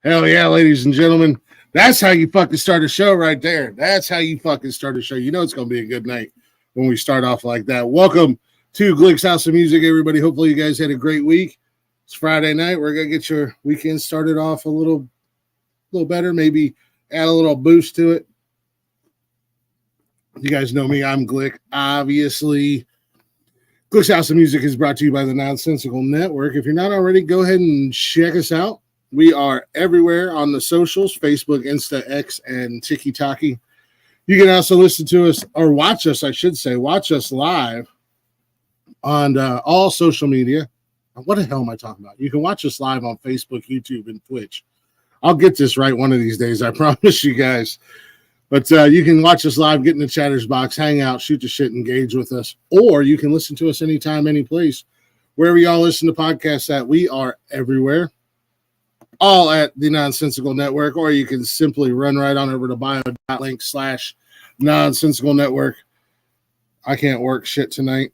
Hell yeah, ladies and gentlemen. That's how you fucking start a show right there. That's how you fucking start a show. You know it's going to be a good night when we start off like that. Welcome to Glick's House of Music, everybody. Hopefully you guys had a great week. It's Friday night. We're going to get your weekend started off a little better, maybe add a little boost to it. You guys know me. I'm Glick, obviously. Glick's House of Music is brought to you by the Nonsensical Network. If you're not already, go ahead and check us out. We are everywhere on the socials, Facebook, Insta, X, and TikTok. You can also listen to us, or watch us, I should say. Watch us live on all social media. What the hell am I talking about? You can watch us live on Facebook, YouTube, and Twitch. I'll get this right one of these days, I promise you guys. But you can watch us live, get in the chatter's box, hang out, shoot the shit, engage with us. Or you can listen to us anytime, any place. Wherever y'all listen to podcasts at, we are everywhere. All at the Nonsensical Network, or you can simply run right on over to bio.link/Nonsensical Network. I can't work shit tonight.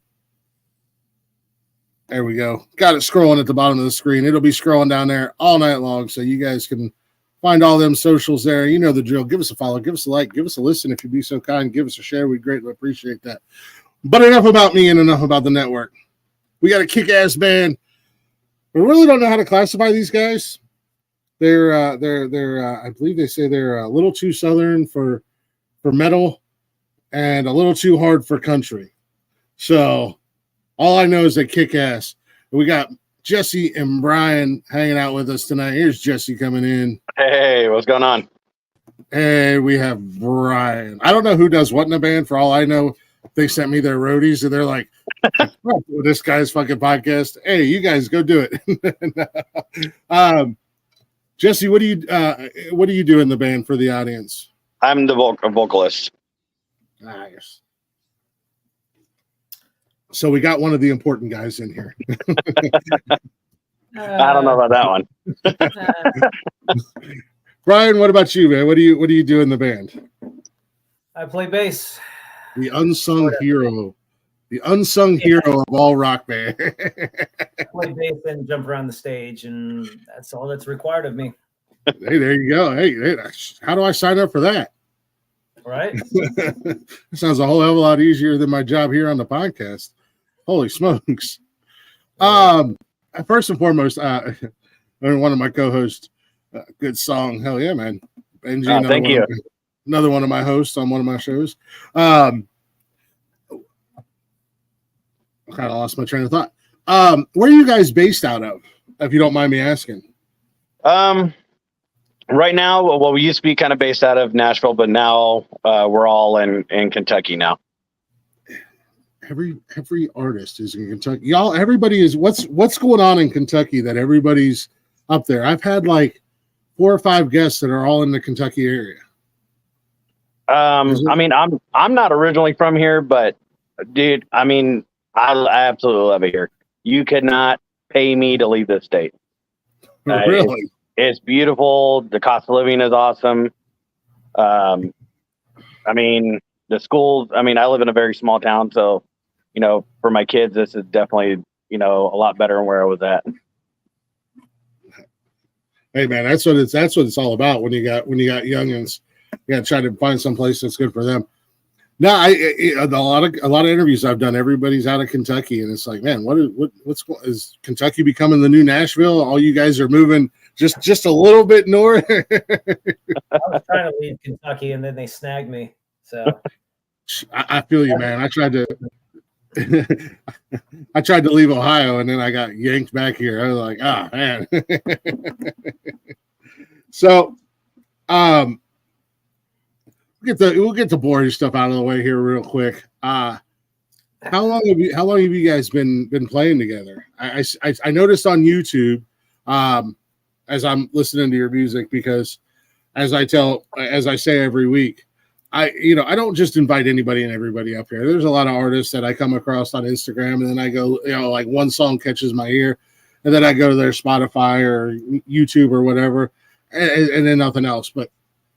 There we go. Got it scrolling at the bottom of the screen. It'll be scrolling down there all night long, so you guys can find all them socials there. You know the drill. Give us a follow, give us a like, give us a listen if you'd be so kind. Give us a share. We'd greatly appreciate that. But enough about me and enough about the network. We got a kick-ass band. We really don't know how to classify these guys. They're I believe they say they're a little too southern for metal and a little too hard for country. So all I know is they kick ass. We got Jesse and Brian hanging out with us tonight. Here's Jesse coming in. Hey, what's going on? Hey, we have Brian. I don't know who does what in the band. For all I know, they sent me their roadies and they're like, oh, this guy's fucking podcast. Hey, you guys go do it. Jesse, what do you do in the band for the audience? I'm the vocalist. Nice. So we got one of the important guys in here. I don't know about that one. Brian, what about you, man? What do you do in the band? I play bass. The unsung hero. The unsung hero of all rock band. I play bass and jump around the stage, and that's all that's required of me. Hey, there you go. Hey, how do I sign up for that? Right? It sounds a whole hell of a lot easier than my job here on the podcast. Holy smokes. First and foremost, one of my co-hosts, good song. Hell yeah, man. Benji, thank you. Another one of my hosts on one of my shows. I kind of lost my train of thought. Where are you guys based out of, if you don't mind me asking? Right now, well, we used to be kind of based out of Nashville, but now we're all in Kentucky now. Every artist is in Kentucky. Y'all, everybody is. What's going on in Kentucky that everybody's up there? I've had like 4 or 5 guests that are all in the Kentucky area. I mean, I'm not originally from here, but dude, I mean, I absolutely love it here. You could not pay me to leave this state. Really? It's beautiful. The cost of living is awesome. I mean, the schools, I mean, I live in a very small town, so, you know, for my kids, this is definitely, you know, a lot better than where I was at. Hey man, that's what it's all about when you got youngins. You got to try to find some place that's good for them. No, a lot of interviews I've done, everybody's out of Kentucky, and it's like, man, what's is Kentucky becoming the new Nashville? All you guys are moving just a little bit north. I was trying to leave Kentucky, and then they snagged me. So I feel you, man. I tried to leave Ohio, and then I got yanked back here. I was like, man. So, we'll get the boring stuff out of the way here real quick. How long have you guys been playing together? I noticed on YouTube, as I'm listening to your music, because as I say every week, I don't just invite anybody and everybody up here. There's a lot of artists that I come across on Instagram, and then I go, like one song catches my ear, and then I go to their Spotify or YouTube or whatever, and then nothing else. But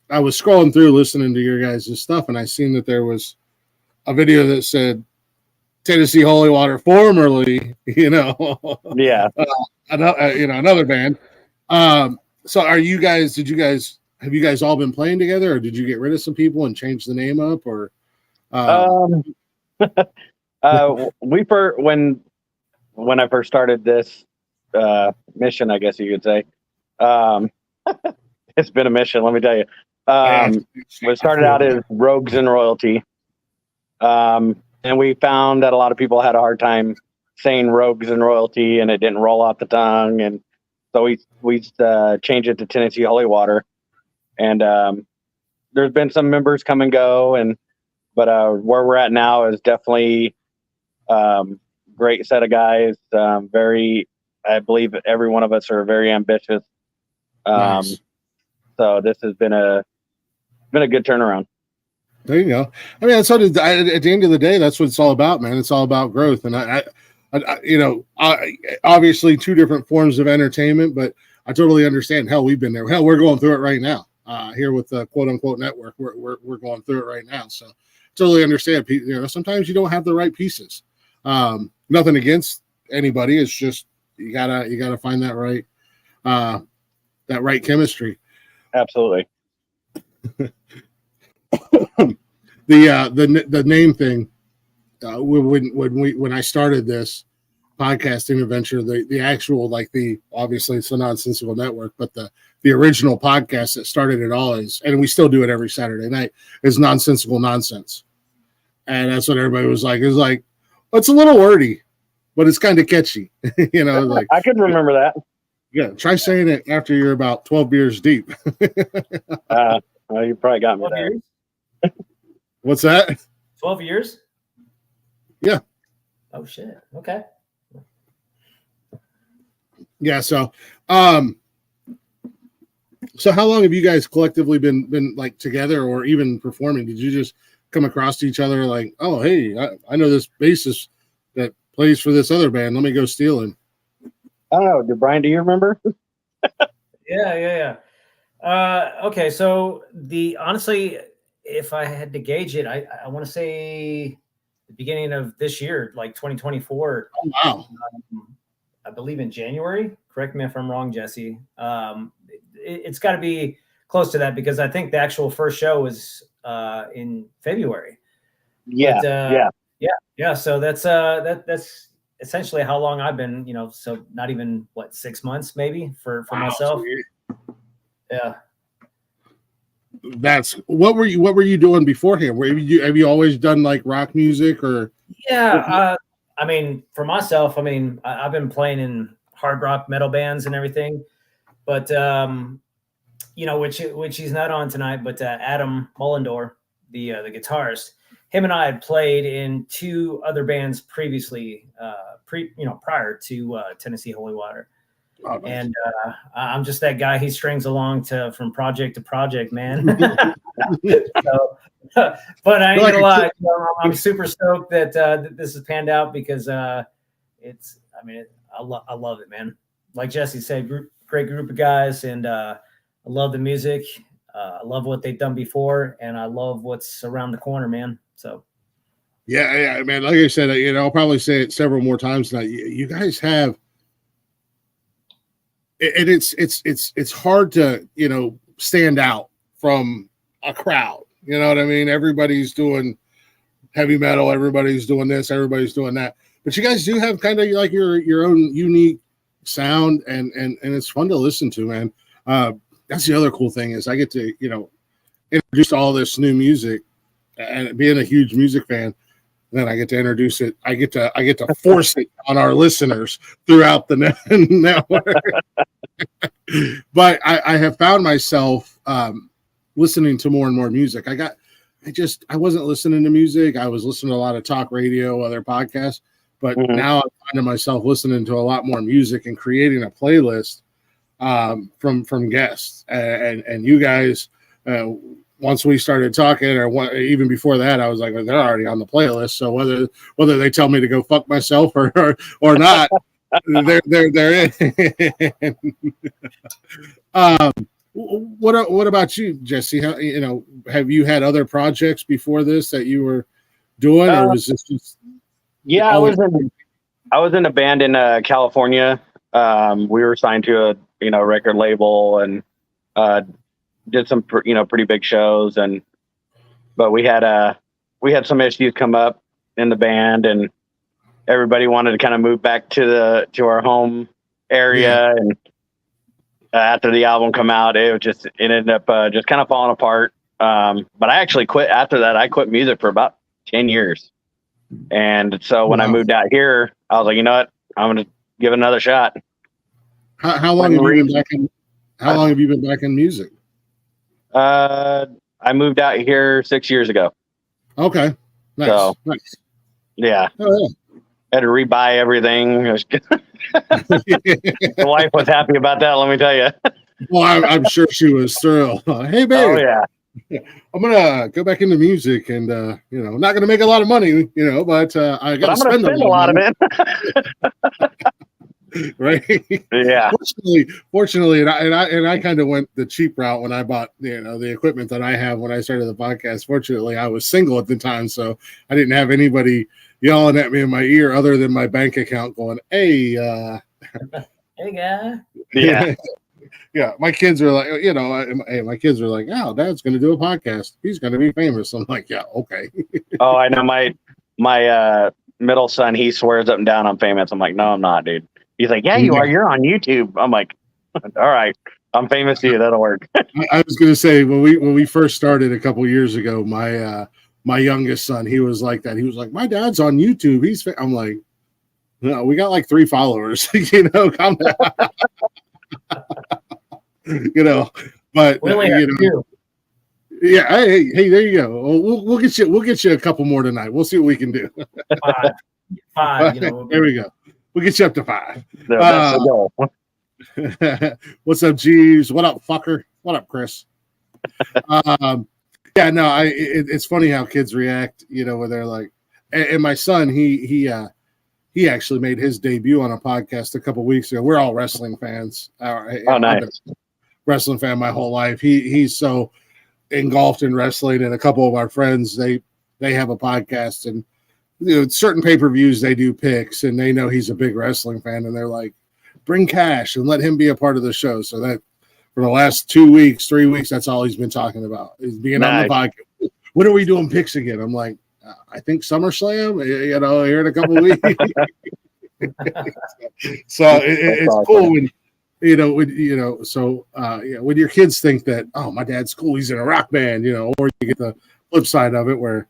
I was scrolling through listening to your guys' stuff, and I seen that there was a video that said Tennessee Holy Water, formerly, yeah, another band. So are you guys? Have you guys all been playing together, or did you get rid of some people and change the name up, or? Um, when I first started this mission, I guess you could say, um, it's been a mission. Let me tell you. We started out as Rogues and Royalty, and we found that a lot of people had a hard time saying Rogues and Royalty, and it didn't roll off the tongue, and so we changed it to Tennessee Holy Water, and there's been some members come and go, but where we're at now is definitely great set of guys. I believe every one of us are very ambitious. Nice. So this has been a good turnaround. There you go. I mean, at the end of the day, that's what it's all about, man. It's all about growth. And I obviously two different forms of entertainment, but I totally understand. Hell, we've been there. Hell, we're going through it right now. Here with the quote unquote network, we're going through it right now. So totally understand. Sometimes you don't have the right pieces. Nothing against anybody. It's just you gotta find that right chemistry. Absolutely. The name thing. When I started this podcasting adventure, the actual obviously it's a nonsensical network, but the original podcast that started it all is, and we still do it every Saturday night, is Nonsensical Nonsense. And that's what everybody was like. It was like, well, it's a little wordy, but it's kind of catchy. Like I could remember that. Yeah, try saying it after you're about 12 beers deep. Well, you probably got me there. Years? What's that? 12 years? Yeah. Oh shit. Okay. Yeah, so how long have you guys collectively been like together or even performing? Did you just come across each other like, oh, hey, I know this bassist that plays for this other band. Let me go steal him. I don't know. Brian, do you remember? Yeah. Okay, so honestly, if I had to gauge it, I want to say the beginning of this year, like 2024. Oh, wow. I believe in January. Correct me if I'm wrong, Jesse. It's got to be close to that because I think the actual first show was in February. Yeah, yeah. So that's essentially how long I've been. So not even 6 months maybe for myself. Yeah. That's what were you doing beforehand? Have you always done like rock music or? Yeah. I mean, for myself, I've been playing in hard rock metal bands and everything, but which he's not on tonight, but Adam Mullendor, the guitarist, him and I had played in two other bands previously, prior to Tennessee Holy Water. Oh, nice. And I'm just that guy he strings along from project to project, man. So, but I ain't gonna lie, I'm super stoked that this has panned out because I love it, man. Like Jesse said, great group of guys, and I love the music. I love what they've done before, and I love what's around the corner, man. So, yeah, man. Like I said, I'll probably say it several more times tonight. You guys have. And it's hard to stand out from a crowd. You know what I mean? Everybody's doing heavy metal, everybody's doing this, everybody's doing that. But you guys do have kind of like your own unique sound, and it's fun to listen to, man. That's the other cool thing is I get to introduce all this new music, and being a huge music fan. Then I get to introduce it. I get to force it on our listeners throughout the network. But I have found myself listening to more and more music. I wasn't listening to music. I was listening to a lot of talk radio, other podcasts. But now I'm finding myself listening to a lot more music and creating a playlist from guests. And you guys. Once we started talking, or even before that, I was like, well, they're already on the playlist. So whether they tell me to go fuck myself or not, they're in. What about you, Jesse? How, have you had other projects before this that you were doing, or was this just? Yeah, I was in a band in California. We were signed to record label and did some pretty big shows, but we had some issues come up in the band, and everybody wanted to kind of move back to our home area, and after the album come out, it ended up just kind of falling apart. But I actually quit after that. I quit music for about 10 years. And so when I moved out here, I was like, you know what? I'm going to give it another shot. How long have you been back in? How long have you been back in music? I moved out here 6 years ago. Okay, nice. Yeah. Oh, yeah. Had to rebuy everything. The wife was happy about that. Let me tell you. Well, I'm sure she was thrilled. Hey, babe. Oh yeah. I'm gonna go back into music, and not gonna make a lot of money, but I gotta spend a lot of it. Right? Yeah. Fortunately, and I kind of went the cheap route when I bought the equipment that I have when I started the podcast. Fortunately, I was single at the time, so I didn't have anybody yelling at me in my ear other than my bank account going, "Hey, hey guy." Yeah. Yeah, my kids are like, my kids are like, "Oh, Dad's going to do a podcast. He's going to be famous." I'm like, "Yeah, okay." Oh, I know. My middle son, he swears up and down I'm famous. I'm like, "No, I'm not, dude." He's like, "Yeah, you are. You're on YouTube." I'm like, "All right, I'm famous to you. That'll work." I was going to say when we first started a couple years ago, my youngest son, he was like that. He was like, "My dad's on YouTube. I'm like, "No, we got like 3 followers." Calm down. But we only have 2. Yeah, hey, there you go. We'll get you a couple more tonight. We'll see what we can do. 5. There we go. We'll get you up to 5. That's the goal. What's up, Jeeves? What up, fucker? What up, Chris? Yeah, no, it's funny how kids react, when they're like, and my son, he actually made his debut on a podcast a couple weeks ago. We're all wrestling fans. Oh, nice. I've been a wrestling fan my whole life. He's so engulfed in wrestling, and a couple of our friends, they have a podcast, and certain pay-per-views they do picks, and they know he's a big wrestling fan, and they're like, bring Cash and let him be a part of the show. So that for the last 2 weeks, 3 weeks, that's all he's been talking about is being on the podcast. When are we doing picks again? I'm like, I think SummerSlam, here in a couple of weeks. So it's awesome. Cool when when your kids think that, oh, my dad's cool, he's in a rock band, or you get the flip side of it where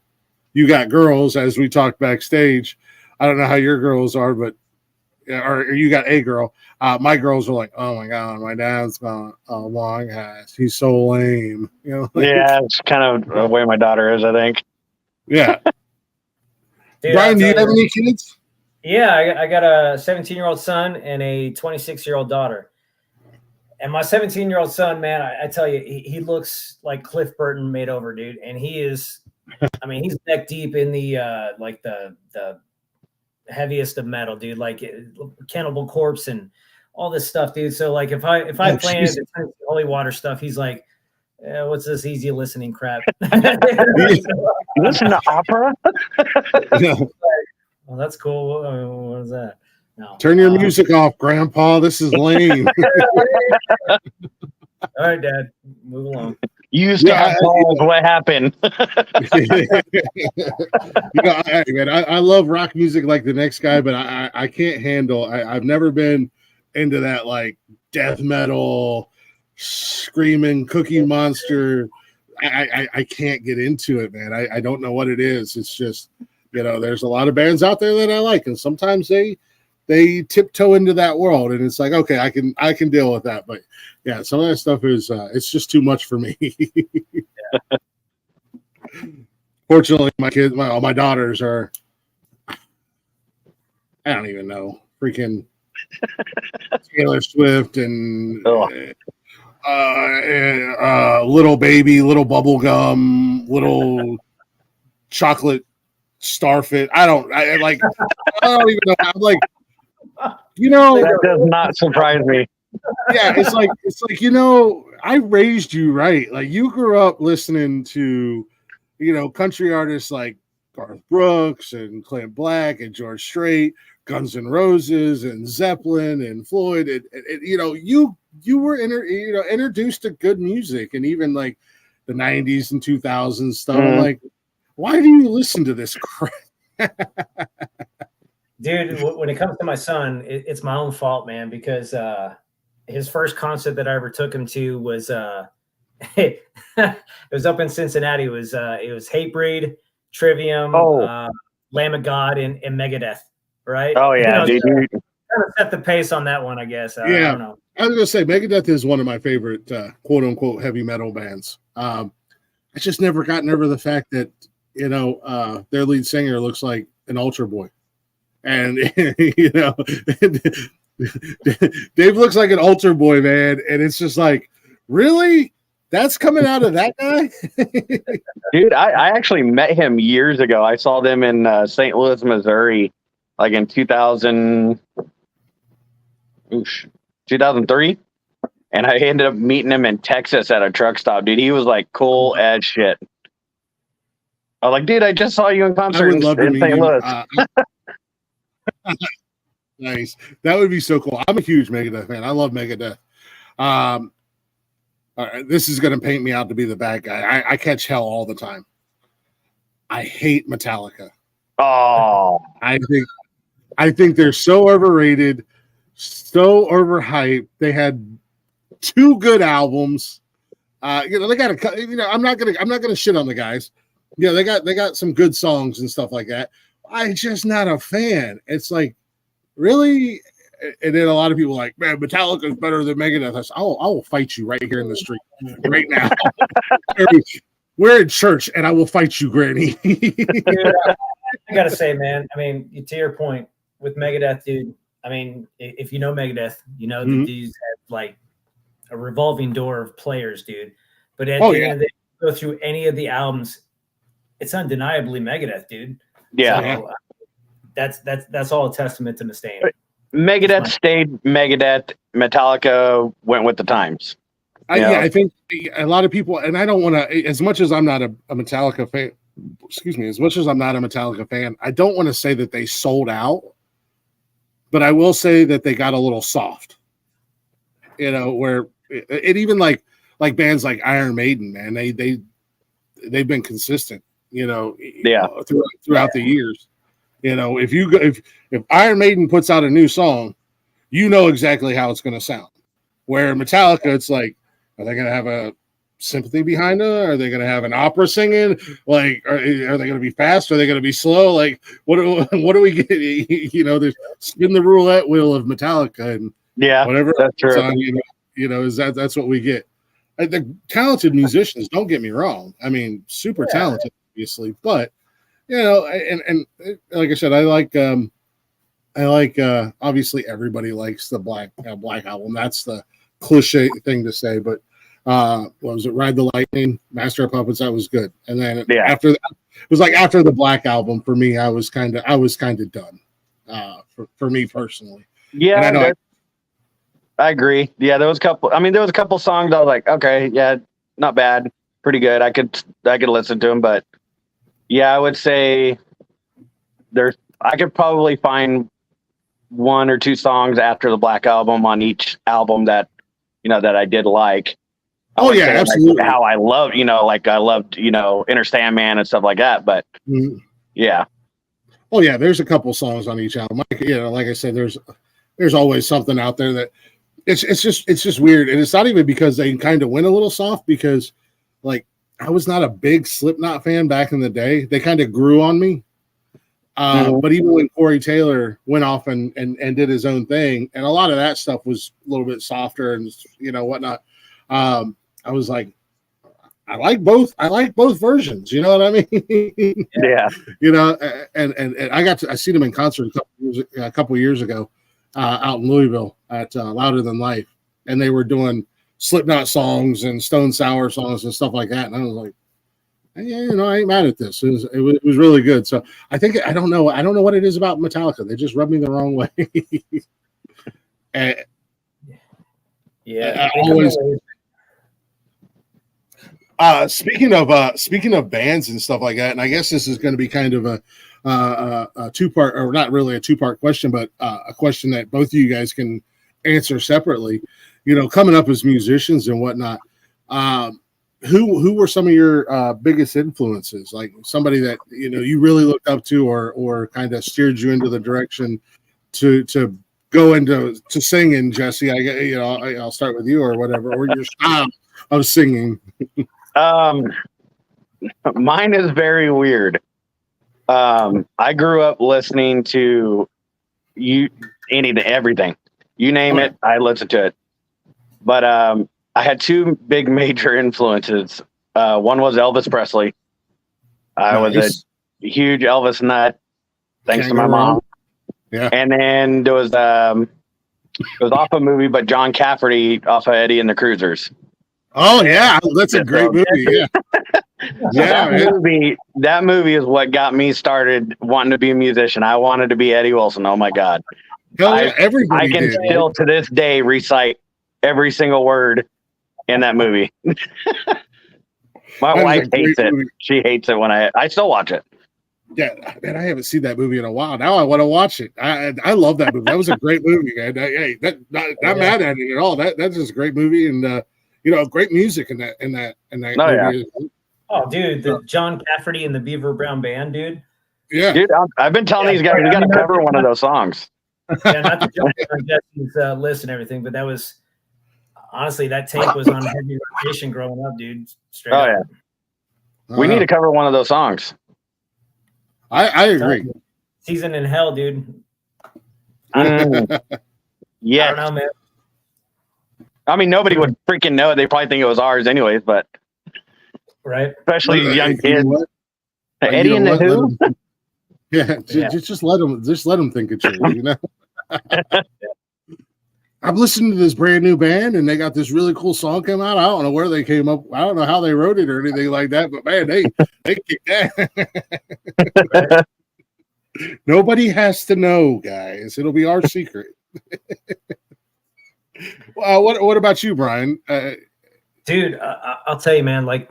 you got girls, as we talked backstage. I don't know how your girls are, but or you got a girl. My girls are like, oh my God, my dad's got a long ass. He's so lame. Yeah, it's kind of the way my daughter is, I think. Yeah. Dude, Brian, do you have any kids? Yeah, I got a 17-year-old son and a 26-year-old daughter. And my 17-year-old son, man, I tell you, he looks like Cliff Burton made over, dude. And he is, he's neck deep in the the heaviest of metal, dude. Like Cannibal Corpse and all this stuff, dude. So like if I play any of the holy water stuff, he's like, what's this easy listening crap? You listen to opera? Well, that's cool. What is that? No. Turn your music off, Grandpa. This is lame. All right, Dad. Move along. What happened? I love rock music like the next guy, but I can't handle. I've never been into that like death metal, screaming Cookie Monster. I can't get into it, man. I don't know what it is. It's just there's a lot of bands out there that I like, and sometimes they tiptoe into that world, and it's like, okay, I can deal with that. But yeah, some of that stuff is it's just too much for me. Yeah. Fortunately, my kids, my daughters are, I don't even know, freaking Taylor Swift and little baby, little bubble gum, little chocolate starfit. I don't even know. I'm like, that does not surprise me. Yeah, it's like I raised you right. Like you grew up listening to, country artists like Garth Brooks and Clint Black and George Strait. Guns N' Roses and Zeppelin and Floyd. You know, you were introduced to good music, and even like the 90s and 2000s stuff. I'm like, why do you listen to this crap? Dude, when it comes to my son, it's my own fault, man, because his first concert that I ever took him to was it was up in Cincinnati. It was Hatebreed, Trivium, Lamb of God, and Megadeth, right? Oh yeah, dude. Kind of set the pace on that one, I guess. I don't know. I was gonna say Megadeth is one of my favorite quote unquote heavy metal bands. I just never gotten over the fact that their lead singer looks like an altar boy. And Dave looks like an altar boy, man. And it's just like, really? That's coming out of that guy? Dude, I actually met him years ago. I saw them in St. Louis, Missouri, like in 2003. And I ended up meeting him in Texas at a truck stop, dude. He was like cool as shit. I was like, dude, I just saw you in concert in St. Louis. Nice. That would be so cool. I'm a huge Megadeth fan. I love Megadeth. All right, this is going to paint me out to be the bad guy. I catch hell all the time. I hate Metallica. Oh, I think they're so overrated, so overhyped. They had 2 good albums. They got a. I'm not gonna shit on the guys. Yeah, they got some good songs and stuff like that. I'm just not a fan. It's like, really? And then a lot of people are like, man, Metallica is better than Megadeth. I said, I will fight you right here in the street right now. We're in church, and I will fight you, Granny. Dude, I gotta say, man. I mean, to your point with Megadeth, dude. I mean, if you know Megadeth, you know the dudes have like a revolving door of players, dude. But at the end of the day, go through any of the albums, it's undeniably Megadeth, dude. Yeah. So, that's all a testament to Mustaine. Megadeth stayed Megadeth. Metallica went with the times. I think a lot of people, and I don't want to, as much as I'm not a Metallica fan, as much as I'm not a Metallica fan, I don't want to say that they sold out, but I will say that they got a little soft. Where it even like bands like Iron Maiden, man, they've been consistent. Throughout the years. If Iron Maiden puts out a new song, you know exactly how it's going to sound. Where Metallica, it's like, are they going to have a sympathy behind it? Are they going to have an opera singing? Like, are they going to be fast? Are they going to be slow? Like, what do we get? There's spin the roulette wheel of Metallica and whatever that's true. Song, that's what we get. The talented musicians, don't get me wrong. I mean, super talented, obviously, but and like I said, I like obviously everybody likes the Black Album. That's the cliche thing to say, but what was it? Ride the Lightning, Master of Puppets. That was good. And then after that, it was like after the Black Album for me, I was kind of done. For me personally. Yeah, and I agree. Yeah, there was a couple songs I was like, okay, yeah, not bad, pretty good. I could listen to them, but yeah, I would say I could probably find 1 or 2 songs after the Black Album on each album that that I did like. Absolutely. How I loved, I loved, Inner Sandman and stuff like that. But yeah. Oh yeah, there's a couple songs on each album. Like I said, there's always something out there that it's just weird, and it's not even because they kind of went a little soft, because like I was not a big Slipknot fan back in the day. They kind of grew on me. But even when Corey Taylor went off and did his own thing, and a lot of that stuff was a little bit softer and whatnot. I was like, I like both versions. You know what I mean? Yeah. And I seen them in concert a couple years ago out in Louisville at Louder Than Life, and they were doing Slipknot songs and Stone Sour songs and stuff like that, and I was like, yeah, I ain't mad at this. It was really good. So I think I don't know what it is about Metallica. They just rub me the wrong way. Always. Speaking of bands and stuff like that, and I guess this is going to be kind of a two-part, or not really a two-part question, but a question that both of you guys can answer separately. Coming up as musicians and whatnot, who were some of your biggest influences? Like somebody that you really looked up to, or kind of steered you into the direction to go into singing, Jesse. I'll start with you, or whatever, or your style of singing. Mine is very weird. I grew up listening to everything. You name it, I listened to it. But I had two big major influences. One was Elvis Presley. I was a huge Elvis nut, thanks to my mom. Yeah. And then there was it was off a movie, but John Cafferty off of Eddie and the Cruisers. Oh yeah, that's a great movie. Yeah. That movie is what got me started wanting to be a musician. I wanted to be Eddie Wilson. Oh my God. Everybody I can did, still to this day recite every single word in that movie. My wife hates it. Movie. She hates it when I still watch it. Yeah, man, I haven't seen that movie in a while. Now I want to watch it. I love that movie. That was a great movie, man. Hey, not mad at it at all. That's just a great movie, and great music in that movie. Yeah. Oh, dude, the John Cafferty and the Beaver Brown Band, dude. Yeah, dude, I've been telling these guys we got to cover one of those songs. Yeah, not to jump on Jesse's list and everything, but that was honestly that tape was on heavy rotation growing up, dude. Straight up. Yeah, we need to cover one of those songs. I agree. Season in Hell, dude. Yeah, I don't know, man. I mean, nobody would freaking know it. They probably think it was ours, anyways. But right, especially young kids. Eddie and the Who. Just let them think it's yours. I'm listening to this brand new band, and they got this really cool song come out. I don't know where they came up. I don't know how they wrote it or anything like that. But man, they kicked that. Nobody has to know, guys. It'll be our secret. Well, what about you, Brian? Dude, I'll tell you, man. Like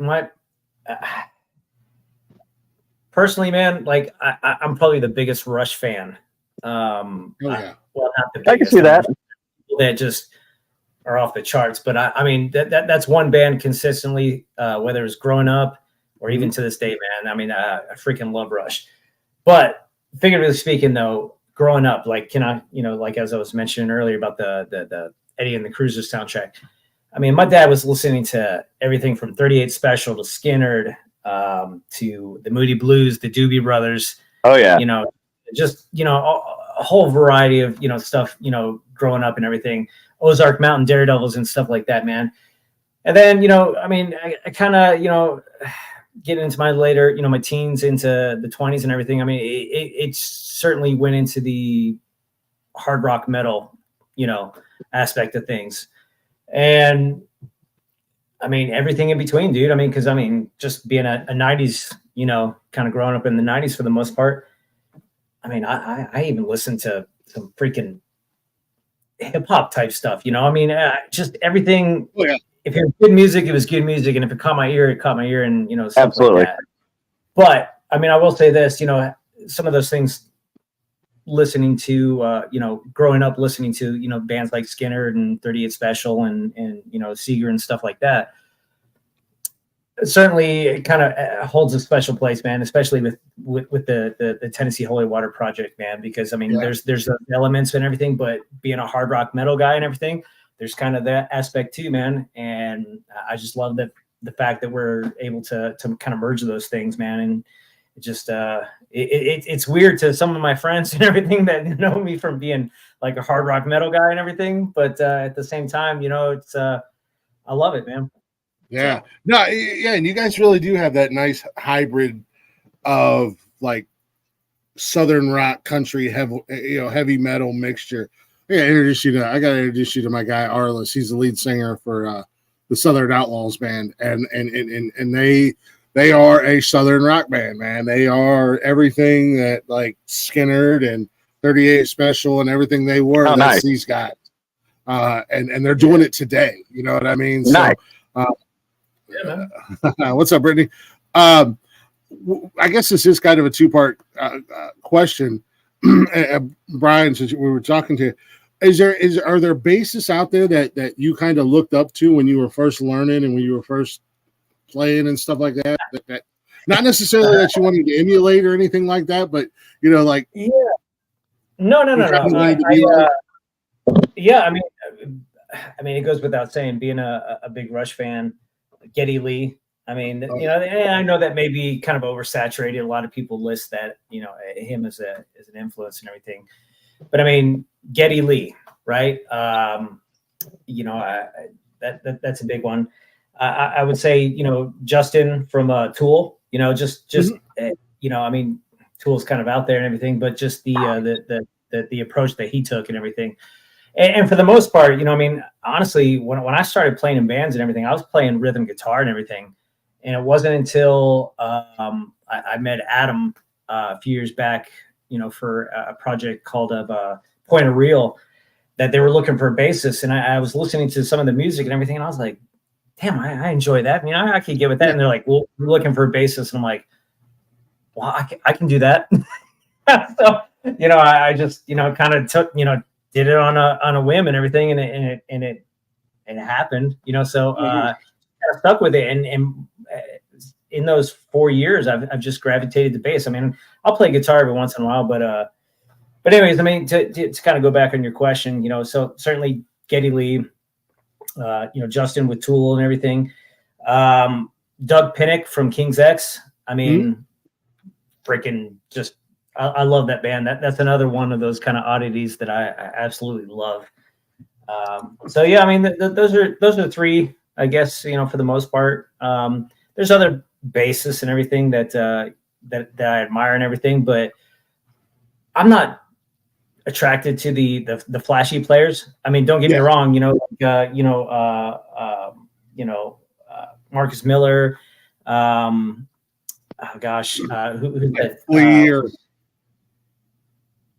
personally, man, like I'm probably the biggest Rush fan. Yeah. Well, not the biggest. I can see that. That just are off the charts, but I mean that's one band consistently, whether it's growing up or even to this day, man. I mean, I freaking love Rush. But figuratively speaking, though, growing up, like like as I was mentioning earlier about the Eddie and the Cruisers soundtrack. I mean, my dad was listening to everything from 38 Special to Skinner, to the Moody Blues, the Doobie Brothers. Oh yeah, just a whole variety of stuff. Growing up and everything, Ozark Mountain Daredevils and stuff like that, man. And then I mean, I kind of get into my later, my teens into the 20s and everything. I mean, it certainly went into the hard rock metal, aspect of things. And I mean, everything in between, dude. I mean, because just being a 90s, kind of growing up in the 90s for the most part. I mean, I even listened to some freaking hip hop type stuff, I mean, just everything. Oh, yeah. If it was good music, it was good music. And if it caught my ear, it caught my ear, and, stuff absolutely. like that. But I mean, I will say this, some of those things listening to, growing up listening to, bands like Skinner and 38 Special and Seeger and stuff like that. Certainly it kind of holds a special place, man, especially with the Tennessee Holy Water Project, man, because I mean, there's the elements and everything, but being a hard rock metal guy and everything, there's kind of that aspect too, man. And I just love the fact that we're able to kind of merge those things, man. And it just, it's weird to some of my friends and everything that know me from being like a hard rock metal guy and everything. But at the same time, it's, I love it, man. Yeah. No, yeah, and you guys really do have that nice hybrid of like southern rock, country, heavy metal mixture. I gotta introduce you to my guy Arliss. He's the lead singer for the Southern Outlaws band, and they are a southern rock band, man. They are everything that like Skinner and 38 Special and everything they were. Oh, that's nice. These guys, and they're doing it today. You know what I mean? Nice. So, what's up, Brittany? I guess this is kind of a two-part question. Brian, since we were talking to you, are there bassists out there that you kind of looked up to when you were first learning and when you were first playing and stuff like that? That not necessarily that you wanted to emulate or anything like that, but like no. Like? Yeah, I mean, it goes without saying, being a big Rush fan, Geddy Lee. I mean, and I know that may be kind of oversaturated. A lot of people list that, him as an influence and everything. But I mean, Geddy Lee, right? That's a big one. I would say, Justin from Tool. I mean, Tool's kind of out there and everything, but just the approach that he took and everything. And for the most part, honestly, when I started playing in bands and everything, I was playing rhythm guitar and everything. And it wasn't until I met Adam a few years back, for a project called Point of Reel, that they were looking for a bassist. And I was listening to some of the music and everything, and I was like, damn, I enjoy that. I could get with that. And they're like, well, we're looking for a bassist. And I'm like, well, I can do that. So, I just, kind of took, did it on a whim and everything. And it happened, so kind of stuck with it. And in those 4 years, I've just gravitated to bass. I mean, I'll play guitar every once in a while, but anyways, I mean, to kind of go back on your question, so certainly Geddy Lee, Justin with Tool and everything, Doug Pinnick from King's X. I mean, freaking just, I love that band. That's another one of those kind of oddities that I absolutely love. So yeah, I mean, those are three, I guess, for the most part. There's other bassists and everything that I admire and everything, but I'm not attracted to the flashy players. I mean, don't get me wrong, Marcus Miller, who's that? Flea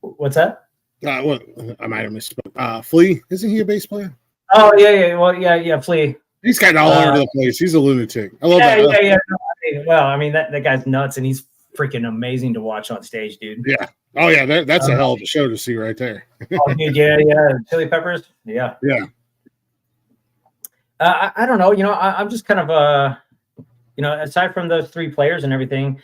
What's that? Well, I might have misspoke. Flea, isn't he a bass player? Oh yeah. Well, yeah, Flea. He's kind of all over the place. He's a lunatic. I love that. Yeah. Well, I mean, that guy's nuts, and he's freaking amazing to watch on stage, dude. Yeah. Oh yeah, that's a hell of a show to see right there. Oh, dude, yeah. Chili Peppers. Yeah. Yeah. I don't know. I'm just kind of aside from those three players and everything,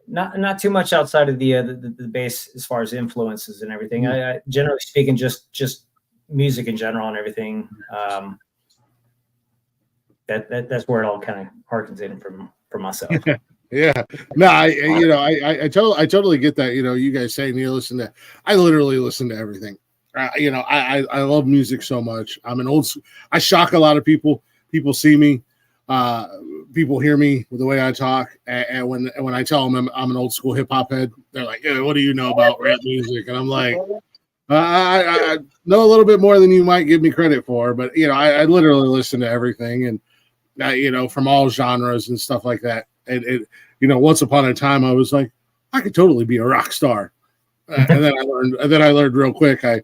not too much outside of the bass as far as influences and everything. I generally speaking, just music in general and everything. That's where it all kind of harkens in from myself. Yeah. No, I totally get that. You guys saying you listen to, I literally listen to everything. I love music so much. I'm an I shock a lot of people. People see me, people hear me with the way I talk. And when I tell them I'm an old school hip hop head, they're like, yeah, what do you know about rap music? And I'm like, I know a little bit more than you might give me credit for, but I literally listen to everything, and from all genres and stuff like that. And once upon a time, I was like, I could totally be a rock star, and then I learned real quick I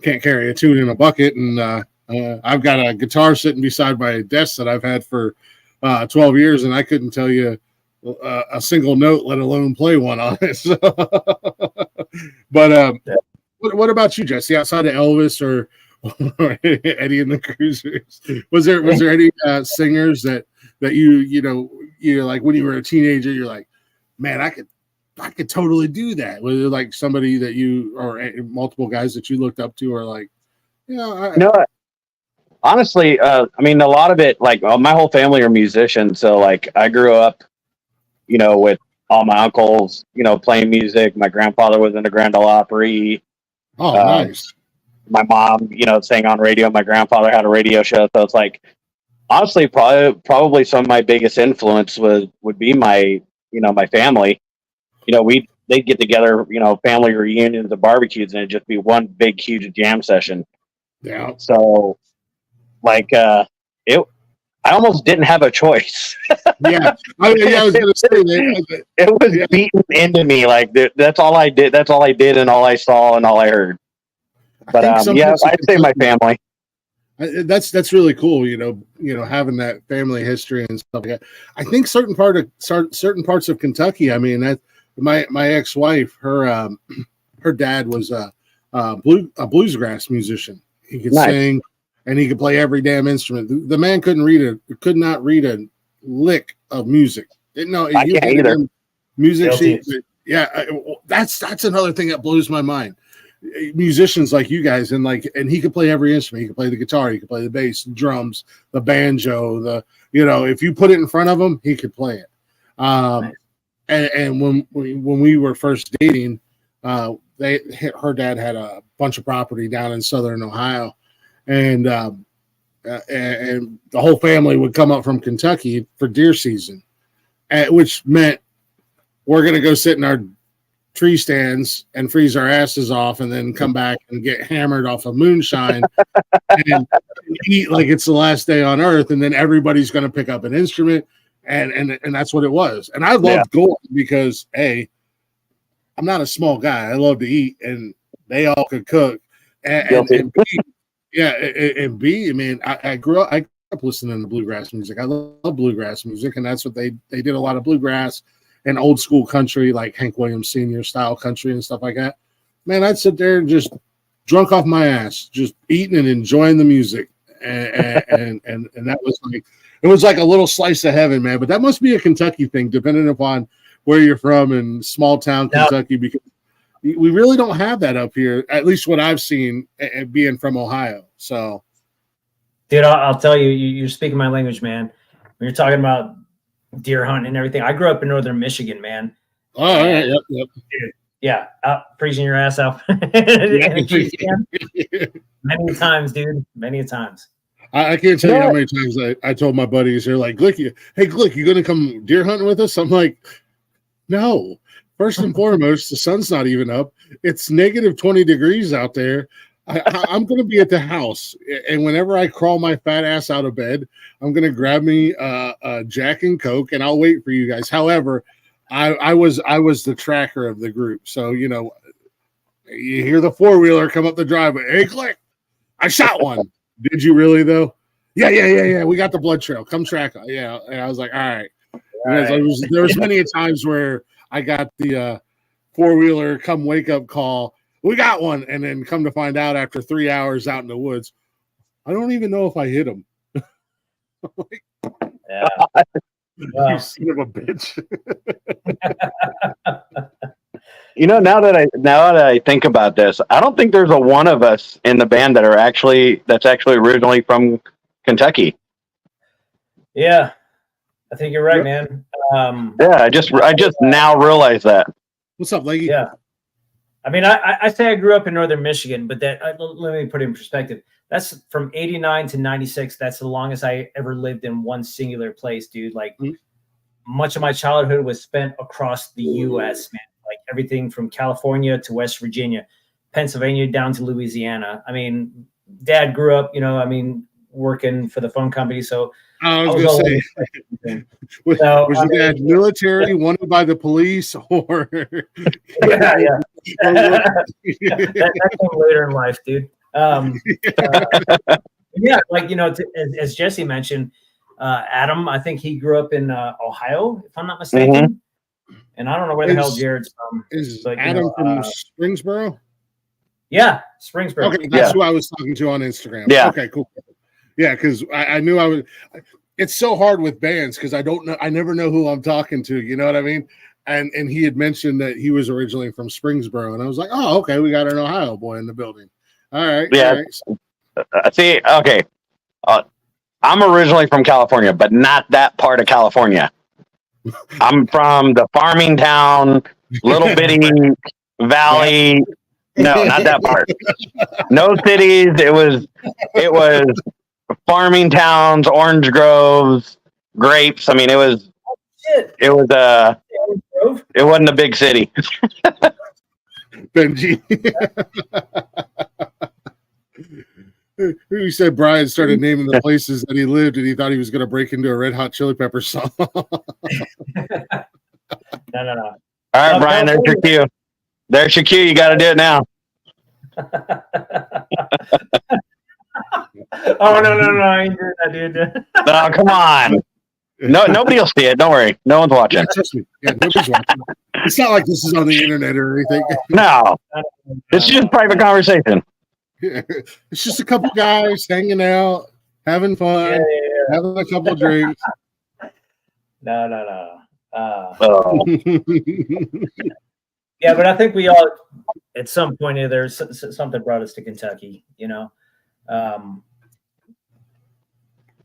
can't carry a tune in a bucket, and I've got a guitar sitting beside my desk that I've had for 12 years, and I couldn't tell you a single note, let alone play one on it. So, but what about you, Jesse? Outside of Elvis or Eddie and the Cruisers, was there any singers that you like when you were a teenager? You're like, man, I could totally do that. Was it like somebody that you or multiple guys that you looked up to, or like, honestly, I mean, a lot of it, like my whole family are musicians, so like I grew up, with all my uncles, playing music. My grandfather was in the Grand Ole Opry. Oh, nice. My mom, sang on radio. My grandfather had a radio show. So it's like, honestly, probably some of my biggest influence would be my, my family. They'd get together, family reunions and barbecues, and it'd just be one big, huge jam session. Yeah. So, like, I almost didn't have a choice. Yeah. I was going to say that. It was beaten into me. Like, that's all I did. That's all I did, and all I saw, and all I heard. But I'd say my family. That's really cool. Having that family history and stuff like that. I think certain parts of Kentucky. I mean, that my ex-wife, her dad was a bluegrass musician. He could sing, and he could play every damn instrument. The man could not read a lick of music. No, I can't either. Music sheet. Yeah, that's another thing that blows my mind. Musicians like you guys, and he could play every instrument. He could play the guitar, he could play the bass, drums, the banjo, if you put it in front of him, he could play it. And when we were first dating, her dad had a bunch of property down in southern Ohio, and the whole family would come up from Kentucky for deer season, which meant we're going to go sit in our tree stands and freeze our asses off, and then come back and get hammered off of moonshine and eat like it's the last day on earth. And then everybody's going to pick up an instrument, and that's what it was. And I loved going because I'm not a small guy. I love to eat, and they all could cook. And B, I mean, I grew up listening to bluegrass music. I love bluegrass music, and that's what they did a lot of bluegrass and old school country, like Hank Williams Sr. style country and stuff like that. Man, I'd sit there and just drunk off my ass, just eating and enjoying the music. And that was it was like a little slice of heaven, man. But that must be a Kentucky thing, depending upon where you're from in small town Kentucky, because we really don't have that up here, at least what I've seen, being from Ohio. So, dude, I'll tell you, you're speaking my language, man. When you're talking about deer hunting and everything, I grew up in northern Michigan, man. Oh, all right, yep. Dude, yeah, out freezing your ass out. Many times, dude. Many times. I can't tell you how many times I told my buddies, they're like, Glick, hey, Glick, you going to come deer hunting with us? I'm like, no. First and foremost, the sun's not even up. It's negative 20 degrees out there. I'm going to be at the house. And whenever I crawl my fat ass out of bed, I'm going to grab me a Jack and Coke, and I'll wait for you guys. However, I was the tracker of the group. So, you hear the four-wheeler come up the driveway. Hey, Glick, I shot one. Did you really, though? Yeah. We got the blood trail. Come track it. Yeah. And I was like, all right. There was many a times where I got the four-wheeler come wake up call. We got one. And then come to find out after 3 hours out in the woods, I don't even know if I hit him. Yeah. You son of a bitch. Now that I think about this, I don't think there's a one of us in the band that's actually originally from Kentucky. Yeah, I think you're right, man. I just now realized that. What's up, Leggy? Yeah, I mean, I say I grew up in northern Michigan, but let me put it in perspective. That's from 89 to 96. That's the longest I ever lived in one singular place, dude. Like, much of my childhood was spent across the U.S., man. Like everything from California to West Virginia, Pennsylvania down to Louisiana. I mean, Dad grew up, working for the phone company. So I was going to say, was your dad military, wanted by the police, or? Yeah. That came later in life, dude. As Jesse mentioned, Adam, I think he grew up in Ohio, if I'm not mistaken. Mm-hmm. And I don't know where the hell Jared's from. Is Adam from Springsboro? Yeah, Springsboro. Okay, that's who I was talking to on Instagram. Yeah. Okay, cool. Yeah, because I knew I was. It's so hard with bands because I don't know. I never know who I'm talking to. You know what I mean? And he had mentioned that he was originally from Springsboro, and I was like, oh, okay, we got an Ohio boy in the building. All right. Yeah. All right. See, okay. I'm originally from California, but not that part of California. I'm from the farming town, little bitty valley. No, not that part. No cities. It was farming towns, orange groves, grapes. I mean, it wasn't a big city. Benji. He said Brian started naming the places that he lived, and he thought he was going to break into a Red Hot Chili Peppers song. No. All right, Brian, there's your cue. There's your cue. You got to do it now. Oh no! I ain't doing that, dude. Oh, come on. No, nobody will see it. Don't worry. No one's watching. Yeah, trust me. Yeah, nobody's watching. It's not like this is on the internet or anything. No, it's just private conversation. It's just a couple guys hanging out, having fun, having a couple of drinks. No. Oh. Yeah, but I think we all, at some point, there's something brought us to Kentucky, you know. And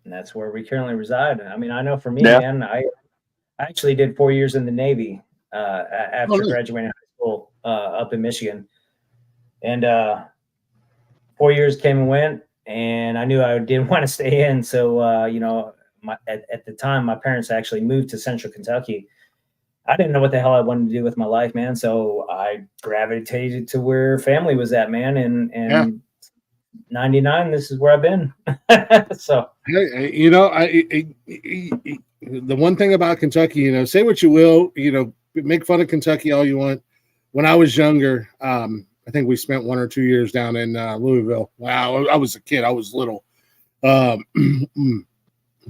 that's where we currently reside. I mean, I know for me, man, I actually did 4 years in the Navy after graduating high school up in Michigan. And 4 years came and went, and I knew I didn't want to stay in. So, you know, at the time, my parents actually moved to Central Kentucky. I didn't know what the hell I wanted to do with my life, man. So I gravitated to where family was at, man. And 99, this is where I've been. So, you know, the one thing about Kentucky, you know, say what you will, you know, make fun of Kentucky all you want. When I was younger, I think we spent 1 or 2 years down in Louisville. Wow, I was a kid. I was little.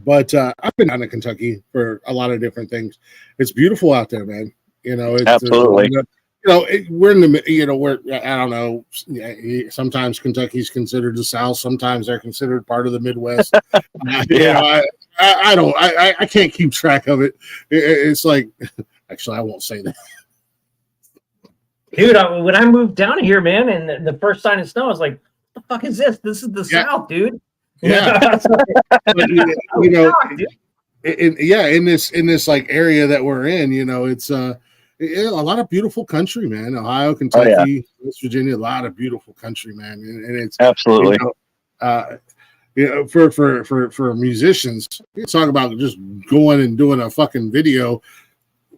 But I've been down to Kentucky for a lot of different things. It's beautiful out there, man. You know, it's absolutely. We're in the, you know, I don't know. Sometimes Kentucky's considered the South. Sometimes they're considered part of the Midwest. You know, I can't keep track of it. It's like, actually, I won't say that. Dude, when I moved down here, man, and the first sign of snow, I was like, what the fuck is this? This is the South, dude. Yeah. But, you know, in this like area that we're in, you know, it's a lot of beautiful country, man. Ohio, Kentucky, West Virginia, a lot of beautiful country, man. And it's absolutely, you know, for musicians, you talk about just going and doing a fucking video.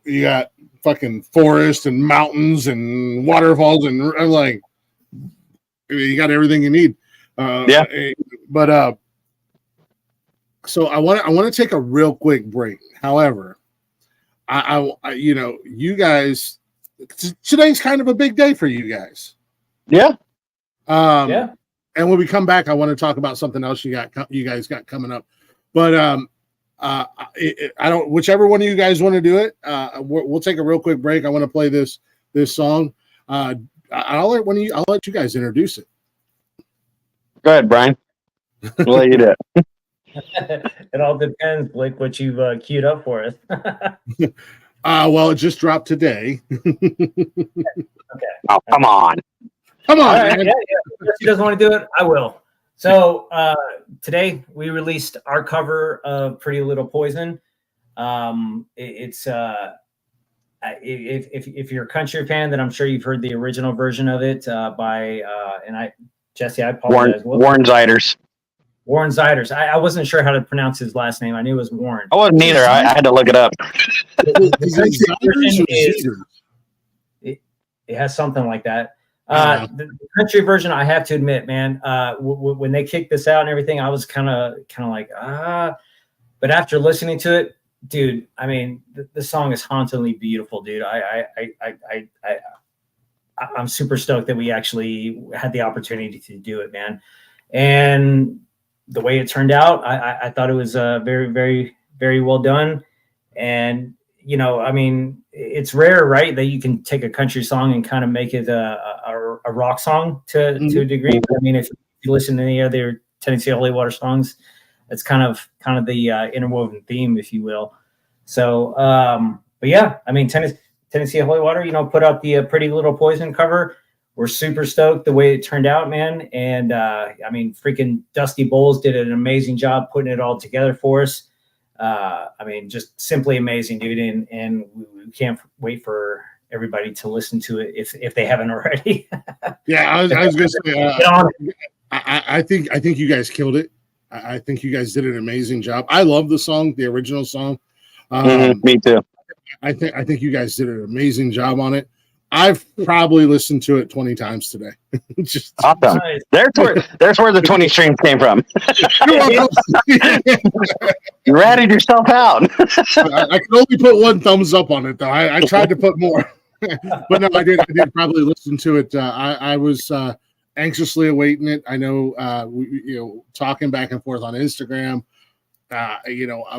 You got fucking forest and mountains and waterfalls, and I'm like, you got everything you need. But so I want to take a real quick break. However, I you know, you guys, today's kind of a big day for you guys. Yeah. And when we come back, I want to talk about something else you guys got coming up. But I don't, whichever one of you guys want to do it. We'll take a real quick break. I want to play this song. I'll let you guys introduce it. Go ahead, Brian. We'll let you do it. It all depends, Blake, what you've queued up for us. Well, it just dropped today. Okay. Oh, come on. Come on, right, man. yeah. If he doesn't want to do it, I will. So today we released our cover of Pretty Little Poison. It's if you're a country fan, then I'm sure you've heard the original version of it by Jesse, I apologize. Warren Ziders. Warren Ziders. I wasn't sure how to pronounce his last name. I knew it was Warren. I wasn't either. I had to look it up. It has something like that. The country version, I have to admit, man, when they kicked this out and everything, I was kind of like, but after listening to it, dude, I mean, the song is hauntingly beautiful, dude. I'm super stoked that we actually had the opportunity to do it, man. And the way it turned out, I thought it was very, very, very well done. And, you know, I mean, it's rare, right, that you can take a country song and kind of make it a rock song to a degree. But, I mean, if you listen to any other Tennessee Holy Water songs, it's kind of the interwoven theme, if you will. So, but yeah, I mean, Tennessee Holy Water, you know, put out the Pretty Little Poison cover. We're super stoked the way it turned out, man. And I mean, freaking Dusty Bowles did an amazing job putting it all together for us. I mean, just simply amazing, dude. And we can't wait for everybody to listen to it if they haven't already. Yeah, I was gonna say, I think you guys killed it. I think you guys did an amazing job. I love the song, the original song. Me too. I think you guys did an amazing job on it. I've probably listened to it 20 times today. Just awesome. Nice. There's where the 20 streams came from. You ratted yourself out. I can only put one thumbs up on it, though. I tried to put more, but no, I did probably listen to it. I was anxiously awaiting it. I know, talking back and forth on Instagram,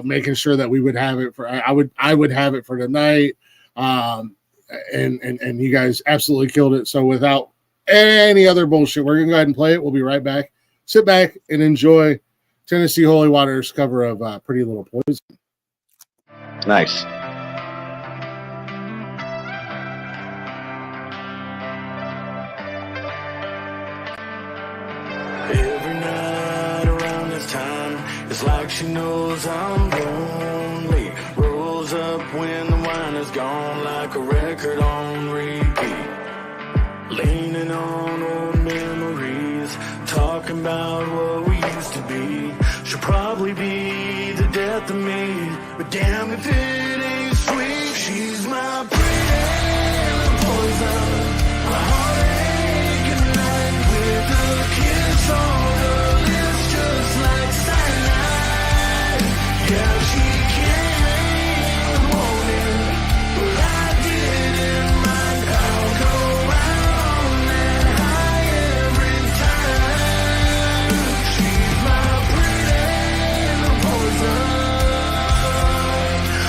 making sure that we would have it for, I would have it for tonight. And you guys absolutely killed it. So without any other bullshit, we're going to go ahead and play it. We'll be right back. Sit back and enjoy Tennessee Holy Water's cover of Pretty Little Poison. Nice. Every night around this time, it's like she knows I'm lonely. Rolls up when the wine is gone, like a record on repeat. Leaning on old memories, talking about what we used to be. She'll probably be the death of me, but damn if it ain't sweet. She's my pretty little poison, my heartache at night with a kiss on her lips, just like cyanide. Yeah, she came with warning, but I didn't mind. I'll go out on that high every time. She's my pretty little poison,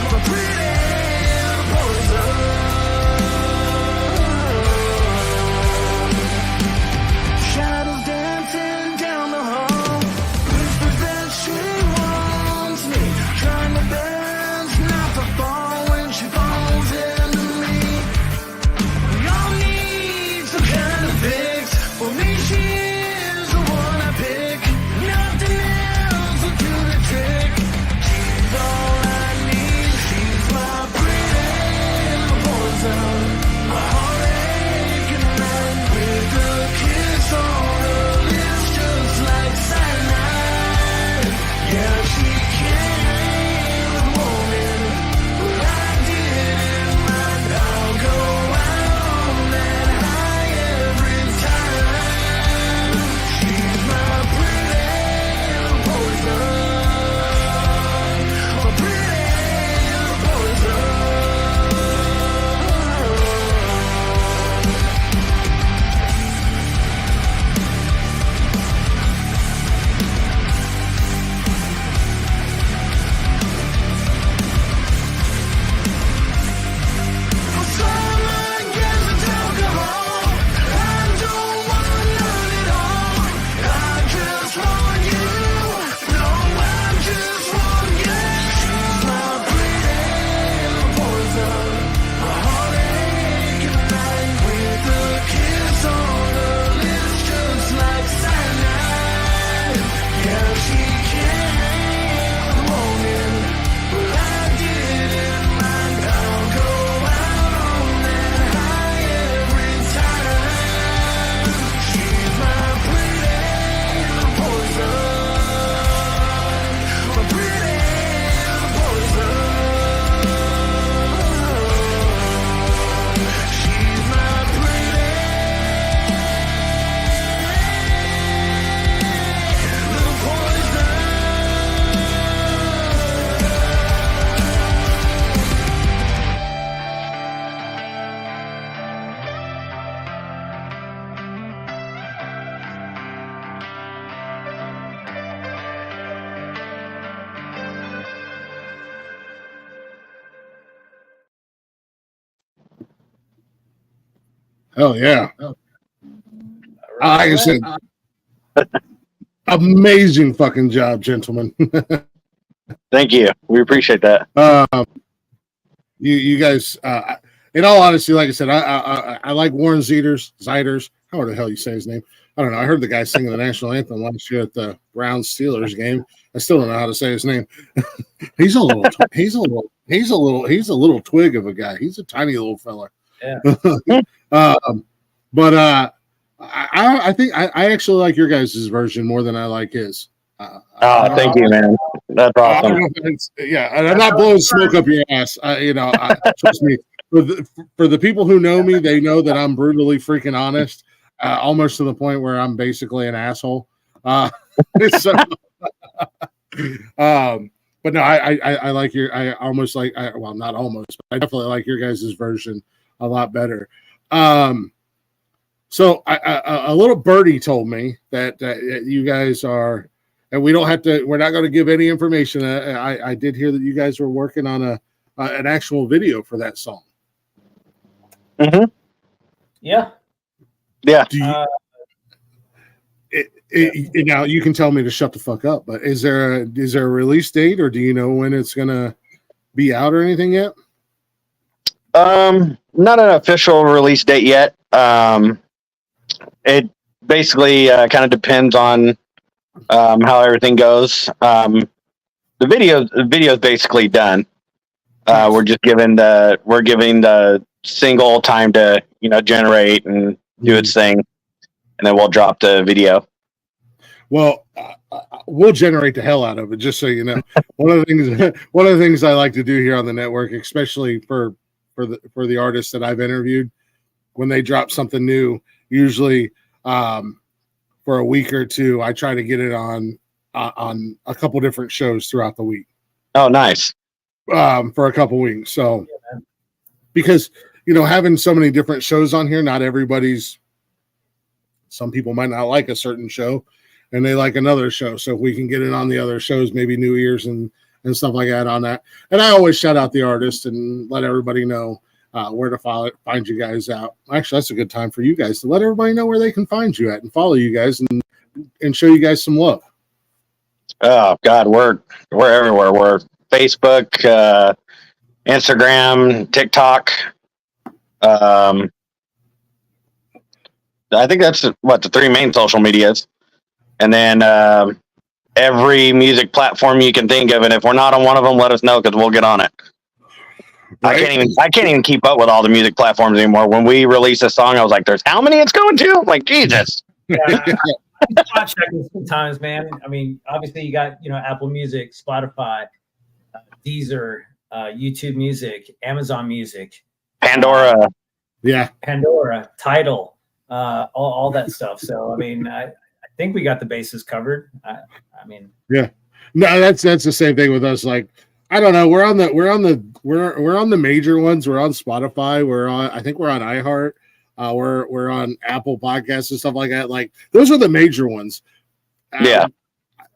my pretty little poison. Shadows dancing down the hall, whispers that she wants me, trying to bend, not to fall when she falls into me. We all need some kind of fix. For me, she is the one I pick. Nothing else will do the trick. She's all I need. She's my pretty little poison, my heartache at night with a kiss on her lips, just like cyanide. Yeah, she came with warning, but I didn't mind. I'll go out on that high every time. She's my pretty little poison, my pretty little poison. For some, I guess it's alcohol. I don't want none at all. I just want you. No, I just want you. She's my pretty little poison, my heartache at night with a kiss on her lips, just like cyanide. Yeah, she came with warning, but I didn't mind. I'll go out on that high every time. She's my pretty little poison, my pretty little poison. She's my pretty little poison. Hell yeah. Like I said, amazing fucking job, gentlemen. Thank you. We appreciate that. You guys, in all honesty, like I said, I like Warren Zeiders. How the hell you say his name? I don't know. I heard the guy singing the national anthem last year at the Browns Steelers game. I still don't know how to say his name. he's a little twig of a guy. He's a tiny little fella. Yeah. But I think I actually like your guys' version more than I like his. Thank you, man. That's awesome. And I'm not blowing smoke up your ass. Trust me. For the people who know me, they know that I'm brutally freaking honest, almost to the point where I'm basically an asshole. But no, I like your. I almost like. Not almost, but I definitely like your guys' version a lot better. So a little birdie told me that you guys are, and we don't have to. We're not going to give any information. I did hear that you guys were working on an actual video for that song. Mm-hmm. Yeah. Yeah. Do you, now you can tell me to shut the fuck up, but is there a release date, or do you know when it's gonna be out or anything yet? Not an official release date yet. It basically kind of depends on how everything goes. The video is basically done. We're just giving the single time to generate and do its thing, and then we'll drop the video. Well, we'll generate the hell out of it. Just so you know, one of the things I like to do here on the network, especially for the artists that I've interviewed, when they drop something new, usually for a week or two, I try to get it on a couple different shows throughout the week. Oh, nice. For a couple weeks. So, because having so many different shows on here, not everybody's. Some people might not like a certain show, and they like another show. So if we can get it on the other shows, maybe New Year's and stuff like that on that. And I always shout out the artist and let everybody know where to find you guys out. Actually, that's a good time for you guys to let everybody know where they can find you at and follow you guys and show you guys some love. Oh God, we're everywhere. We're Facebook, Instagram, TikTok. I think that's the three main social medias, and then every music platform you can think of. And if we're not on one of them, let us know because we'll get on it. Right? I can't even keep up with all the music platforms anymore. When we release a song, I was like, "There's how many it's going to?" I'm like, Jesus. Yeah, I check it sometimes, man. I mean, obviously you got Apple Music, Spotify, Deezer, YouTube Music, Amazon Music, Pandora. Pandora, Tidal, all that stuff. So I mean, I think we got the bases covered. I mean, yeah, no, that's the same thing with us. Like, I don't know, we're on the major ones. We're on Spotify. I think we're on iHeart. We're on Apple Podcasts and stuff like that. Like, those are the major ones. Yeah.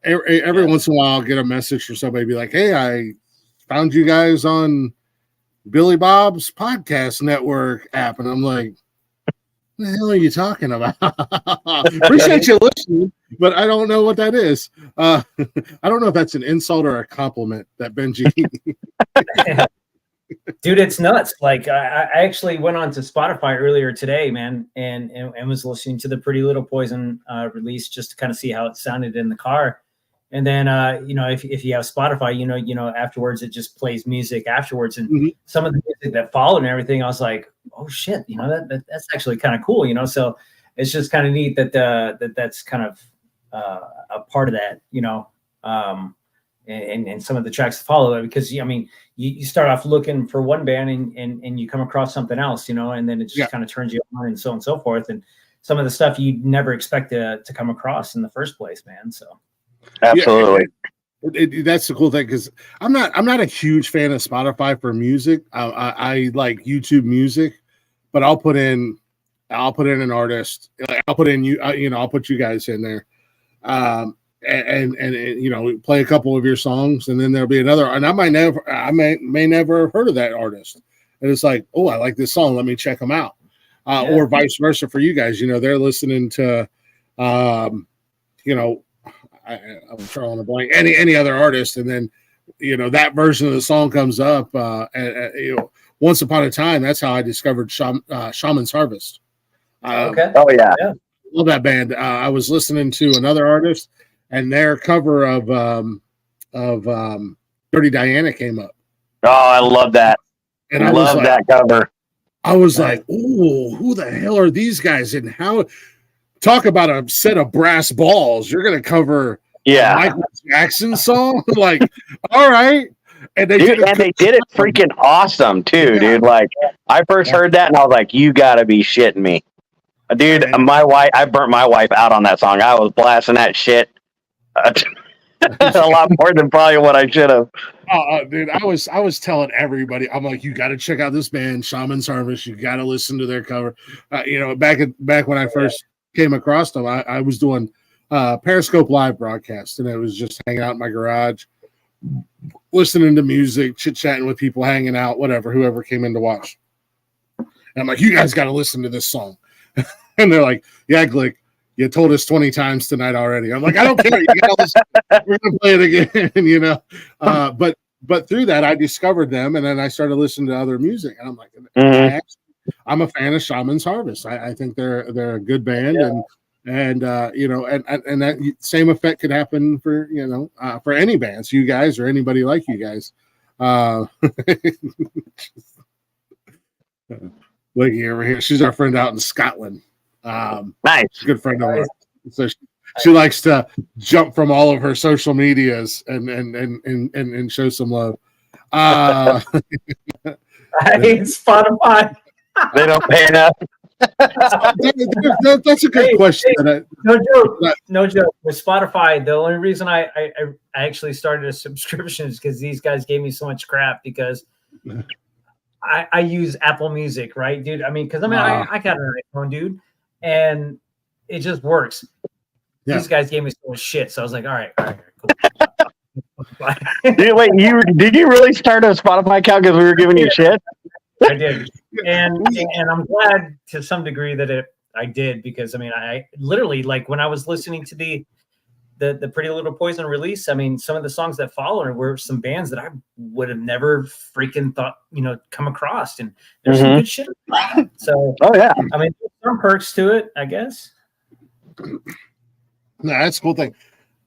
Every once in a while, I'll get a message from somebody be like, "Hey, I found you guys on Billy Bob's podcast network app," and I'm like, "What the hell are you talking about?" Appreciate you listening, but I don't know what that is. I don't know if that's an insult or a compliment. That Benji. Dude, it's nuts. Like I actually went on to Spotify earlier today, man, and was listening to the Pretty Little Poison release just to kind of see how it sounded in the car. And then if you have Spotify, afterwards it just plays music afterwards, and some of the music that followed and everything, I was like, oh shit, that's actually kind of cool, So it's just kind of neat that that's kind of a part of that, and some of the tracks follow it, because I mean you start off looking for one band and you come across something else, and then it just kind of turns you on and so on and so forth, and some of the stuff you'd never expect to come across in the first place, man. So absolutely. That's the cool thing, because I'm not a huge fan of Spotify for music. I like YouTube Music, but I'll put in an artist. I'll put in I'll put you guys in there. And play a couple of your songs, and then there'll be another, and I may never have heard of that artist, and it's like, oh, I like this song, let me check them out, or vice versa for you guys. They're listening to, I'm drawing a blank, any other artist, and then that version of the song comes up, once upon a time, that's how I discovered Shaman's Harvest. Okay. Oh yeah. Love that band. I was listening to another artist, and their cover of Dirty Diana came up. Oh, I love that. And I love that cover. I was like, "Ooh, who the hell are these guys?" And how talk about a set of brass balls. You're going to cover a Michael Jackson song? Like, all right. And they did it freaking awesome too, dude. Like, I first heard that and I was like, "You got to be shitting me." Dude, I burnt my wife out on that song. I was blasting that shit. A lot more than probably what I should have. Dude, I was telling everybody, I'm like, you got to check out this band, Shaman's Harvest. You got to listen to their cover. Back when I first came across them, I was doing Periscope live broadcast, and it was just hanging out in my garage, listening to music, chit chatting with people, hanging out, whatever, whoever came in to watch. And I'm like, you guys got to listen to this song. And they're like, yeah, Glick, you told us 20 times tonight already. I'm like, I don't care. You gotta listen. We're gonna play it again, But through that, I discovered them, and then I started listening to other music, and I'm like, I'm a fan of Shaman's Harvest. I think they're a good band, and that same effect could happen for any bands, you guys or anybody like you guys. Looking over here, she's our friend out in Scotland. Nice, good friend of ours. So she likes to jump from all of her social medias and show some love. I hate Spotify. They don't pay enough. That's a good question. No joke. With Spotify, the only reason I actually started a subscription is because these guys gave me so much crap because I use Apple Music, right, dude? I got an iPhone, dude, and it just works. Yeah. These guys gave me so much shit, so I was like, all right, cool. Did you really start a Spotify account because we were giving you shit? I did, and I'm glad to some degree that I did, because I literally, like, when I was listening to the Pretty Little Poison release, some of the songs that followed were some bands that I would have never freaking thought come across, and there's some good shit. So some perks to it, I guess. No, that's a cool thing.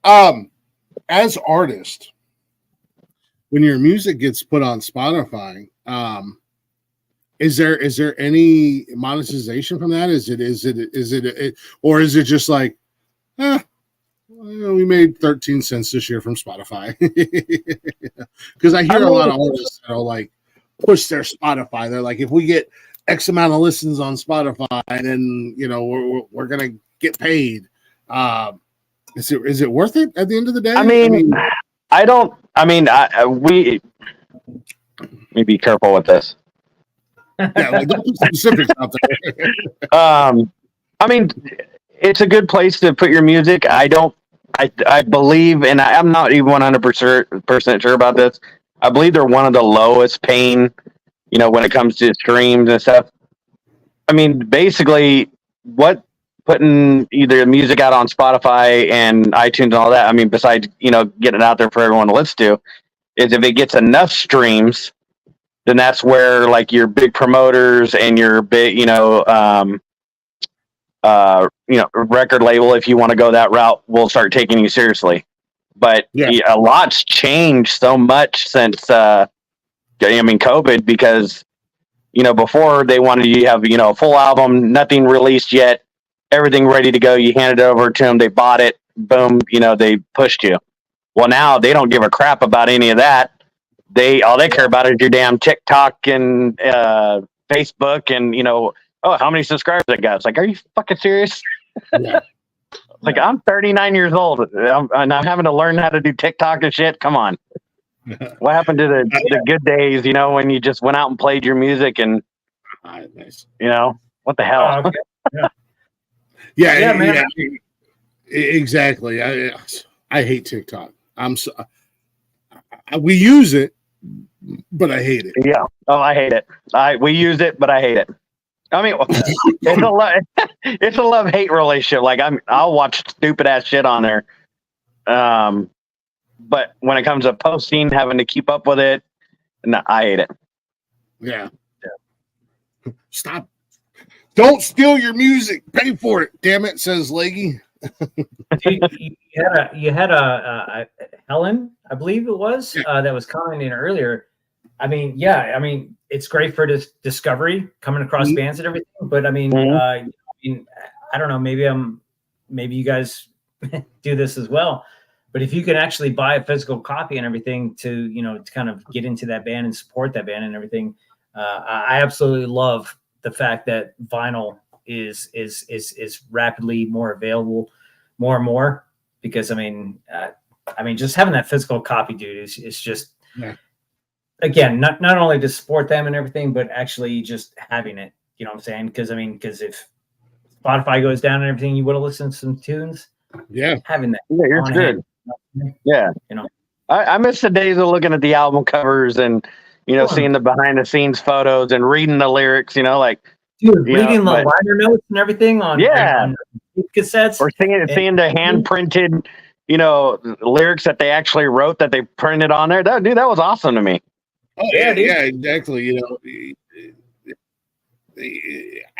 As artist, when your music gets put on Spotify, is there any monetization from that? Is it or is it just like, we made 13 cents this year from Spotify? Because I hear a lot of artists that'll like push their Spotify. They're like, if we get X amount of listens on Spotify, then we're gonna get paid. Is it worth it at the end of the day? We be careful with this. Yeah, like, don't put specifics out there. It's a good place to put your music. I believe, and I'm not even 100% sure about this. I believe they're one of the lowest paying, when it comes to streams and stuff. Basically, what putting either music out on Spotify and iTunes and all that, besides, getting it out there for everyone to listen to, is if it gets enough streams, then that's where, like, your big promoters and your big, record label, if you want to go that route, will start taking you seriously. But a lot's changed so much since, COVID, because, before they wanted you to have, a full album, nothing released yet, everything ready to go. You handed it over to them. They bought it. Boom. They pushed you. Well, now they don't give a crap about any of that. All they care about is your damn TikTok and Facebook and, how many subscribers I got. It's like, are you fucking serious? Yeah. Like, I'm 39 years old and I'm having to learn how to do TikTok and shit. Come on. What happened to the good days, when you just went out and played your music and, nice. What the hell? Okay. Yeah, man. Yeah, exactly. I hate TikTok. We use it, but I hate it. Yeah. Oh, I hate it. We use it, but I hate it. It's a love-hate relationship. Like, I'll watch stupid ass shit on there. But when it comes to posting, having to keep up with it, no, I hate it. Yeah. Stop. Don't steal your music. Pay for it. Damn it, says Leggy. You had a Helen, I believe it was, that was commenting earlier. It's great for discovery, coming across bands and everything. But I don't know. Maybe you guys do this as well. But if you can actually buy a physical copy and everything to kind of get into that band and support that band and everything, I absolutely love the fact that vinyl is rapidly more available, more and more, because I I mean, just having that physical copy, dude, is just, Yeah. again, not only to support them and everything, but actually just having it. You know what I'm saying? Because if Spotify goes down and everything, you would have listened to some tunes. Yeah. Having that. Yeah, you're on good. hand, Yeah. You know. I miss the days of looking at the album covers and, seeing the behind the scenes photos and reading the lyrics, like, Dude, reading the liner notes and everything on cassettes. Or seeing the hand printed, lyrics that they actually wrote that they printed on there. That was awesome to me. Oh yeah, dude. Yeah, exactly.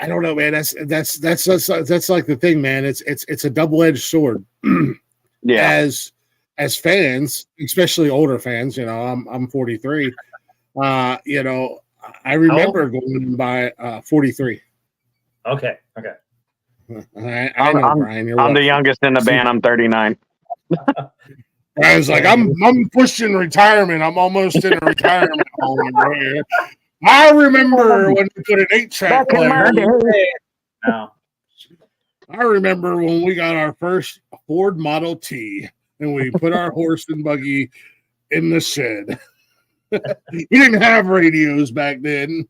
I don't know, man. That's like the thing, man. It's a double-edged sword. Yeah. As fans, especially older fans, I'm 43. I remember going by 43. Okay. I know, Brian. I'm the youngest in the band. I'm 39. I was like, I'm pushing retirement. I'm almost in a retirement home. Right? I remember when we put an 8-track player. No. I remember when we got our first Ford Model T and we put our horse and buggy in the shed. We didn't have radios back then.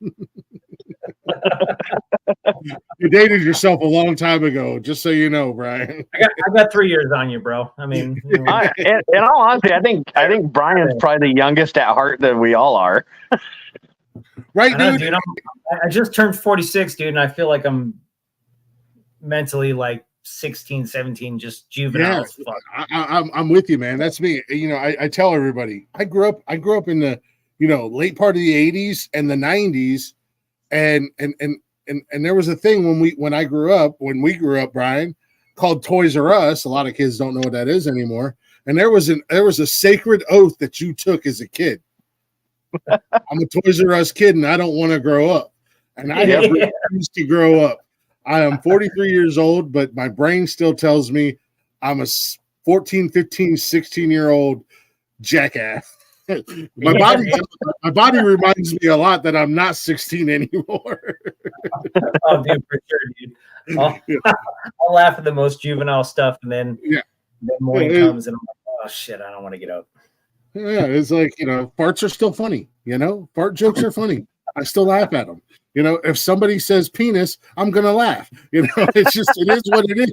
You dated yourself a long time ago, just so you know, Brian. I got 3 years on you, bro. I mean, in all honesty, I think Brian's probably the youngest at heart that we all are. Right, dude? I just turned 46, dude, and I feel like I'm mentally like 16, 17, just juvenile as fuck. I'm with you, man. That's me. I tell everybody, I grew up in the late part of the 80s and the 90s, and there was a thing when we grew up, Brian, called Toys R Us. A lot of kids don't know what that is anymore. And there was a sacred oath that you took as a kid. I'm a Toys R Us kid and I don't want to grow up. And I have refused to grow up. I am 43 years old, but my brain still tells me I'm a 14, 15, 16-year-old jackass. My body reminds me a lot that I'm not 16 anymore. Oh, dude, for sure, dude. I'll laugh at the most juvenile stuff, and then morning comes, and I'm like, oh shit, I don't want to get up. Yeah, it's like farts are still funny. Fart jokes are funny. I still laugh at them. If somebody says penis, I'm gonna laugh. It's just it is what it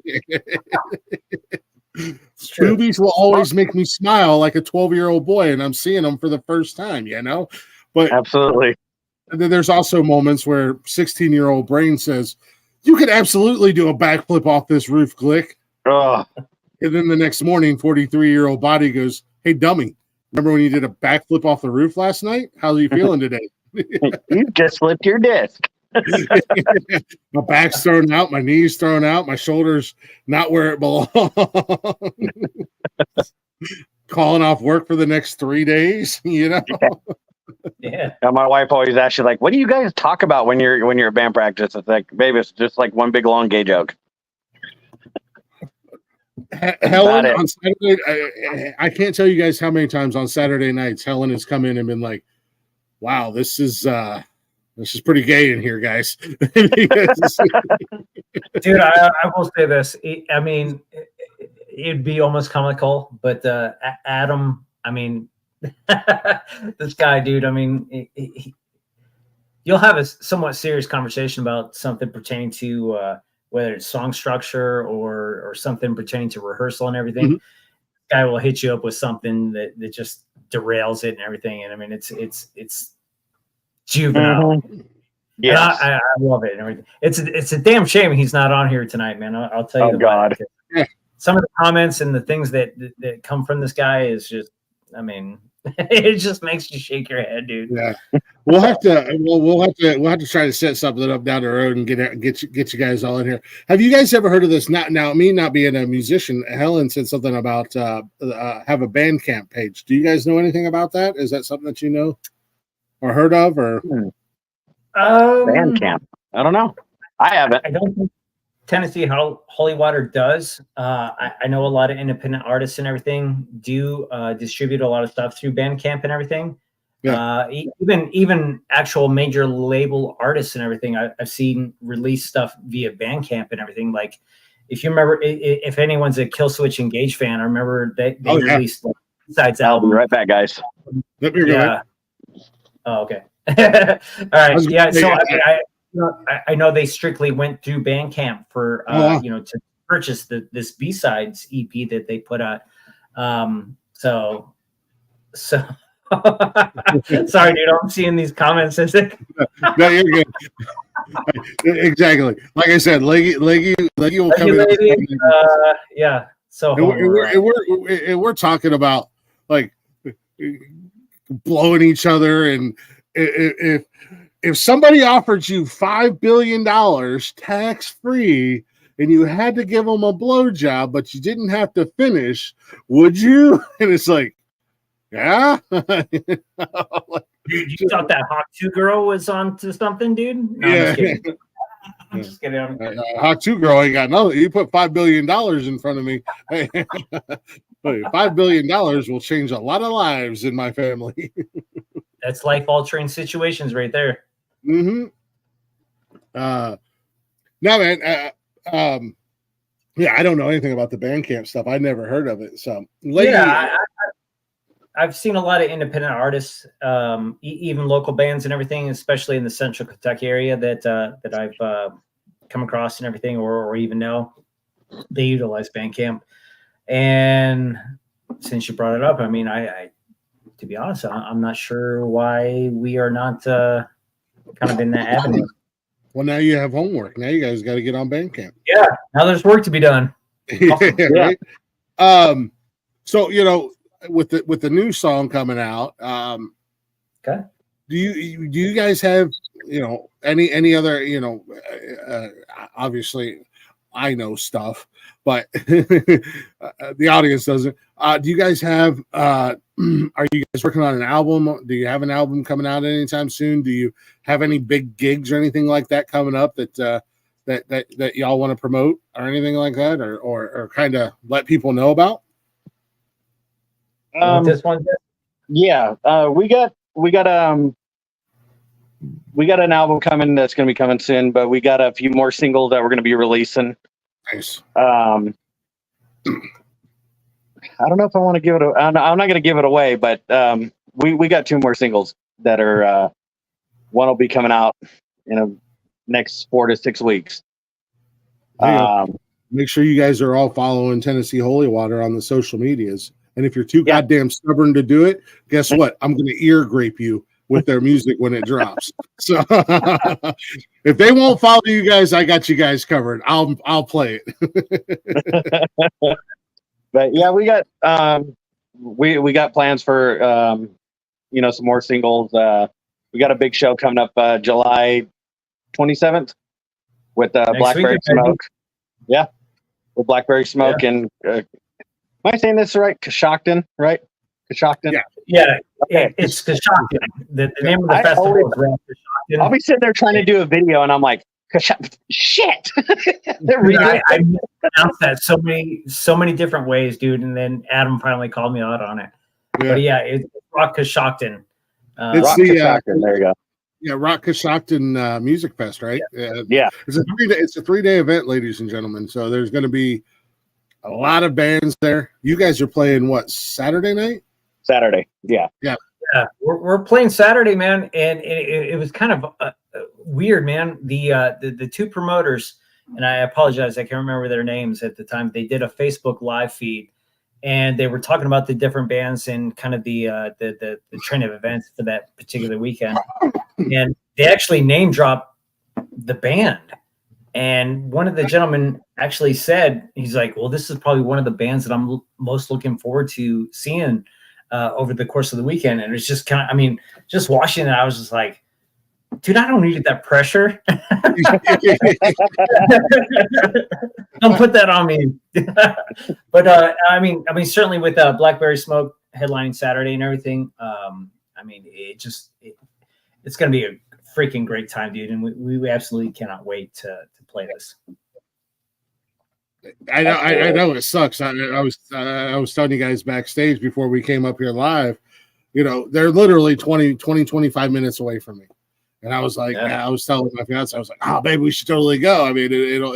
is. Movies will always make me smile like a 12-year-old boy, and I'm seeing them for the first time, But absolutely. There's also moments where 16-year-old brain says, you could absolutely do a backflip off this roof, Glick. Oh. And then the next morning, 43-year-old body goes, hey, dummy, remember when you did a backflip off the roof last night? How are you feeling today? You just slipped your disc. My back's thrown out, my knees thrown out, my shoulders not where it belongs. Calling off work for the next 3 days, Yeah. And my wife always asks, like, what do you guys talk about when you're at band practice? It's like, baby, it's just like one big long gay joke. Helen on Saturday, I can't tell you guys how many times on Saturday nights Helen has come in and been like, wow, this is pretty gay in here, guys. Dude, I will say this. I mean, it'd be almost comical, but Adam, I mean, this guy, dude, I mean, you'll have a somewhat serious conversation about something pertaining to whether it's song structure or something pertaining to rehearsal and everything. Mm-hmm. Guy will hit you up with something that just derails it and everything. And I mean, it's juvenile. Yeah, I love it and everything. It's a damn shame he's not on here tonight, man. I'll tell you. Oh God. Some of the comments and the things that come from this guy is just, I mean, it just makes you shake your head, dude. Yeah, we'll have to try to set something up down the road and get you guys all in here. Have you guys ever heard of this? Me not being a musician, Helen said something about have a Bandcamp page. Do you guys know anything about that? Is that something that you know or heard of? Or Bandcamp? I don't know. I haven't. I don't think Tennessee Holy Water does. I know a lot of independent artists and everything do distribute a lot of stuff through Bandcamp and everything. Yeah. Even actual major label artists and everything, I've seen release stuff via Bandcamp and everything. Like, if you remember, if anyone's a Killswitch Engage fan, I remember they released like Besides I'll be album. right back, guys. Yep, you're good, man. Oh, okay. All right. was Yeah. gonna say, So I know they strictly went through Bandcamp for wow. to purchase this B-sides EP that they put out. So sorry, dude. I'm seeing these comments. No, you're good. Exactly. Like I said, Leggy will come in. Yeah. So And we're talking about like blowing each other, and if somebody offered you $5 billion tax free and you had to give them a blowjob, but you didn't have to finish, would you? And it's like, yeah. Dude, you thought that Hawk 2 girl was on to something, dude? No, Yeah. I'm just kidding. Hawk 2 girl ain't got nothing. You put $5 billion in front of me. Hey, $5 billion will change a lot of lives in my family. That's life altering situations right there. Mm-hmm. No, man. Yeah, I don't know anything about the Bandcamp stuff. I never heard of it. So, I've seen a lot of independent artists, even local bands and everything, especially in the Central Kentucky area that I've come across and everything, or even know they utilize Bandcamp. And since you brought it up, I mean, I to be honest, I'm not sure why we are not kind of in that avenue. Well, now you have homework. Now you guys got to get on Bandcamp. Yeah, now there's work to be done. Awesome. Right? So with the new song coming out, okay. Do you guys have any other obviously I know stuff, but the audience doesn't. Do you guys have? Are you guys working on an album? Do you have an album coming out anytime soon? Do you have any big gigs or anything like that coming up that y'all want to promote or anything like that, or kind of let people know about? This one, yeah, we got an album coming that's going to be coming soon, but we got a few more singles that we're going to be releasing. Nice. I don't know if I want to give it. I'm not going to give it away, but we got 2 more singles that are. One will be coming out in the next 4 to 6 weeks. Make sure you guys are all following Tennessee Holy Water on the social medias. And if you're too goddamn stubborn to do it, guess what? I'm going to ear grape you with their music when it drops. So if they won't follow you guys, I got you guys covered. I'll play it. But yeah, we got we got plans for some more singles. We got a big show coming up July 27th with Blackberry Smoke. Yeah, with Blackberry Smoke and. Am I saying this right? Coshocton, right? Coshocton. Yeah. It's Coshocton. The name of the festival is Coshocton. I'll be sitting there trying to do a video, and I'm like, shit. I pronounced that so many different ways, dude. And then Adam finally called me out on it. Yeah. But yeah, it's Rock Coshocton. It's Rock Coshocton. There you go. Yeah, Rock Coshocton Music Fest, right? Yeah. It's a 3-day event, ladies and gentlemen. So there's going to be a lot of bands there. You guys are playing what, Saturday night? Saturday, yeah. We're playing Saturday, man, and it was kind of weird, man. The 2 promoters, and I apologize, I can't remember their names at the time. They did a Facebook live feed, and they were talking about the different bands and kind of the trend of events for that particular weekend. And they actually name dropped the band. And one of the gentlemen actually said, he's like, well, this is probably one of the bands that I'm most looking forward to seeing over the course of the weekend. And it's just kind of, just watching it, I was just like, dude, I don't need that pressure. Don't put that on me. But certainly with Blackberry Smoke headlining Saturday and everything, it's going to be a freaking great time, dude. And we absolutely cannot wait to play this. I know it sucks. I was telling you guys backstage before we came up here live, they're literally 25 minutes away from me. And I was like, I was telling my fiance, I was like, oh, baby, we should totally go. It'll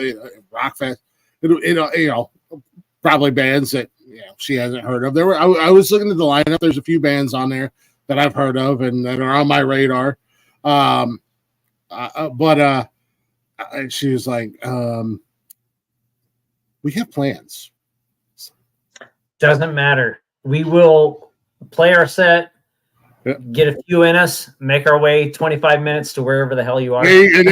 Rock Fest. It'll probably bands that she hasn't heard of. I was looking at the lineup. There's a few bands on there that I've heard of and that are on my radar. But she was like, we have plans. Doesn't matter. We will play our set, get a few in us, make our way 25 minutes to wherever the hell you are. There you go.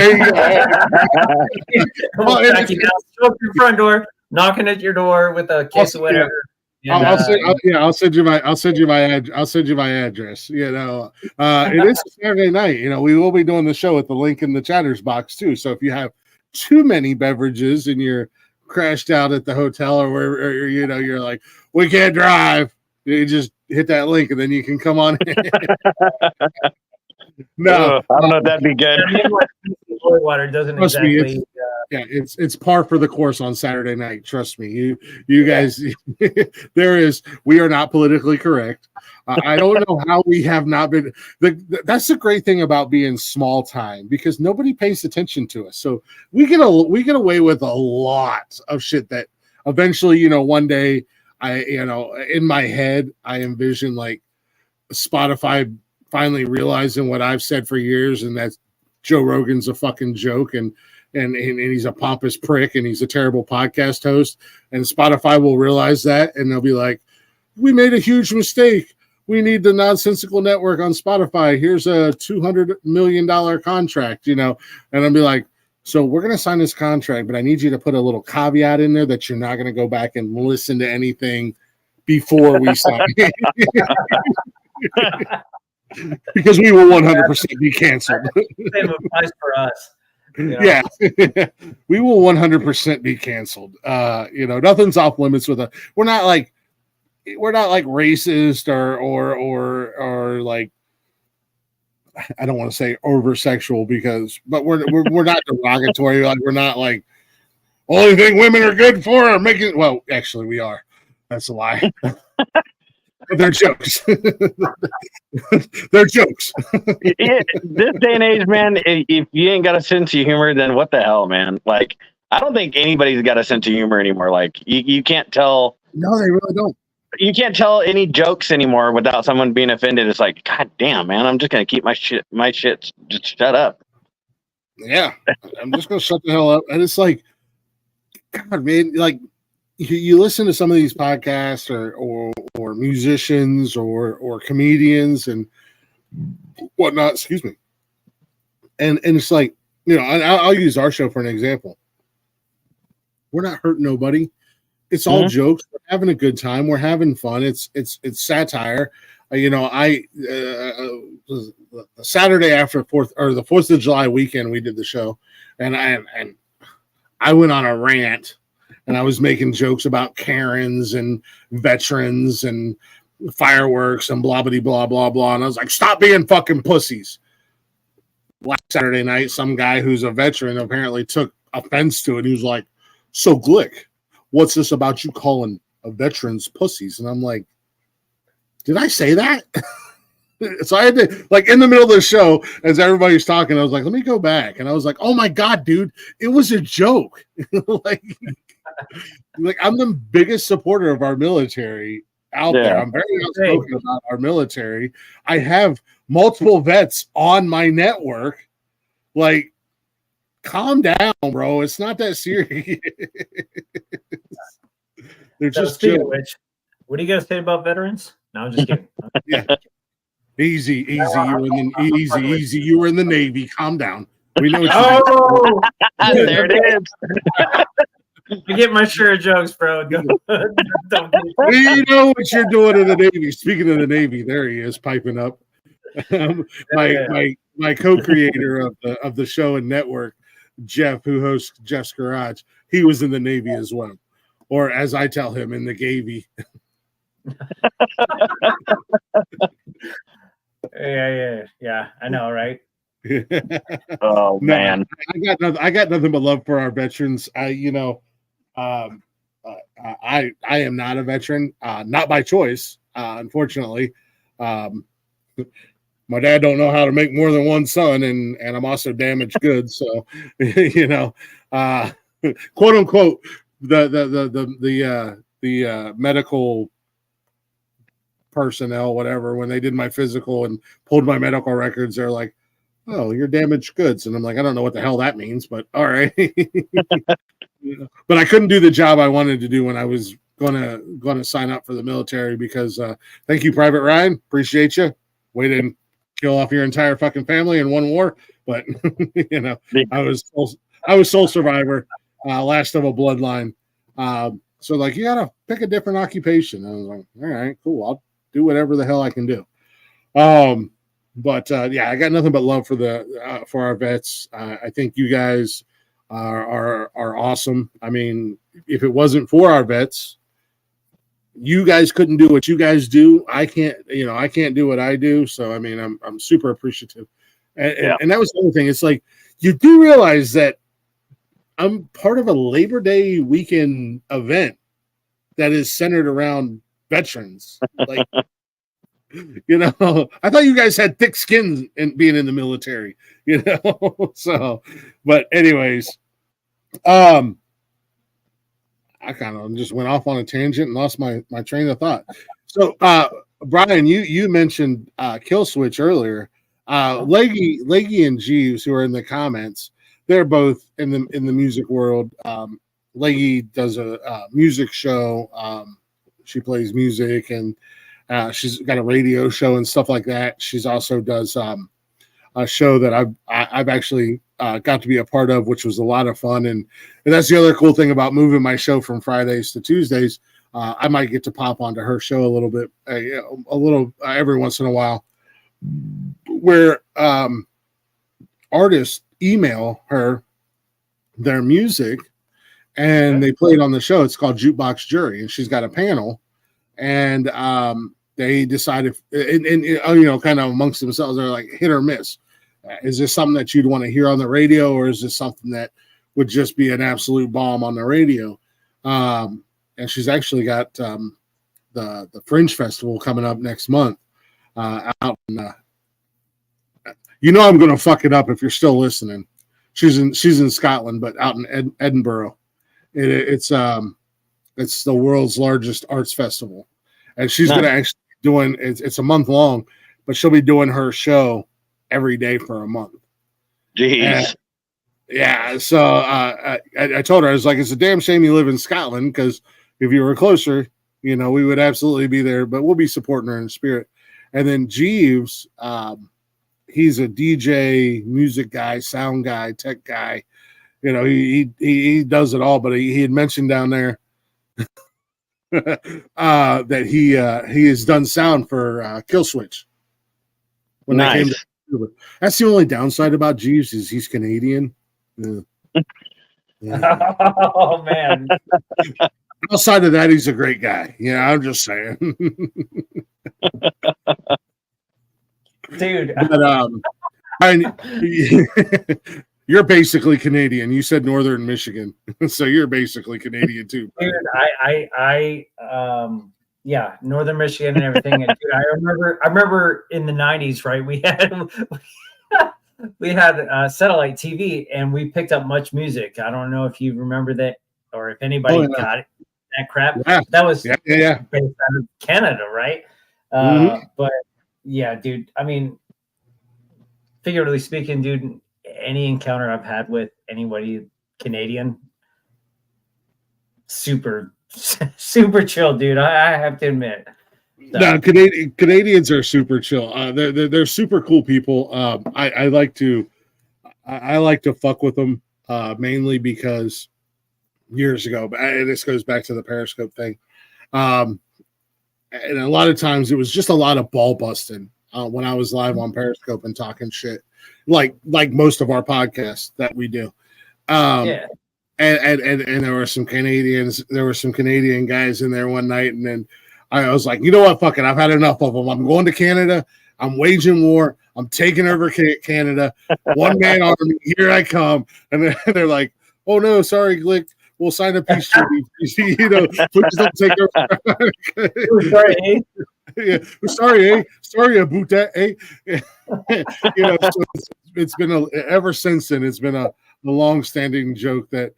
We'll track you down, show up your front door, knocking at your door with a case of whatever. And, I'll send you my address. You know, it is a Saturday night. You know, we will be doing the show at the link in the chatters box too. So if you have too many beverages and you're crashed out at the hotel or wherever, or, you know, you're like, we can't drive, you just hit that link and then you can come on in. No, I don't know if that'd be good. Holy water doesn't Trust exactly. me, it's par for the course on Saturday night. Trust me, you guys. We are not politically correct. I don't know how we have not been. That's the great thing about being small time, because nobody pays attention to us. So we get away with a lot of shit that eventually, you know, one day in my head I envision like Spotify finally realizing what I've said for years, and that's Joe Rogan's a fucking joke, and he's a pompous prick, and he's a terrible podcast host, and Spotify will realize that, and they'll be like, we made a huge mistake. We need the Nonsensical Network on Spotify. Here's a $200 million contract, you know, and I'll be like, so we're going to sign this contract, but I need you to put a little caveat in there that you're not going to go back and listen to anything before we sign. Because we will 100% be canceled. Same applies for us. You know? Yeah, we will 100% be canceled. You know, nothing's off limits with us. We're not like racist or like, I don't want to say over sexual but we're not derogatory. Like, we're not like, only thing women are good for are making. Well, actually, we are. That's a lie. But they're jokes. They're jokes. This day and age, man, if you ain't got a sense of humor, then what the hell, man? Like, I don't think anybody's got a sense of humor anymore. Like, you can't tell. No, they really don't. You can't tell any jokes anymore without someone being offended. It's like, God damn, man, I'm just gonna keep my shit just shut up. Yeah, I'm just gonna shut the hell up. And it's like, God, man, like you listen to some of these podcasts or musicians or comedians and whatnot. Excuse me. And it's like, you know, I'll use our show for an example. We're not hurting nobody. It's all jokes. We're having a good time. We're having fun. It's satire. You know, the Saturday after the 4th of July weekend, we did the show, and I went on a rant, and I was making jokes about Karens and veterans and fireworks and blah blah blah blah blah. And I was like, stop being fucking pussies. Last Saturday night, some guy who's a veteran apparently took offense to it. He was like, so Glick, what's this about you calling veterans pussies? And I'm like, did I say that? So I had to, like, in the middle of the show, as everybody's talking, I was like, let me go back. And I was like, oh my God, dude, it was a joke. like I'm the biggest supporter of our military out there. I'm very outspoken about our military. I have multiple vets on my network. Like, calm down, bro. It's not that serious. They're just which, what do you guys say about veterans? No, I'm just kidding. Yeah. Easy. You were in the Navy. Calm down. We know. There it is. You get my share of jokes, bro. Don't we know what you're doing in the Navy. Speaking of the Navy, there he is piping up. My co-creator of the show and network, Jeff, who hosts Jeff's Garage, he was in the Navy as well, or as I tell him, in the Gavy. Yeah. I know, right? Oh man, I got nothing but love for our veterans. I am not a veteran, not by choice, unfortunately. My dad don't know how to make more than one son, and I'm also damaged goods. So, you know, quote unquote, the medical personnel, whatever, when they did my physical and pulled my medical records, they're like, "Oh, you're damaged goods," and I'm like, "I don't know what the hell that means, but all right." But I couldn't do the job I wanted to do when I was gonna sign up for the military because thank you, Private Ryan, appreciate you. Way to kill off your entire fucking family in one war, but I was sole survivor, last of a bloodline. So like, you gotta pick a different occupation. I was like, all right, cool, I'll do whatever the hell I can do. But I got nothing but love for our vets. I think you guys are awesome. I mean, if it wasn't for our vets, you guys couldn't do what you guys do. I can't do what I do. So I mean, I'm super appreciative. And that was the other thing. It's like, you do realize that I'm part of a Labor Day weekend event that is centered around veterans. Like, I thought you guys had thick skin in being in the military, So, but anyways, I kind of just went off on a tangent and lost my train of thought. So, Brian, you mentioned Kill Switch earlier. Leggy and Jeeves, who are in the comments, they're both in the music world. Leggy does a music show. She plays music, and she's got a radio show and stuff like that. She's also does a show that I've actually got to be a part of, which was a lot of fun. And that's the other cool thing about moving my show from Fridays to Tuesdays. I might get to pop onto her show a little bit, every once in a while, where artists email her their music and they play it on the show. It's called Jukebox Jury, and she's got a panel, and they decided, and kind of amongst themselves, they're like, hit or miss. Is this something that you'd want to hear on the radio, or is this something that would just be an absolute bomb on the radio? And she's actually got the Fringe Festival coming up next month out in, I'm going to fuck it up if you're still listening. She's in Scotland, but out in Edinburgh. It's the world's largest arts festival, and she's going to actually doing it's a month long, but she'll be doing her show every day for a month. Jeez. So I told her, I was like, it's a damn shame you live in Scotland, because if you were closer, we would absolutely be there, but we'll be supporting her in spirit. And then Jeeves, he's a DJ, music guy, sound guy, tech guy. He does it all, but he had mentioned down there that he has done sound for Kill Switch. When nice. they came to, that's the only downside about Jeeves, is he's Canadian. Yeah. Oh man. Outside of that, he's a great guy. Yeah, I'm just saying. Dude. But, you're basically Canadian. You said Northern Michigan, so you're basically Canadian too. Dude, yeah, Northern Michigan and everything. And dude, I remember in the 90s, right? We had satellite TV, and we picked up Much Music. I don't know if you remember that, or if anybody got it, that crap. Yeah. That was based out of Canada, right? But yeah, dude. I mean, figuratively speaking, dude, any encounter I've had with anybody Canadian, super chill, dude. I have to admit. So. No, Canadians are super chill. They're super cool people. I like to fuck with them mainly because years ago, and this goes back to the Periscope thing. And a lot of times it was just a lot of ball busting when I was live on Periscope and talking shit, like most of our podcasts that we do. And there were some Canadians. There were some Canadian guys in there one night, and then I was like, you know what? Fuck it. I've had enough of them. I'm going to Canada. I'm waging war. I'm taking over Canada. One man army. Here I come. And they're like, oh no, sorry, Glick. We'll sign a peace treaty. Please don't take over. Sorry, yeah, sorry, sorry about that. So it's been ever since then. It's been a long-standing joke that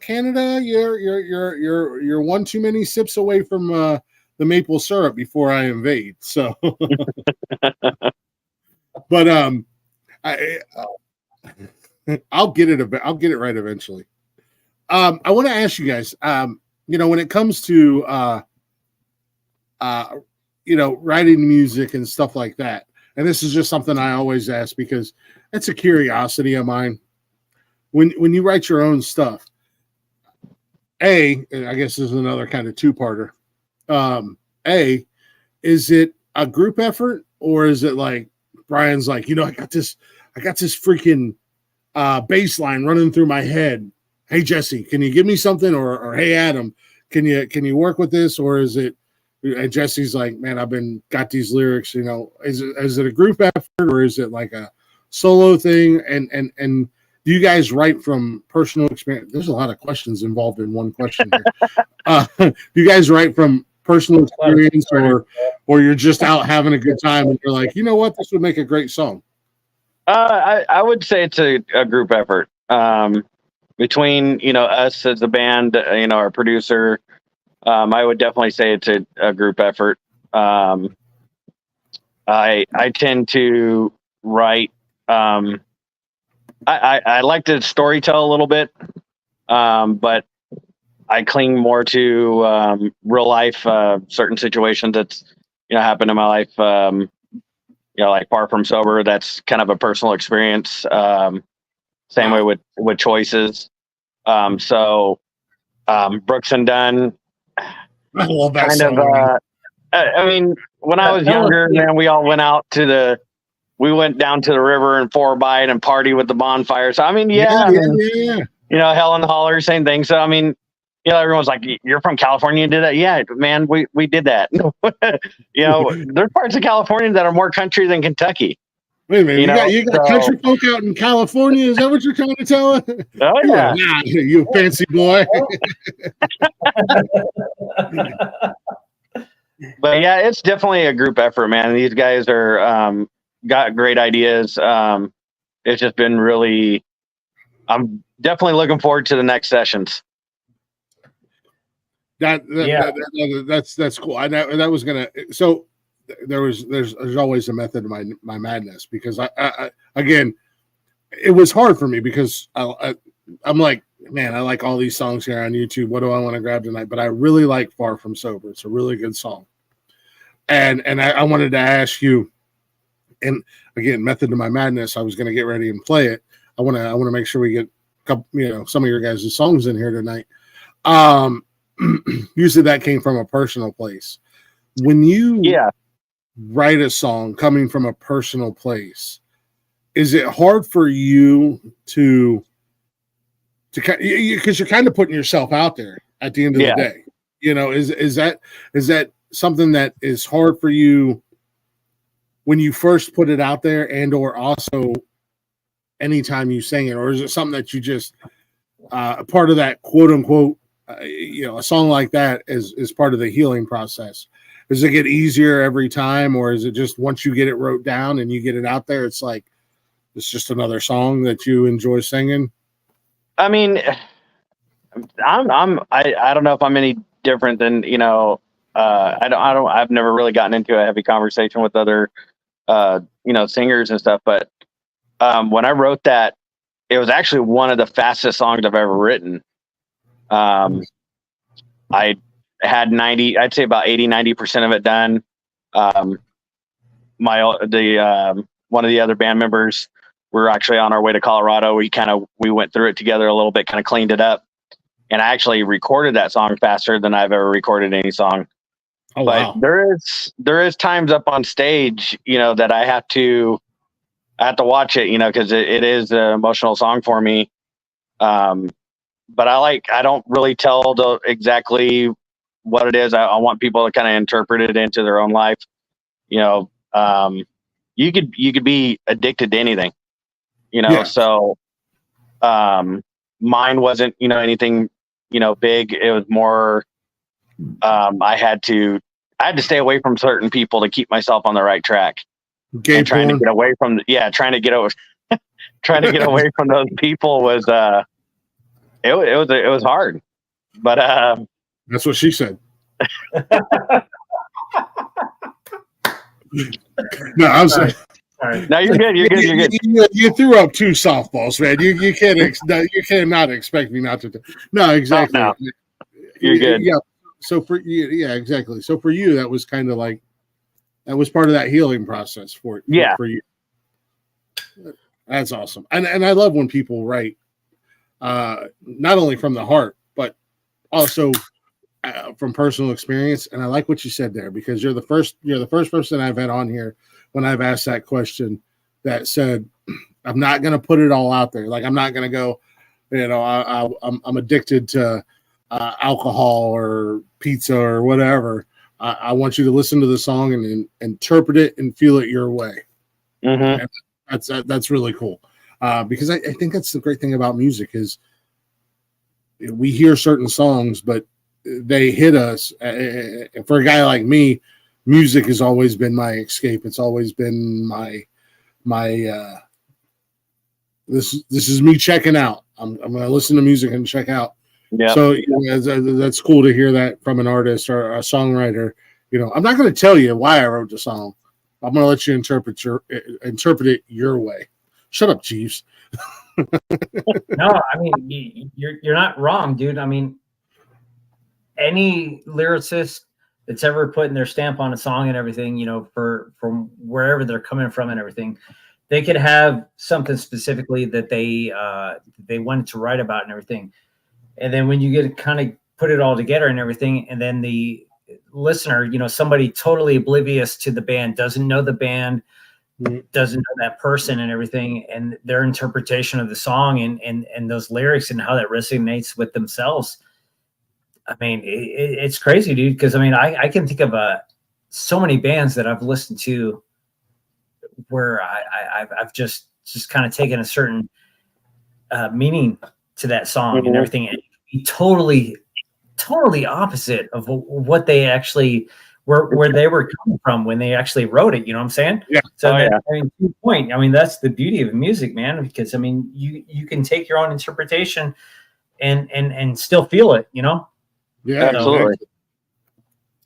Canada, you're one too many sips away from the maple syrup before I invade. So, but I I'll get it. I'll get it right eventually. I want to ask you guys. When it comes to writing music and stuff like that, and this is just something I always ask because it's a curiosity of mine. When you write your own stuff, I guess this is another kind of two-parter. Is it a group effort or is it like Brian's like, I got this freaking bass line running through my head. Hey Jesse, can you give me something? Or hey Adam, can you work with this? Or is it? And Jesse's like, man, got these lyrics. Is it a group effort or is it like a solo thing? And do you guys write from personal experience? There's a lot of questions involved in one question here. Do you guys write from personal experience or you're just out having a good time and you're like, you know what, this would make a great song? I would say it's a group effort between us as a band, our producer. I would definitely say it's a group effort. I tend to write. I like to storytell a little bit, but I cling more to real life, certain situations that's happened in my life. Like Far From Sober, that's kind of a personal experience. Same way with Choices. So Brooks and Dunn. I love that kind song. of. I mean, when I was younger, man, we all went out we went down to the river and 4-bite and party with the bonfire. So I mean, yeah. Hell in the Holler, same thing. So I mean, everyone's like, "You're from California and did that?" Yeah, man, we did that. There's parts of California that are more country than Kentucky. Wait a minute, you got country folk out in California? Is that what you're trying to tell us? Oh yeah, you fancy boy. But yeah, it's definitely a group effort, man. These guys are got great ideas. It's just been really. I'm definitely looking forward to the next sessions. That's cool. That was gonna. So there's always a method to my madness because I again, it was hard for me because I'm like, man, I like all these songs here on YouTube. What do I want to grab tonight? But I really like Far From Sober. It's a really good song. And I wanted to ask you, and again, method to my madness. I was going to get ready and play it. I want to make sure we get a couple, some of your guys' songs in here tonight. Usually that came from a personal place. When you write a song coming from a personal place, is it hard for you to because you're kind of putting yourself out there at the end of the day? Is that something that is hard for you when you first put it out there, and or also anytime you sing it, or is it something that you just part of that quote unquote a song like that is part of the healing process? Does it get easier every time, or is it just once you get it wrote down and you get it out there, it's like it's just another song that you enjoy singing? I mean, I don't know if I'm any different than I've never really gotten into a heavy conversation with other singers and stuff, but when I wrote that, it was actually one of the fastest songs I've ever written. I had I'd say about 80-90% of it done. One of the other band members, we were actually on our way to Colorado. We went through it together a little bit, kind of cleaned it up, and I actually recorded that song faster than I've ever recorded any song. Oh, but wow. there is times up on stage, that I have to watch it, because it is an emotional song for me. But I don't really tell exactly what it is. I want people to kind of interpret it into their own life. You could be addicted to anything, so, mine wasn't, anything, big. It was more, I had to stay away from certain people to keep myself on the right track. And trying to get away from trying to get away from those people was it was hard, but That's what she said. No, I'm sorry. Sorry. no, you're good. You're good. You're good. You threw up 2 softballs, man. You can't you cannot expect me not to. No, exactly. No. You're good. Yeah. So for you, yeah, exactly. So for you, that was kind of like that was part of that healing process for you. That's awesome, and I love when people write, not only from the heart, but also from personal experience. And I like what you said there, because you're the first person I've had on here when I've asked that question that said, I'm not going to put it all out there. Like, I'm not going to go, I'm addicted to alcohol or pizza or whatever. I want you to listen to the song and interpret it and feel it your way. Mm-hmm. And that's really cool. Because I think that's the great thing about music is we hear certain songs, but they hit us. For a guy like me, music has always been my escape. It's always been my this is me checking out. I'm going to listen to music and check out. Yeah. So that's cool to hear that from an artist or a songwriter. I'm not going to tell you why I wrote the song. I'm going to let you interpret it your way. Shut up, Jeeves. No, I mean, you're not wrong, dude. I mean, any lyricist that's ever putting their stamp on a song and everything, from wherever they're coming from and everything, they could have something specifically that they wanted to write about and everything. And then when you get to kind of put it all together and everything, and then the listener, somebody totally oblivious to the band, doesn't know the band, doesn't know that person and everything, and their interpretation of the song and those lyrics and how that resonates with themselves. I mean, it's crazy, dude. Because I mean, I can think of so many bands that I've listened to where I've just kind of taken a certain meaning to that song and everything, and be totally opposite of what they actually where they were coming from when they actually wrote it. You know what I'm saying? Yeah. So I mean, to your point, I mean, that's the beauty of music, man. Because I mean, you can take your own interpretation and still feel it. Yeah, absolutely.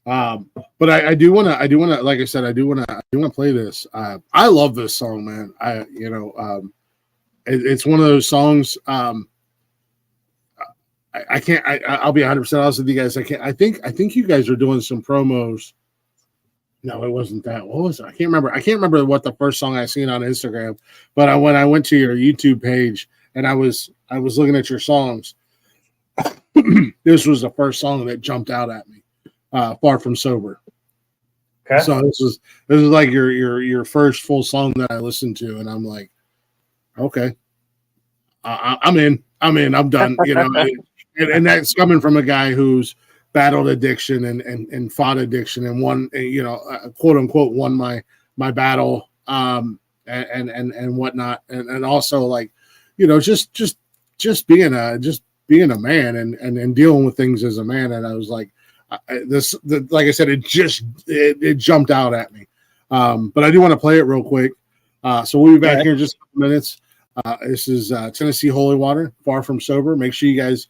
But I do want to, like I said, I do want to play this. I love this song, man. It's one of those songs. I can't. I'll be 100% honest with you guys. I can't. I think you guys are doing some promos. No, it wasn't that. What was it? I can't remember. I can't remember what the first song I seen on Instagram. But when I went to your YouTube page and I was looking at your songs, this was the first song that jumped out at me. Far From Sober. Okay. So this is like your first full song that I listened to, and I'm like, okay, I'm in. I'm done. And that's coming from a guy who's battled addiction and fought addiction and won, quote unquote, won my battle, and whatnot, and also like, just being a man and dealing with things as a man. And I was like, like I said, it jumped out at me. But I do want to play it real quick. So we'll be back here in just a couple minutes. This is Tennessee Holy Water, Far From Sober. Make sure you guys,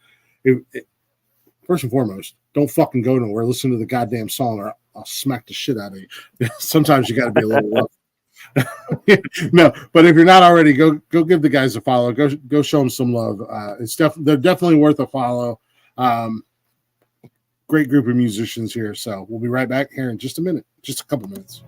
first and foremost, don't fucking go nowhere. Listen to the goddamn song, or I'll smack the shit out of you. Sometimes you got to be a little rough. No, but if you're not already, go give the guys a follow. Go show them some love. They're definitely worth a follow. Great group of musicians here. So we'll be right back here in just a minute, just a couple minutes.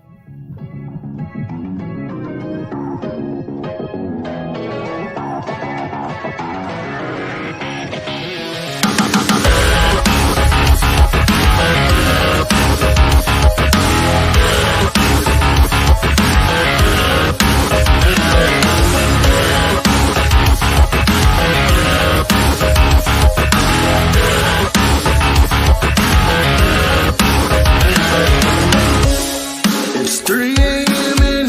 It's 3 a.m. in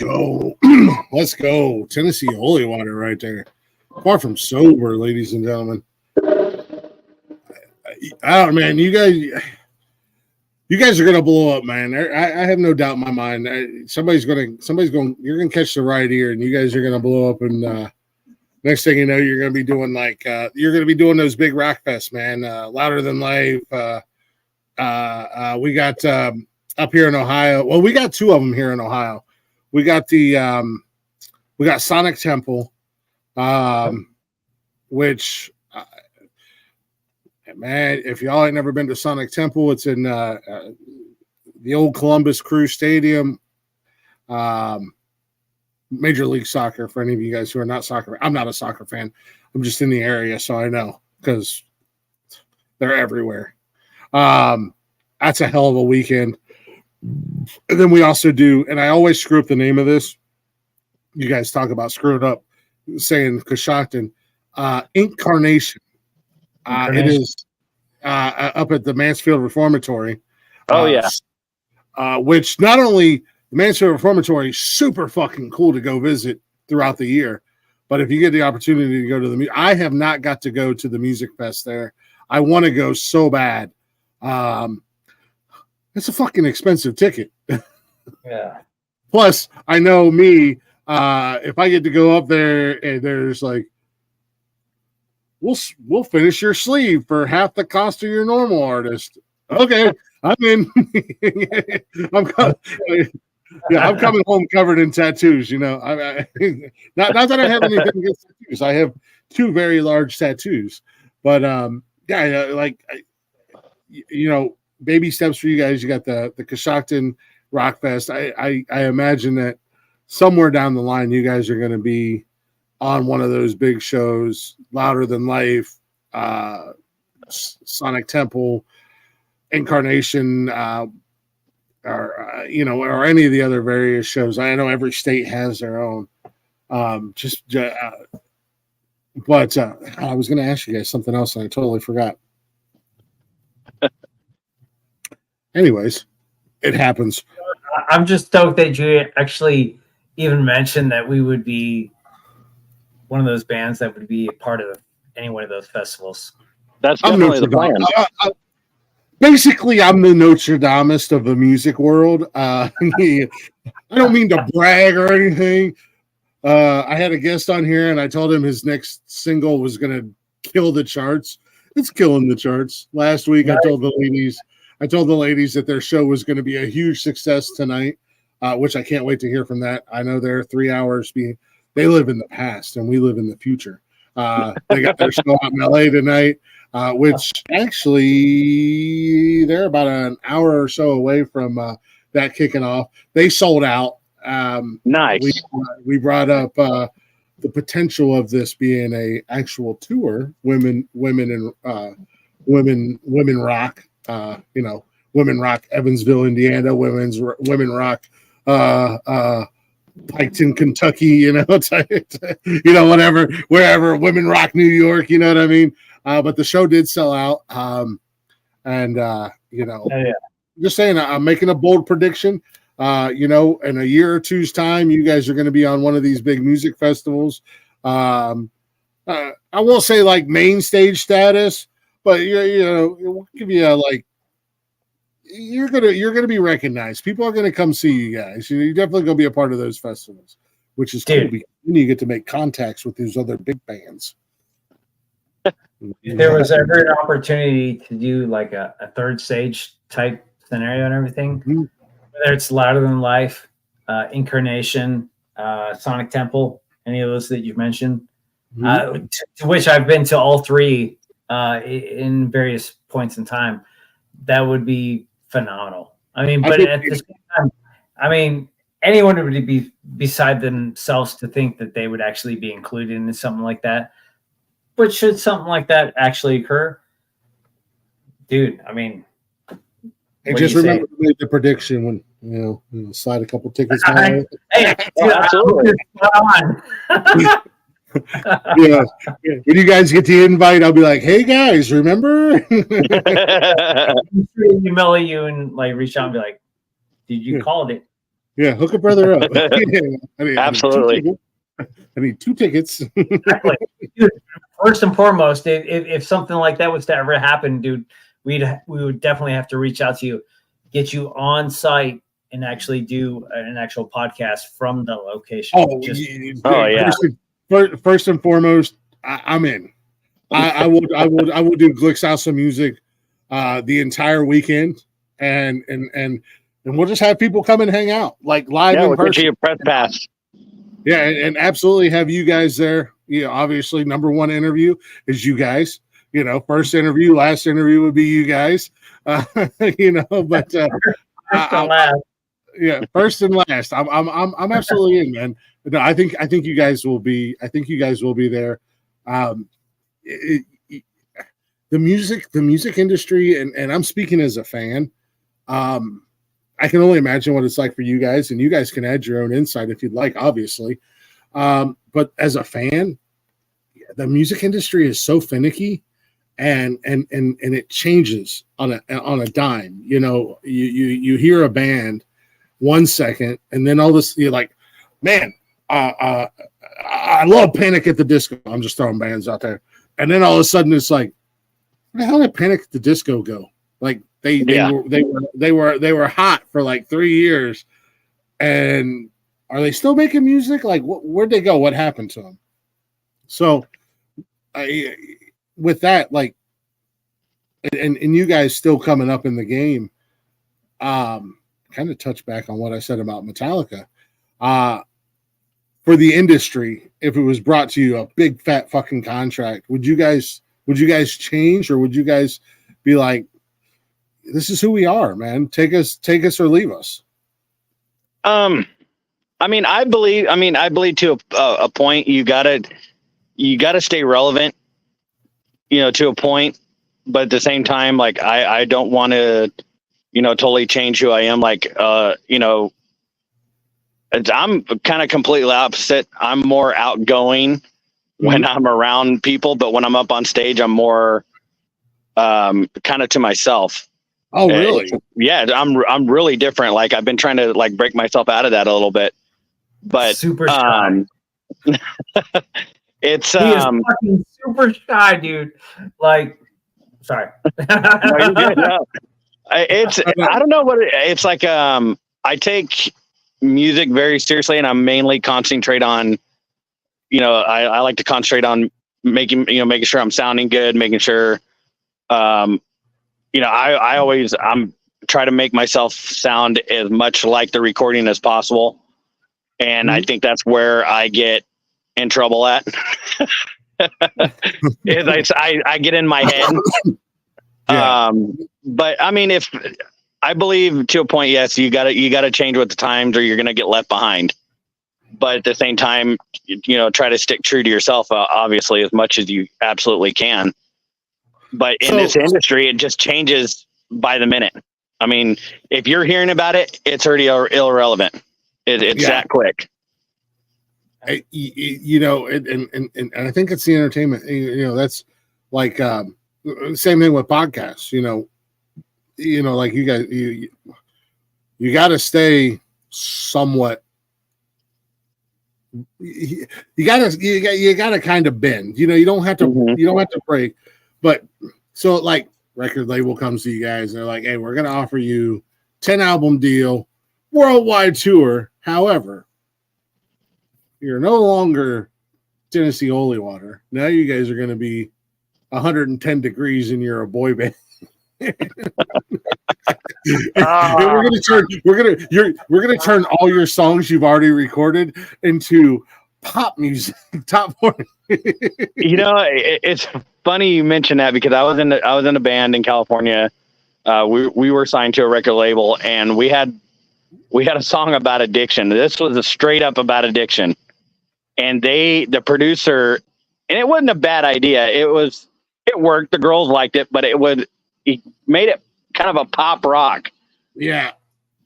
Let's go. Let's go. Tennessee holy water right there. Far from sober, ladies and gentlemen. I don't, man. You guys are gonna blow up, man. I have no doubt in my mind. Somebody's going. You're gonna catch the right ear, and you guys are gonna blow up. And next thing you know, you're gonna be doing those big rock fests, man. Louder Than Life. We got up here in Ohio. Well, we got two of them here in Ohio. We got we got Sonic Temple, which. Man, if y'all ain't never been to Sonic Temple, it's in the old Columbus Crew Stadium. Major League Soccer, for any of you guys who are not soccer. I'm not a soccer fan. I'm just in the area, so I know because they're everywhere. That's a hell of a weekend. And then we also do, and I always screw up the name of this. You guys talk about screwing up, saying Coshocton. Incarnation. It is up at the Mansfield Reformatory. Oh, yeah. Which not only the Mansfield Reformatory is super fucking cool to go visit throughout the year, but if you get the opportunity to go to I have not got to go to the music fest there. I want to go so bad. It's a fucking expensive ticket. Yeah. Plus, I know me, if I get to go up there and there's like, We'll finish your sleeve for half the cost of your normal artist. Okay, I'm in. I'm coming home covered in tattoos. You know, not that I have anything against tattoos. I have two very large tattoos, but baby steps for you guys. You got the Coshocton Rock Fest. I imagine that somewhere down the line, you guys are going to be on one of those big shows, Louder Than Life, Sonic Temple, Incarnation, or any of the other various shows. I know every state has their own. But I was going to ask you guys something else, and I totally forgot. Anyways, it happens. I'm just stoked that you actually even mentioned that we would be one of those bands that would be a part of any one of those festivals. That's definitely the plan. Basically, I'm the Notre Dameist of the music world. I don't mean to brag or anything. I had a guest on here, and I told him his next single was going to kill the charts. It's killing the charts. Last week, I told the ladies that their show was going to be a huge success tonight, which I can't wait to hear from that. I know they're 3 hours being. They live in the past, and we live in the future. They got their show out in LA tonight, which actually they're about an hour or so away from that kicking off. They sold out. Nice. We brought up the potential of this being a actual tour. Women rock. Women rock Evansville, Indiana. Women rock. Piketon, Kentucky, whatever, wherever, Women Rock New York, you know what I mean? But the show did sell out. Just saying, I'm making a bold prediction. In a year or two's time, you guys are going to be on one of these big music festivals. I won't say like main stage status, but we'll give you you're gonna be recognized. People are gonna come see you guys. You're definitely gonna be a part of those festivals, which is cool. Because then you get to make contacts with these other big bands. If there was ever an opportunity to do like a third stage type scenario and everything, whether it's Louder Than Life, Incarnation, Sonic Temple, any of those that you've mentioned, to which I've been to all three in various points in time, that would be phenomenal. I mean, but at the same time, anyone would be beside themselves to think that they would actually be included in something like that. But should something like that actually occur, dude, just remember to make the prediction when slide a couple tickets. Hey, dude, absolutely. Yeah. When you guys get the invite, I'll be like, "Hey guys, remember?" Email you and reach out and be like, "Did you call it?" Yeah, hook a brother up. Yeah, Absolutely. I need 2 tickets. Exactly. Dude, first and foremost, if something like that was to ever happen, dude, we would definitely have to reach out to you, get you on site, and actually do an actual podcast from the location. Oh, yeah. First and foremost, I'm in. I will do Glick's House of Music the entire weekend, and we'll just have people come and hang out, like live in we'll person. get you a press pass. Yeah, and absolutely have you guys there. Obviously, number one interview is you guys. First interview, last interview would be you guys. But First and last. Yeah, first and last. I'm absolutely in, man. No, I think you guys will be. I think you guys will be there. The music industry, and I'm speaking as a fan. I can only imagine what it's like for you guys, and you guys can add your own insight if you'd like, obviously. But as a fan, the music industry is so finicky, and it changes on a dime. You hear a band 1 second, and then all this, you're like, man, I love Panic at the Disco. I'm just throwing bands out there, and then all of a sudden it's like, where the hell did Panic at the Disco go? Like they were hot for like 3 years, and are they still making music? Like, where'd they go? What happened to them? So, with that, like, and you guys still coming up in the game, kind of touch back on what I said about Metallica. For the industry, if it was brought to you a big fat fucking contract, would you guys change, or would you guys be like, this is who we are, man. Take us or leave us. I believe to a point you gotta stay relevant, to a point, but at the same time, like I don't want to, totally change who I am. Like, I'm kind of completely opposite. I'm more outgoing when I'm around people, but when I'm up on stage, I'm more kind of to myself. Oh, really? Yeah, I'm really different. Like, I've been trying to like break myself out of that a little bit, but super shy. It's he is fucking super shy, dude. Like, sorry. No, you're good. No. I don't know what it's like. I take music very seriously, and I'm mainly concentrate on, I like to concentrate on making sure I'm sounding good, making sure, I'm try to make myself sound as much like the recording as possible. And I think that's where I get in trouble at. is I get in my head. Yeah. But I mean, if I believe to a point, yes, you gotta change with the times, or you're going to get left behind. But at the same time, try to stick true to yourself, obviously, as much as you absolutely can. But in this industry, it just changes by the minute. I mean, if you're hearing about it, it's already irrelevant. It's that quick. And I think it's the entertainment. That's like same thing with podcasts. Like you guys, you got to stay somewhat. You gotta kind of bend. You don't have to. You don't have to break. But so like record label comes to you guys and they're like, hey, we're gonna offer you 10 album deal, worldwide tour. However, you're no longer Tennessee Holy Water. Now you guys are gonna be 110 degrees and you're a boy band. We're gonna turn all your songs you've already recorded into pop music. Top 40. It's funny you mention that, because I was in a band in California. We were signed to a record label, and we had a song about addiction. This was a straight up about addiction, and the producer, and it wasn't a bad idea. It worked. The girls liked it, but he made it kind of a pop rock. Yeah.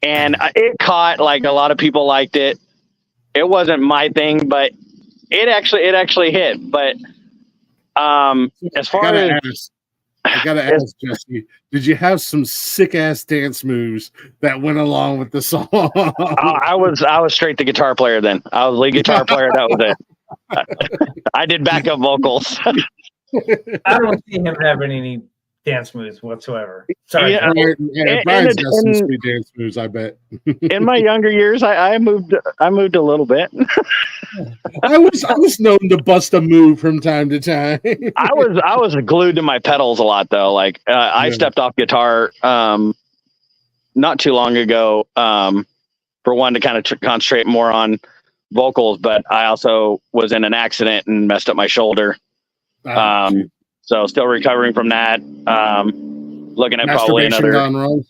And it caught, like, a lot of people liked it. It wasn't my thing, but it actually hit. But as far as I gotta ask Jesse, did you have some sick ass dance moves that went along with the song? I was straight the guitar player then. I was lead guitar player. That was it. I did backup vocals. I don't see him having any dance moves whatsoever. Sorry. Yeah. Brian's got some sweet dance moves, I bet. In my younger years, I moved a little bit. I was known to bust a move from time to time. I was glued to my pedals a lot though. Like I stepped off guitar not too long ago for one to kind of concentrate more on vocals, but I also was in an accident and messed up my shoulder. So still recovering from that. Looking at probably another. Gone wrong?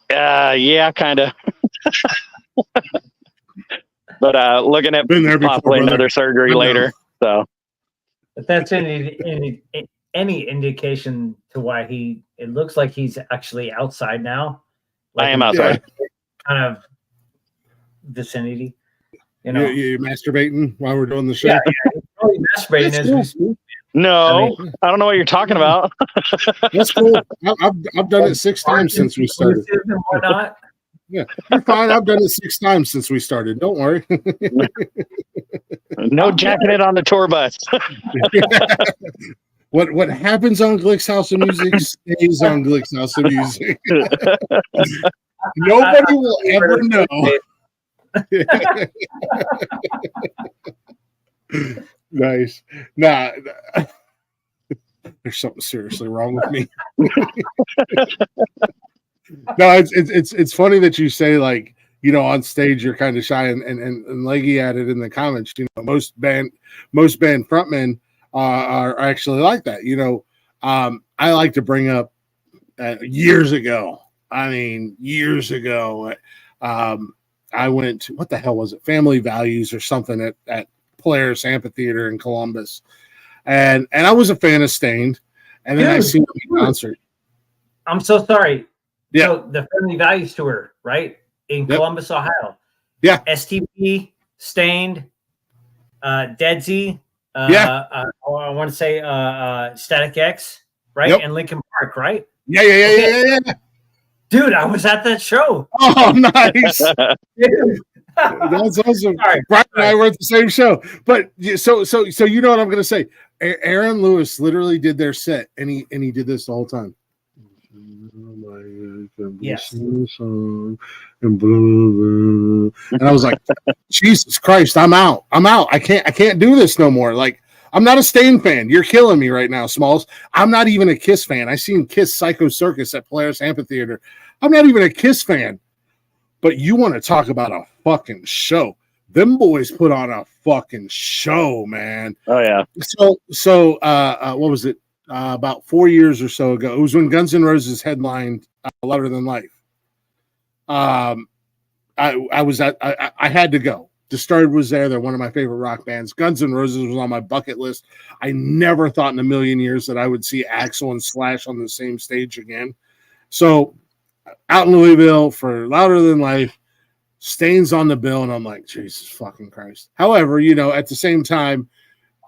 Yeah, kind of. But looking at possibly another surgery later. So if that's any indication to why it looks like he's actually outside now. Like I am outside. Kind of vicinity. You know, you're masturbating while we're doing the show. Yeah, probably masturbating as we speak. No, I don't know what you're talking about. That's cool. I've done it 6 times since we started. Whatnot. Yeah, you're fine. I've done it 6 times since we started. Don't worry. No jacking it on the tour bus. What happens on Glick's House of Music stays on Glick's House of Music. Nobody will ever know. Nice. Nah, there's something seriously wrong with me. No, it's funny that you say, like, you know, on stage you're kind of shy, and Leggy added in the comments, you know, most band frontmen are actually like that. You know, I like to bring up years ago. I mean, years ago, I went to, what the hell was it? Family Values or something at Polaris Amphitheater in Columbus, and I was a fan of Stained, and then I seen the concert. I'm so sorry. Yeah, so the Family Values tour, right, in Columbus, Ohio. Yeah, STP, Stained, Dead Z. I want to say Static X, right, and Linkin Park, right? Yeah. Dude, I was at that show. Oh, nice. That's awesome. Brian and I were at the same show. But so you know what I'm going to say. Aaron Lewis literally did their set, and he did this the whole time. Yes. And I was like, Jesus Christ, I'm out. I can't do this no more. Like, I'm not a Stain fan. You're killing me right now, Smalls. I'm not even a Kiss fan. I seen Kiss Psycho Circus at Polaris Amphitheater. I'm not even a Kiss fan. But you want to talk about a fucking show. Them boys put on a fucking show, man. Oh, yeah. So what was it? About 4 years or so ago. It was when Guns N' Roses headlined Louder Than Life. I had to go. Disturbed was there. They're one of my favorite rock bands. Guns N' Roses was on my bucket list. I never thought in a million years that I would see Axl and Slash on the same stage again. So out in Louisville for Louder Than Life, Stain's on the bill, and I'm like, Jesus fucking Christ. However, you know, at the same time,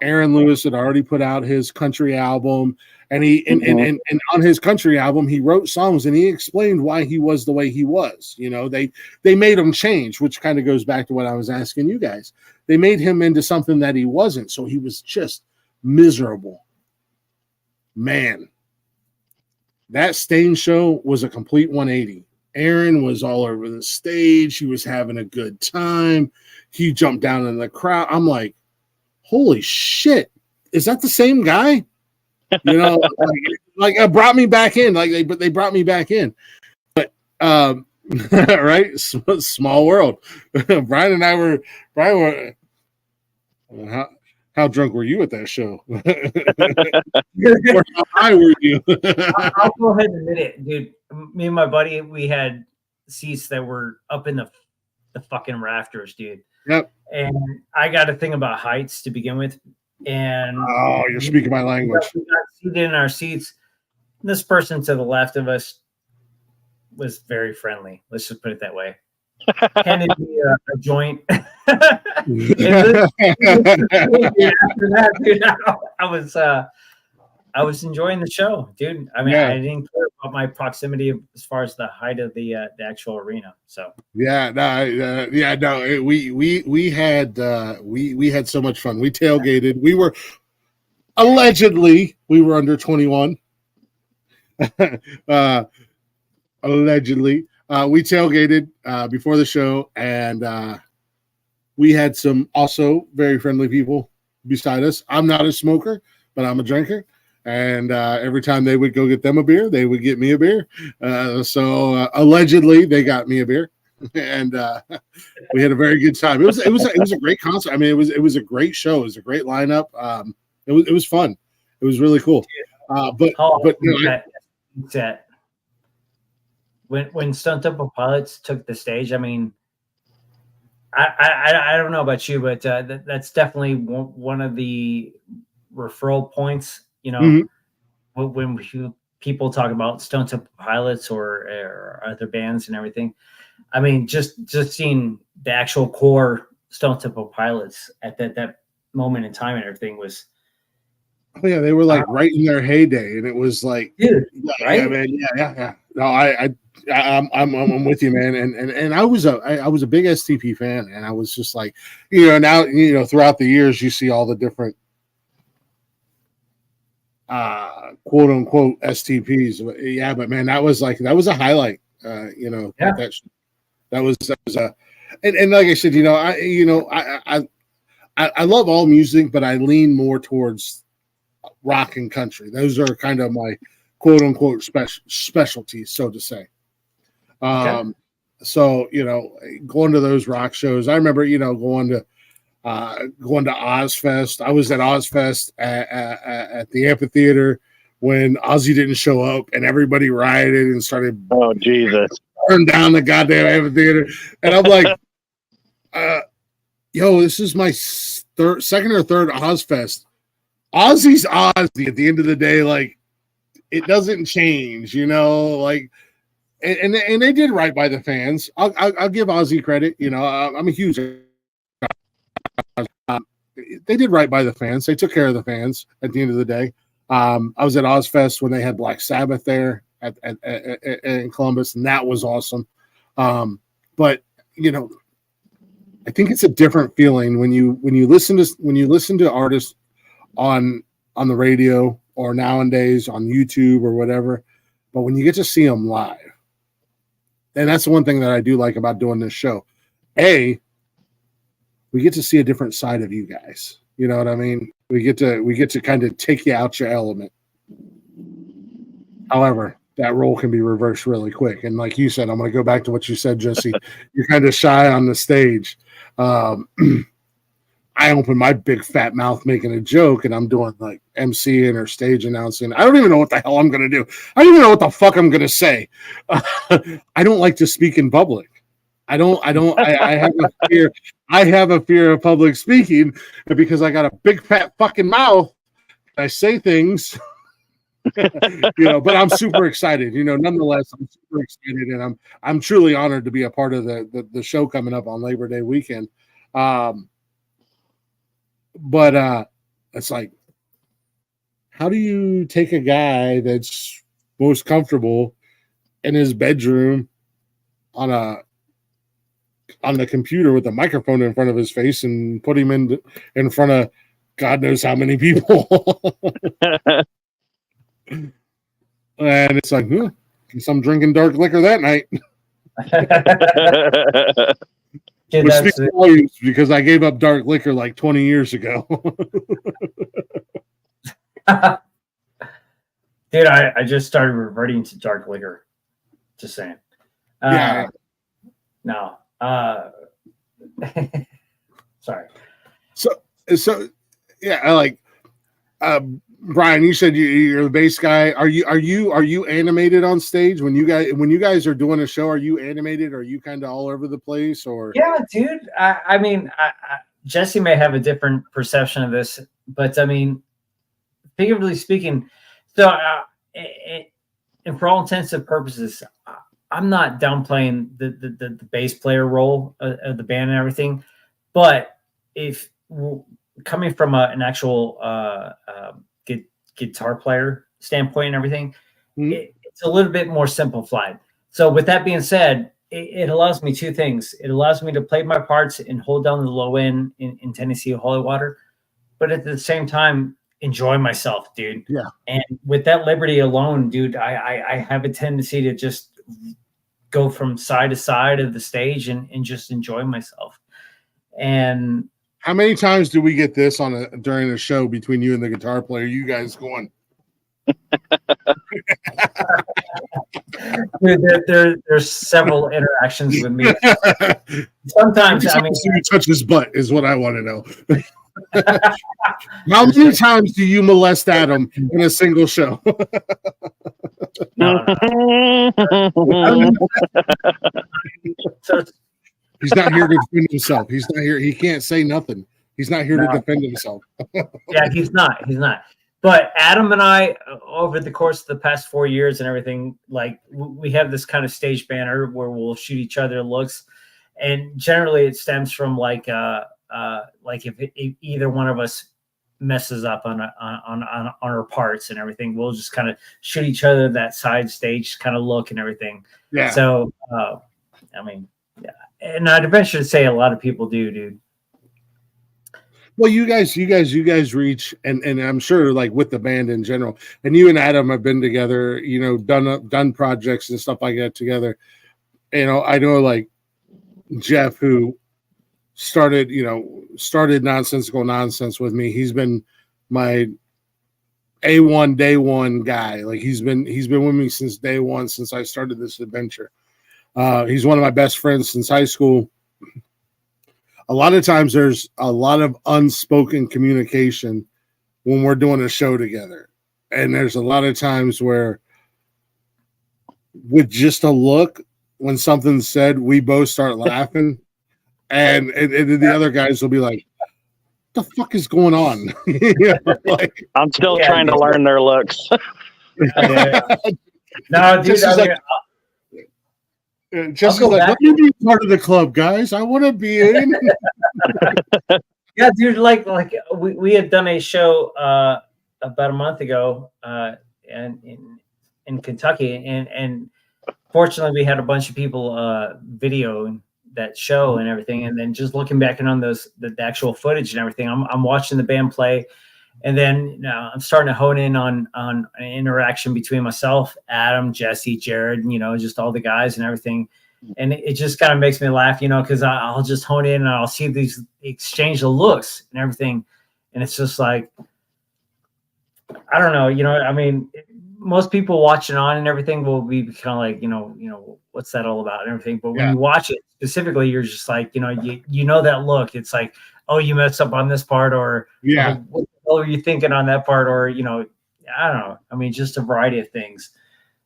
Aaron Lewis had already put out his country album, and and on his country album, he wrote songs and he explained why he was the way he was. You know, they made him change, which kind of goes back to what I was asking you guys. They made him into something that he wasn't, so he was just miserable. Man, that Stain show was a complete 180. Aaron was all over the stage. He was having a good time. He jumped down in the crowd. I'm like, holy shit, is that the same guy? You know, like brought me back in. Like they brought me back in. But right, small world. Brian and I were. How drunk were you at that show? Or how high were you? I'll go ahead and admit it, dude. Me and my buddy, we had seats that were up in the fucking rafters, dude. Yep. And I got a thing about heights to begin with. And you're speaking my language. We got seated in our seats. This person to the left of us was very friendly. Let's just put it that way. Handed me a joint. After that, dude, I was I was enjoying the show, dude. I mean, Yeah. I didn't care about my proximity as far as the height of the actual arena. So Yeah, no, we had we had so much fun. We tailgated. We were allegedly we were under 21. Allegedly, we tailgated before the show, and we had some also very friendly people beside us. I'm not a smoker, but I'm a drinker. And every time they would go get them a beer, they would get me a beer. So allegedly, they got me a beer, and we had a very good time. It was a great concert. I mean, it was a great show. It was a great lineup. It was fun. It was really cool. But that when Stone Temple Pilots took the stage, I mean, I don't know about you, but that's definitely one of the referral points. You know, when people talk about Stone Temple Pilots or other bands and everything, I mean, just seeing the actual core Stone Temple Pilots at that moment in time and everything was. Oh yeah, they were like right in their heyday, and it was like, dude, yeah, man, yeah. No, I'm with you, man, and I was a big STP fan, and I was just like, now throughout the years you see all the different quote unquote STPs, yeah, but man, that was a highlight, that was a, and like I said, I love all music, but I lean more towards rock and country. Those are kind of my quote unquote specialties, so to say. So going to those rock shows, I remember going to Ozfest. I was at Ozfest at the amphitheater when Ozzy didn't show up, and everybody rioted and started. Oh Jesus! Burn down the goddamn amphitheater, and I'm like, yo, this is my second or third Ozfest. Ozzy's Ozzy at the end of the day, like it doesn't change, like, and they did right by the fans. I'll give Ozzy credit. I'm a huge. They did right by the fans. They took care of the fans at the end of the day. I was at Ozfest when they had Black Sabbath there in Columbus, and that was awesome. But I think it's a different feeling when you listen to artists on the radio or nowadays on YouTube or whatever, but when you get to see them live, and that's the one thing that I do like about doing this show. We get to see a different side of you guys. You know what I mean? We get to kind of take you out your element. However, that role can be reversed really quick. And like you said, I'm going to go back to what you said, Jesse. You're kind of shy on the stage. I open my big fat mouth making a joke, and I'm doing like MCing or stage announcing. I don't even know what the hell I'm going to do. I don't even know what the fuck I'm going to say. I don't like to speak in public. I have a fear. I have a fear of public speaking because I got a big fat fucking mouth. I say things, but I'm super excited. Nonetheless, I'm super excited, and I'm truly honored to be a part of the show coming up on Labor Day weekend. But it's like, how do you take a guy that's most comfortable in his bedroom on the computer with a microphone in front of his face and put him in front of God knows how many people? And it's like, guess I'm drinking dark liquor that night. Dude, because I gave up dark liquor like 20 years ago. Dude, I just started reverting to dark liquor. Just saying. No. Sorry. So yeah, I like Brian, you said you're the bass guy. Are you animated on stage when you guys are doing a show? Are you animated? Are you kind of all over the place? Or yeah, dude. I mean, Jesse may have a different perception of this, but I mean, figuratively speaking, so and for all intents and purposes, I'm not downplaying the bass player role of the band and everything, but if coming from an actual guitar player standpoint and everything, Mhm. it's a little bit more simplified. So with that being said, it allows me two things. It allows me to play my parts and hold down the low end in Tennessee Holy Water, but at the same time, enjoy myself, dude. Yeah. And with that liberty alone, dude, I have a tendency to just go from side to side of the stage and just enjoy myself. And How many times do we get this during a show between you and the guitar player? You guys going, dude, there's several interactions with me. Sometimes, I mean, you touch his butt is what I want to know. How many times do you molest Adam in a single show? no. So, He's not here to defend himself. He's not here. He can't say nothing. He's not here to defend himself. yeah, he's not. But Adam and I, over the course of the past 4 years and everything, like we have this kind of stage banner where we'll shoot each other looks, and generally it stems from like if either one of us messes up on our parts and everything, we'll just kind of shoot each other that side stage kind of look and everything. Yeah. So, I mean, yeah, and I'd venture to say a lot of people do, dude. Well, you guys reach, and I'm sure like with the band in general, and you and Adam have been together, you know, done projects and stuff like that together. You know, I know like Jeff, who started Nonsensical Nonsense with me. He's been my A1 day one guy. Like he's been with me since day one, since I started this adventure. He's one of my best friends since high school. A lot of times there's a lot of unspoken communication when we're doing a show together. And there's a lot of times where with just a look, when something's said, we both start laughing. And the other guys will be like, what the fuck is going on? You know, like, I'm still trying to learn their looks. No, dude, Jesse's like, let me be part of the club, guys. I want to be in. Yeah, dude, like we had done a show about a month ago and in Kentucky, and fortunately we had a bunch of people video that show and everything, and then just looking back on the actual footage and everything, I'm watching the band play, and then I'm starting to hone in on an interaction between myself, Adam, Jesse, Jared, you know, just all the guys and everything. And it just kind of makes me laugh, you know, because I'll just hone in and I'll see these exchange of looks and everything. And it's just like, I don't know, you know, I mean, most people watching on and everything will be kind of like, you know, what's that all about and everything. But when you watch it specifically, you're just like, you know, you know that look. It's like, oh, you messed up on this part, or what the hell are you thinking on that part, or, you know, I don't know. I mean, just a variety of things.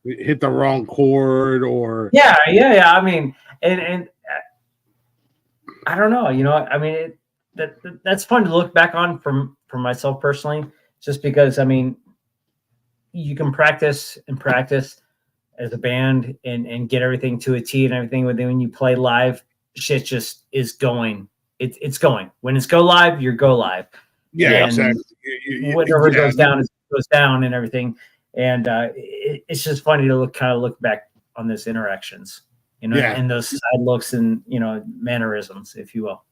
Hit the wrong chord, or yeah. I mean, and I don't know, you know, I mean, that's fun to look back on for myself personally, just because, I mean, you can practice as a band and get everything to a T and everything. But then when you play live, shit just is going. It's going. When it's go live, you're go live. Yeah, and exactly. Whatever goes down goes down and everything. And it's just funny to look back on those interactions, you know, and those side looks and, you know, mannerisms, if you will.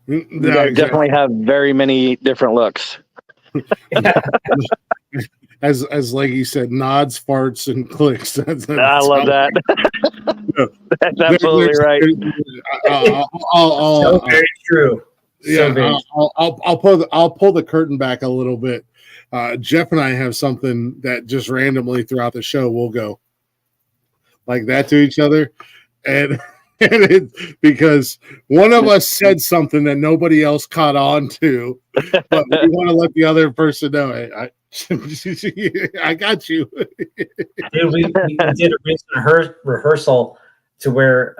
You guys definitely have very many different looks. As like you said, nods, farts, and clicks. I love that. That's absolutely right. So very true. Yeah, I'll pull the curtain back a little bit. Jeff and I have something that just randomly throughout the show we'll go like that to each other, and because one of us said something that nobody else caught on to, but we want to let the other person know. I got you. Dude, we did a recent rehearsal to where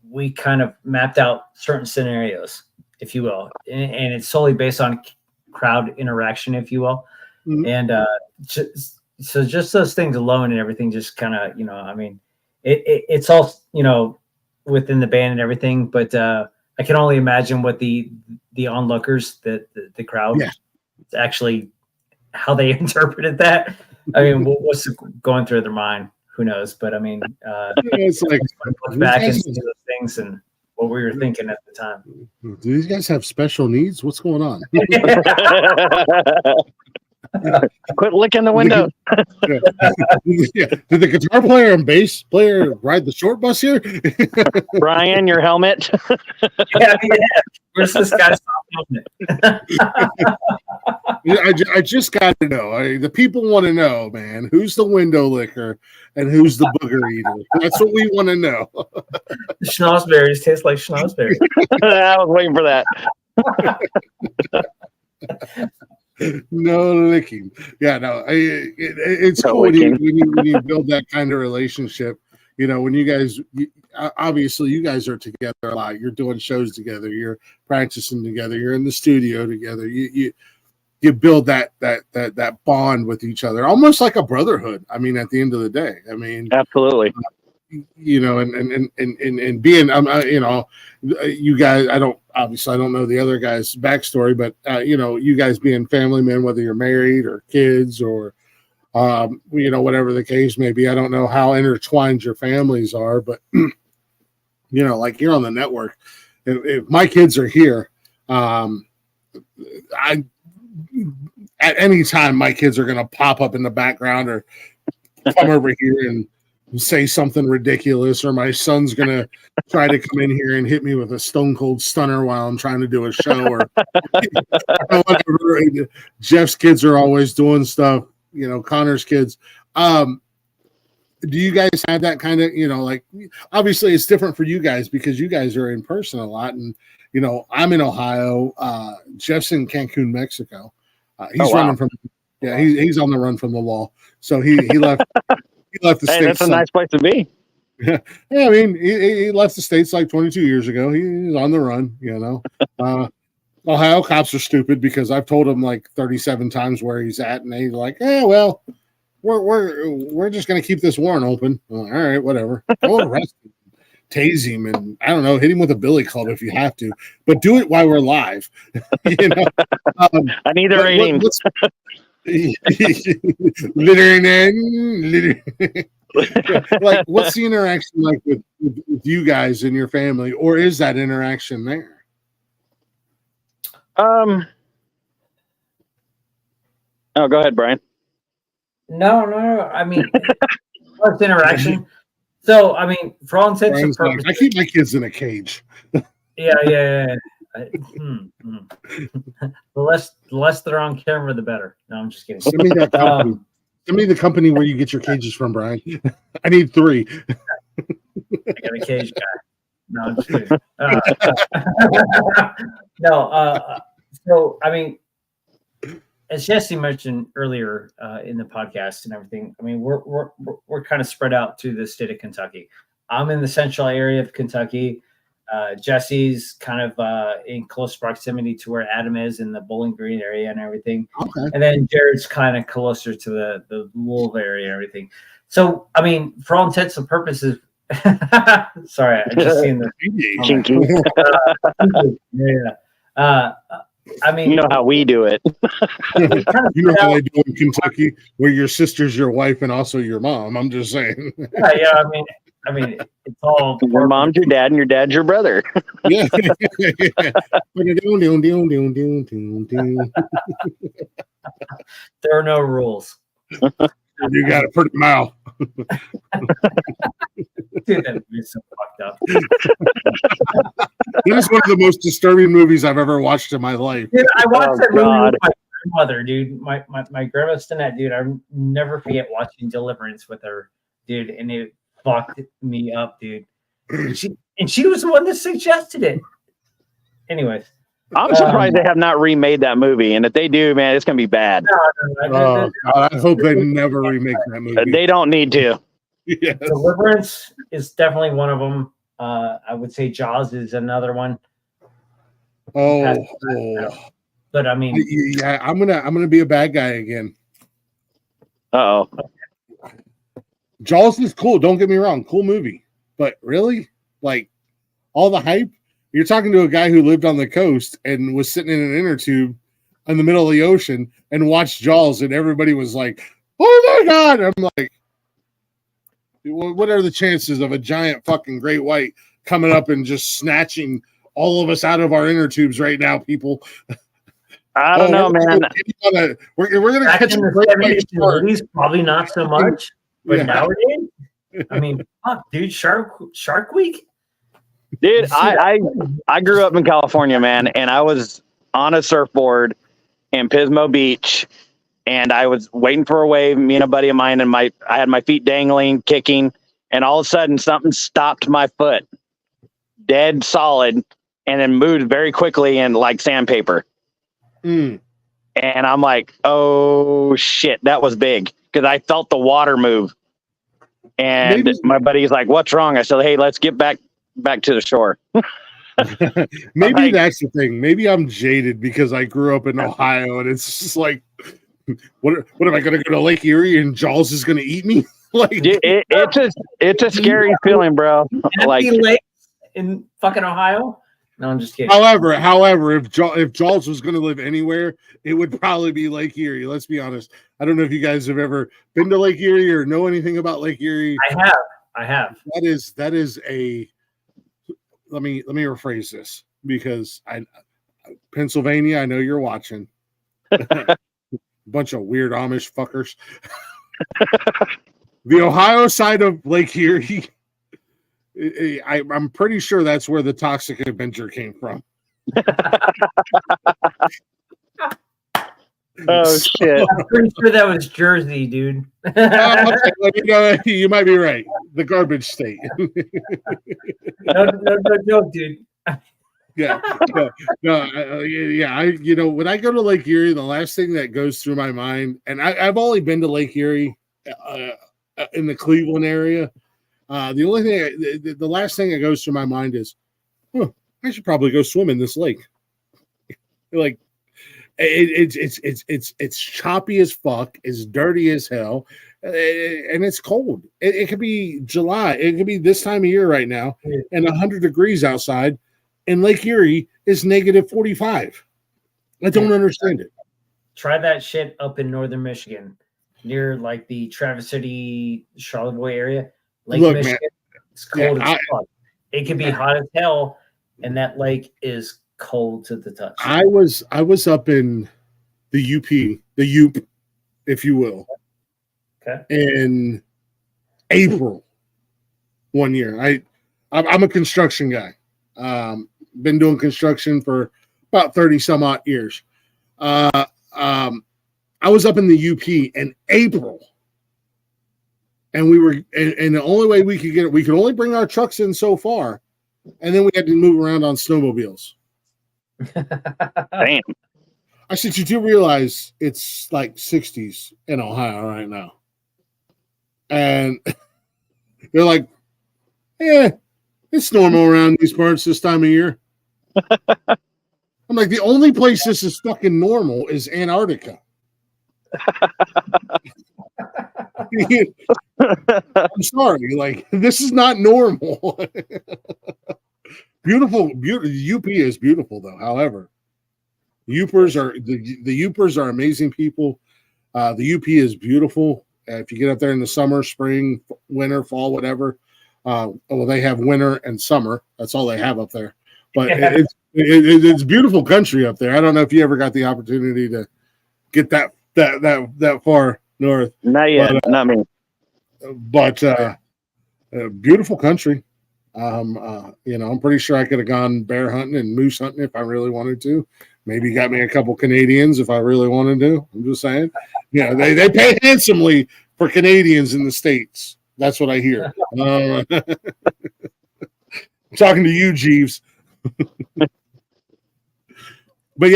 we kind of mapped out certain scenarios, if you will, and it's solely based on crowd interaction, if you will. Mm-hmm. And so just those things alone and everything just kind of, you know, I mean, it's all, you know, within the band and everything, but I can only imagine what the onlookers, the crowd, actually how they interpreted that. I mean, what's going through their mind? Who knows? But I mean, it's like look back and see those things and what we were thinking at the time. Do these guys have special needs? What's going on? Quit licking the window. Yeah. Did the guitar player and bass player ride the short bus here? Brian, your helmet. Yeah. Where's this guy's helmet? I just got to know. The people want to know, man. Who's the window licker and who's the booger eater? That's what we want to know. The schnozberries taste like schnozberries. I was waiting for that. No licking. Yeah, no. It's No cool when licking. you build that kind of relationship. You know, when you guys, obviously, you guys are together a lot. You're doing shows together. You're practicing together. You're in the studio together. You build that bond with each other, almost like a brotherhood. I mean, at the end of the day, I mean, Absolutely. you know, and being, you know, you guys, I don't know the other guy's backstory, but you know, you guys being family men, whether you're married or kids or you know, whatever the case may be. I don't know how intertwined your families are, but you know, like you're on the network. If my kids are here, at any time my kids are going to pop up in the background or come over here and say something ridiculous, or my son's going to try to come in here and hit me with a stone cold stunner while I'm trying to do a show, or whatever. Jeff's kids are always doing stuff, you know, Connor's kids. Do you guys have that kind of, you know, like, obviously it's different for you guys because you guys are in person a lot, and you know, I'm in Ohio, Jeff's in Cancun, Mexico. He's running from, he's on the run from the law, so he left. He left the States. That's a nice place to be. Yeah, I mean, he left the States like 22 years ago. He's on the run, you know. Ohio cops are stupid because I've told him like 37 times where he's at, and they're like, well, we're just gonna keep this warrant open. I'm like, all right, whatever. Go arrest him, tase him, and I don't know, hit him with a billy club if you have to, but do it while we're live. You know, I need the rating. Littering. Like, what's the interaction like with you guys and your family, or is that interaction there? Oh, go ahead, Brian. No. I mean, first interaction. So, I mean, for all intents and purposes, I keep my kids in a cage. Yeah. The less they're on camera, the better. No, I'm just kidding. Send me that company. Send me the company where you get your cages from, Brian. I need 3. I got a cage guy. No, I'm just kidding. So I mean, as Jesse mentioned earlier in the podcast and everything, I mean, we're kind of spread out through the state of Kentucky. I'm in the central area of Kentucky. Jesse's kind of in close proximity to where Adam is in the Bowling Green area and everything. Okay. And then Jared's kind of closer to the Louisville area and everything. So, I mean, for all intents and purposes, sorry, I just seen the kinky. I mean, you know how we do it. You know how they do in Kentucky, where your sister's your wife and also your mom. I'm just saying. Yeah. I mean, it's all your mom's your dad and your dad's your brother. Yeah. There are no rules. You got a pretty mouth. Dude, that movie's so fucked up. It is one of the most disturbing movies I've ever watched in my life. Dude, I watched that movie with my grandmother, dude. My grandma's done that, dude. I'll never forget watching Deliverance with her, dude, and it fucked me up, dude. And she was the one that suggested it. Anyways. I'm surprised they have not remade that movie, and if they do, man, it's gonna be bad. No, I hope they never remake that movie. They don't need to. Yes. Deliverance is definitely one of them. I would say Jaws is another one. Oh. But I mean, yeah, I'm gonna be a bad guy again. Uh-oh. Jaws is cool. Don't get me wrong, cool movie. But really, like, all the hype. You're talking to a guy who lived on the coast and was sitting in an inner tube in the middle of the ocean and watched Jaws, and everybody was like, "Oh my god!" I'm like, what are the chances of a giant fucking great white coming up and just snatching all of us out of our inner tubes right now, people? I don't know, man. We're gonna Back catch in a the great white 70s, shark. probably not so much. But Yeah. nowadays, I mean, fuck, dude, Shark Week. Dude, I grew up in California, man, and I was on a surfboard in Pismo Beach, and I was waiting for a wave. Me and a buddy of mine, and I had my feet dangling, kicking, and all of a sudden something stopped my foot, dead solid, and then moved very quickly in like sandpaper. Mm. And I'm like, oh shit, that was big, because I felt the water move. And my buddy's like, "What's wrong?" I said, "Hey, let's get back to the shore." Maybe that's the thing. Maybe I'm jaded because I grew up in Ohio, and it's just like, what am I going to go to Lake Erie and Jaws is going to eat me? Like, it's a scary feeling, bro. Like lakes in fucking Ohio. No, I'm just kidding. However, if Jaws was going to live anywhere, it would probably be Lake Erie. Let's be honest. I don't know if you guys have ever been to Lake Erie or know anything about Lake Erie. I have. That is a. Let me rephrase this, because Pennsylvania, I know you're watching. Bunch of weird Amish fuckers. The Ohio side of Lake Erie. I'm pretty sure that's where the Toxic Avenger came from. Oh shit! I'm pretty sure that was Jersey, dude. You might be right. The garbage state. No joke, dude. Yeah. When I go to Lake Erie, the last thing that goes through my mind, and I've only been to Lake Erie in the Cleveland area. The only thing, the last thing that goes through my mind is, I should probably go swim in this lake. Like, it's choppy as fuck, it's dirty as hell, and it's cold. It could be July, it could be this time of year right now, and 100 degrees outside, and Lake Erie is negative 45. I don't understand it. Try that shit up in northern Michigan, near like the Traverse City, Charlevoix area. Lake Michigan, man, it's cold as fuck. It could be hot as hell, and that lake is cold to the touch. I was up in the UP, the Yoop, if you will. Okay. In April one year. I'm a construction guy. Been doing construction for about 30 some odd years. I was up in the UP in April. And we were, and the only way we could get it, we could only bring our trucks in so far, and then we had to move around on snowmobiles. Damn. I said, you do realize it's like 60s in Ohio right now. And they're like, it's normal around these parts this time of year. I'm like, the only place this is fucking normal is Antarctica. I'm sorry, like, this is not normal. Beautiful. UP is beautiful, though. However, Upers are the Upers are amazing people. The UP is beautiful. If you get up there in the summer, spring, winter, fall, whatever. Well, they have winter and summer. That's all they have up there. But it's beautiful country up there. I don't know if you ever got the opportunity to get that far north. Not yet. Not me. But beautiful country. I'm pretty sure I could have gone bear hunting and moose hunting if I really wanted to. Maybe got me a couple Canadians if I really wanted to. I'm just saying. They pay handsomely for Canadians in the States. That's what I hear. I'm talking to you, Jeeves. But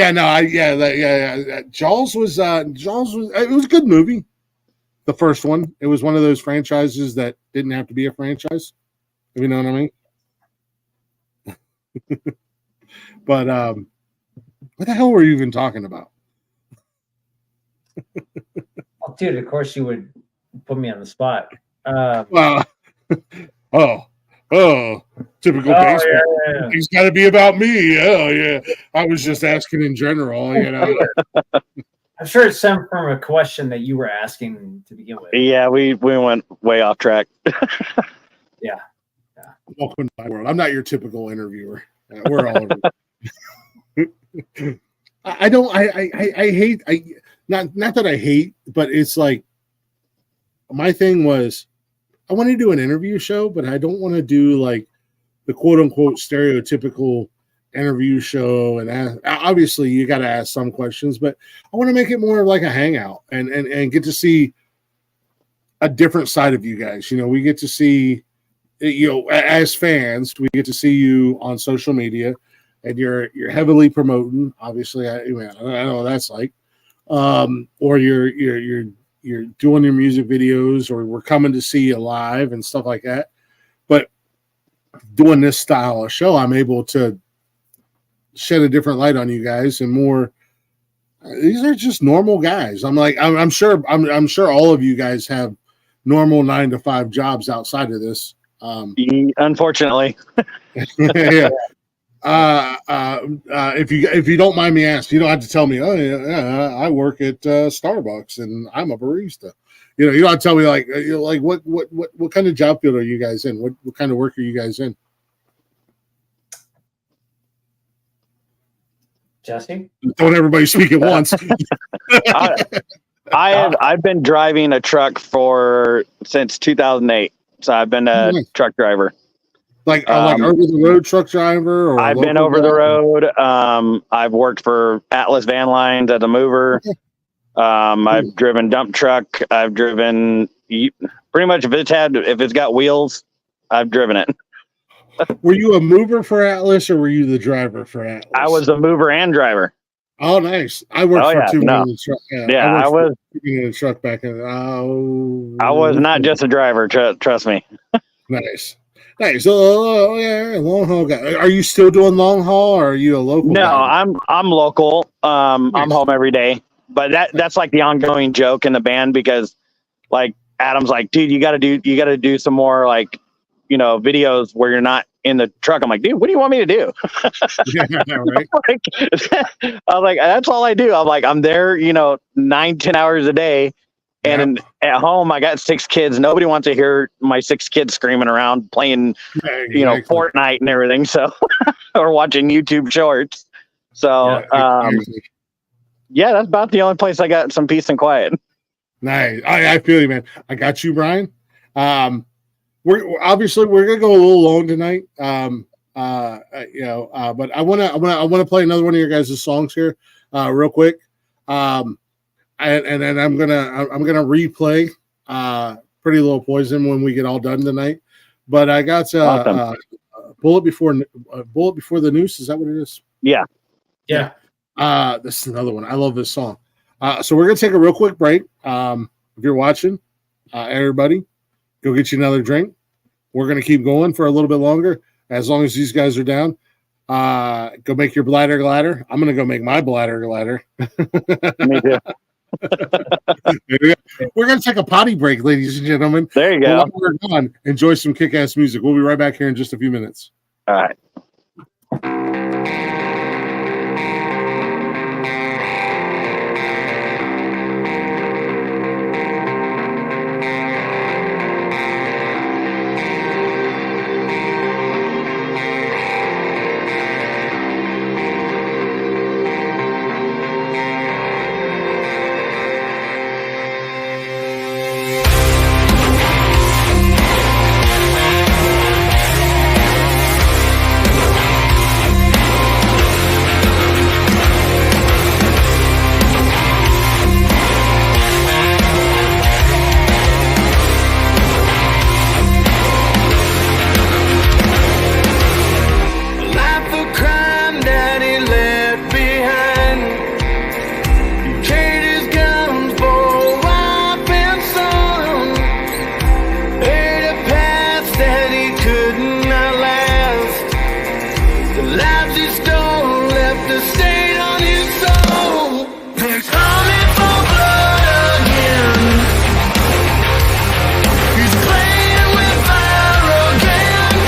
Jaws was it was a good movie. The first one. It was one of those franchises that didn't have to be a franchise. If you know what I mean. But what the hell were you even talking about? Oh, dude, of course you would put me on the spot. Oh, typical Oh, baseball. yeah. It's got to be about me. Oh, yeah. I was just asking in general, you know. I'm sure it stemmed from a question that you were asking to begin with. Yeah, we went way off track. Yeah. Welcome to my world. I'm not your typical interviewer. We're all over. I hate, not that I hate, but it's like, my thing was, I want to do an interview show, but I don't want to do like the quote unquote stereotypical interview show. And obviously you got to ask some questions, but I want to make it more like a hangout and get to see a different side of you guys. You know, we get to see, you know, as fans, we get to see you on social media, and you're heavily promoting. Obviously, I know what that's like. Or you're doing your music videos, or we're coming to see you live and stuff like that. But doing this style of show, I'm able to shed a different light on you guys, and more. These are just normal guys. I'm sure all of you guys have normal 9-to-5 jobs outside of this. Unfortunately. Yeah. If you don't mind me asking, you don't have to tell me. Oh yeah, I work at Starbucks and I'm a barista. You know, you don't have to tell me like what kind of job field are you guys in? What kind of work are you guys in? Jesse? Don't everybody speak at once. I've been driving a truck since 2008. So I've been a truck driver. Like over the road truck driver, or I've been over the road. I've worked for Atlas Van Lines as a mover. I've driven dump truck. I've driven pretty much if it's got wheels, I've driven it. Were you a mover for Atlas, or were you the driver for Atlas? I was a mover and driver. Oh, nice! I worked for two men in the truck. I was in the truck back in. I was not just a driver. Trust me. Nice. So, yeah, long haul guy. Are you still doing long haul, or are you a local? No, guy? I'm local. I'm home every day. But that's like the ongoing joke in the band, because like Adam's like, dude, you gotta do some more like, you know, videos where you're not in the truck. I'm like, dude, what do you want me to do? Yeah, right. I'm like, that's all I do. I'm like, I'm there, you know, 9-10 hours a day. And at home, I got 6 kids. Nobody wants to hear my 6 kids screaming around playing, you know, Fortnite and everything. So, or watching YouTube shorts. So, yeah, that's about the only place I got some peace and quiet. Nice. I feel you, man. I got you, Brian. We're gonna go a little long tonight. You know, but I want to play another one of your guys' songs here, real quick. And then I'm gonna replay Pretty Little Poison when we get all done tonight. But I got Awesome. Bullet Before the Noose. Is that what it is? Yeah. This is another one. I love this song. So we're gonna take a real quick break. If you're watching, everybody, go get you another drink. We're gonna keep going for a little bit longer, as long as these guys are down. Go make your bladder gladder. I'm gonna go make my bladder gladder. Me too. We're going to take a potty break, ladies and gentlemen. There you go. While we're gone, enjoy some kick-ass music. We'll be right back here in just a few minutes. All right. He's playing with fire again.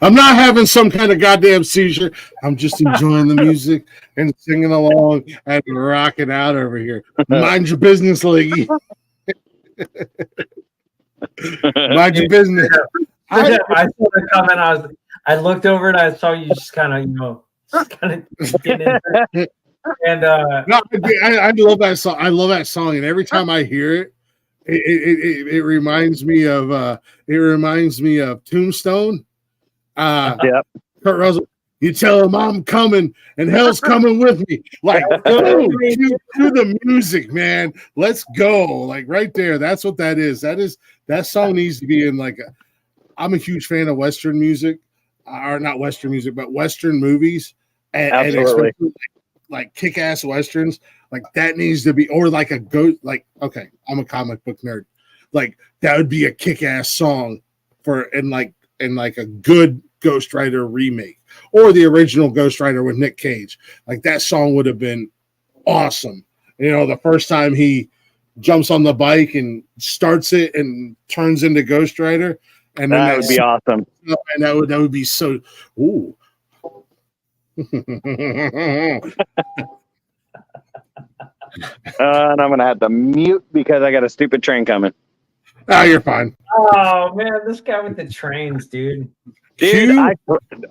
I'm not having some kind of goddamn seizure. I'm just enjoying the music and singing along and rocking out over here. Mind your business, Leggy. Mind your business. I saw the comment. I looked over and I saw you just kind of getting into it. And no, I love that song. I love that song, and every time I hear it, it reminds me of Tombstone. Yep. Kurt Russell. You tell him I'm coming and hell's coming with me. Like, go to the music, man. Let's go. Like right there. That's what that is. That song needs to be in like I'm a huge fan of Western music, or not Western music, but Western movies. Absolutely. And like kick-ass Westerns. Like that needs to be, or like okay, I'm a comic book nerd. Like that would be a kick-ass song in like a good Ghost Rider remake or the original Ghost Rider with Nick Cage. Like that song would have been awesome. You know, the first time he jumps on the bike and starts it and turns into Ghost Rider, and then that would be awesome. And that would be so. Ooh. And I'm gonna have to mute because I got a stupid train coming. Oh, you're fine. oh man, this guy with the trains, dude. Dude,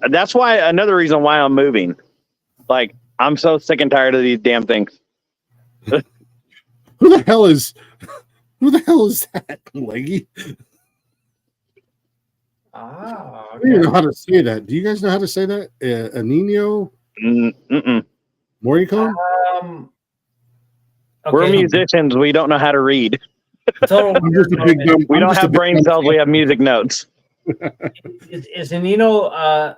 that's why another reason why I'm moving. Like, I'm so sick and tired of these damn things. Who the hell is that, Leggy? Oh, I don't even know how to say that. Do you guys know how to say that? A Nino? Morricone? We're musicians. We don't know how to read. We don't have brain cells. We have music notes. Is Nino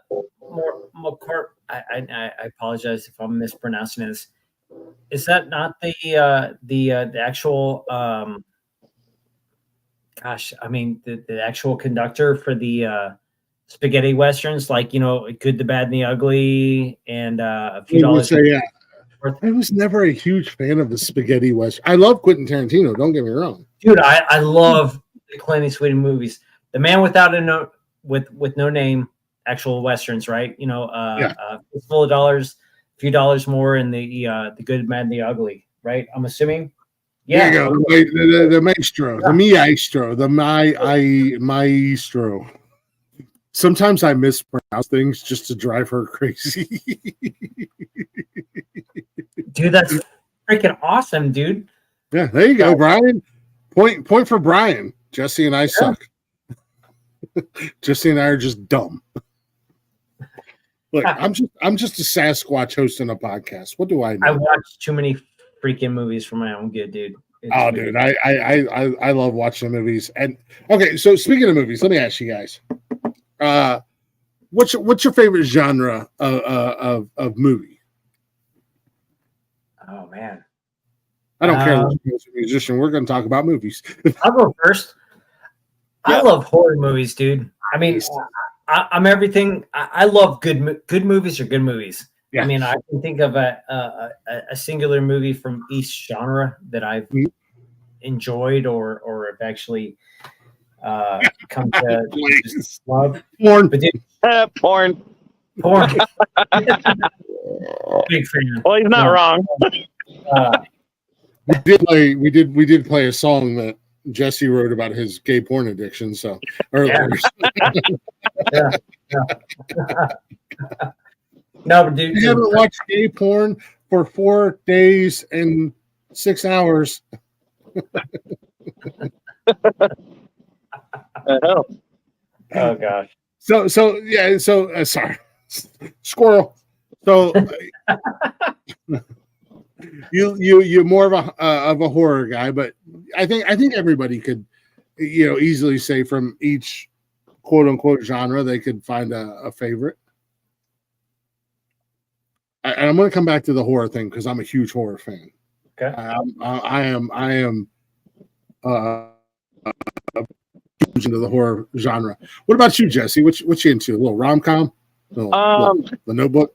more I apologize if I'm mispronouncing this. Is that not the actual the actual conductor for the spaghetti westerns, like, you know, Good, the Bad, and the Ugly, and a few dollars? Yeah. I was never a huge fan of the spaghetti western. I love Quentin Tarantino. Don't get me wrong, dude. I love the Clint Eastwood movies. The Man Without a with No Name, actual westerns, right? You know, Full of Dollars, a few dollars more, and the Good, Bad, and the Ugly, right? I'm assuming. Yeah. There you go. The maestro, the maestro. Sometimes I mispronounce things just to drive her crazy. Dude, that's freaking awesome, dude. Yeah, there you go, Brian. Point for Brian. Jesse and I suck. Jesse and I are just dumb. Look, I'm just a Sasquatch hosting a podcast. What do I know? I watch too many freaking movies for my own good, dude. Dude, I love watching movies. And okay, so speaking of movies, let me ask you guys. What's your favorite genre of movie? Oh man, I don't care if you're a musician. We're going to talk about movies. I'll go first. I love horror movies, dude. I mean, I'm everything. I love good movies are good movies. Yeah. I mean, I can think of a singular movie from each genre that I've enjoyed or have actually come to just love. Porn. But dude, porn. Big fan. Well, he's not wrong. We did play a song that Jesse wrote about his gay porn addiction. So earlier. Yeah. No, but dude, you haven't watched gay porn for 4 days and 6 hours. Oh gosh. So sorry, squirrel. So you're more of a horror guy, but I think everybody could, easily say from each quote unquote genre they could find a favorite. And I'm going to come back to the horror thing because I'm a huge horror fan. Okay. I am huge into the horror genre. What about you, Jesse? What you into? A little rom-com? The Notebook?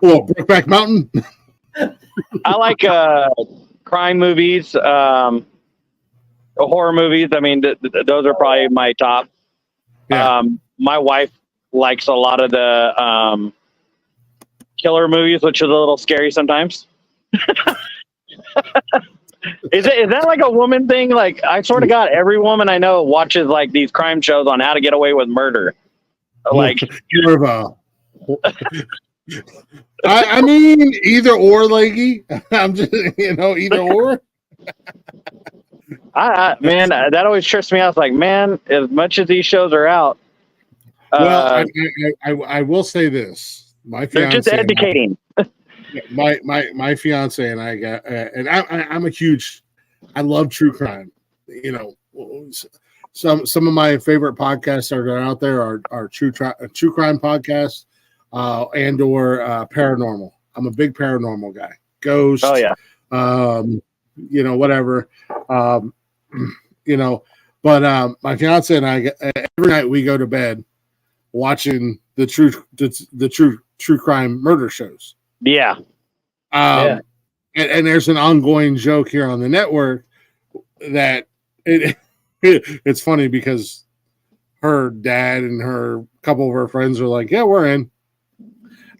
Brokeback Mountain? I like crime movies. horror movies. I mean, those are probably my top. Yeah. My wife likes a lot of the killer movies, which is a little scary sometimes. Is that like a woman thing? Like, I sort of got every woman I know watches like these crime shows on how to get away with murder. Like, more of a. I mean, either or, Leggy. I'm just, either or. Man, that always trips me out. It's like, man, as much as these shows are out, Well, I will say this: my they're just fiance, educating. my fiance and I got, and I'm a huge, I love true crime. Some of my favorite podcasts that are out there are true crime podcasts, and or paranormal. I'm a big paranormal guy. Ghost. Oh yeah. Whatever. But my fiance and I, every night we go to bed watching the true crime murder shows. Yeah. And there's an ongoing joke here on the network that it's funny because her dad and a couple of her friends are like, yeah, we're in.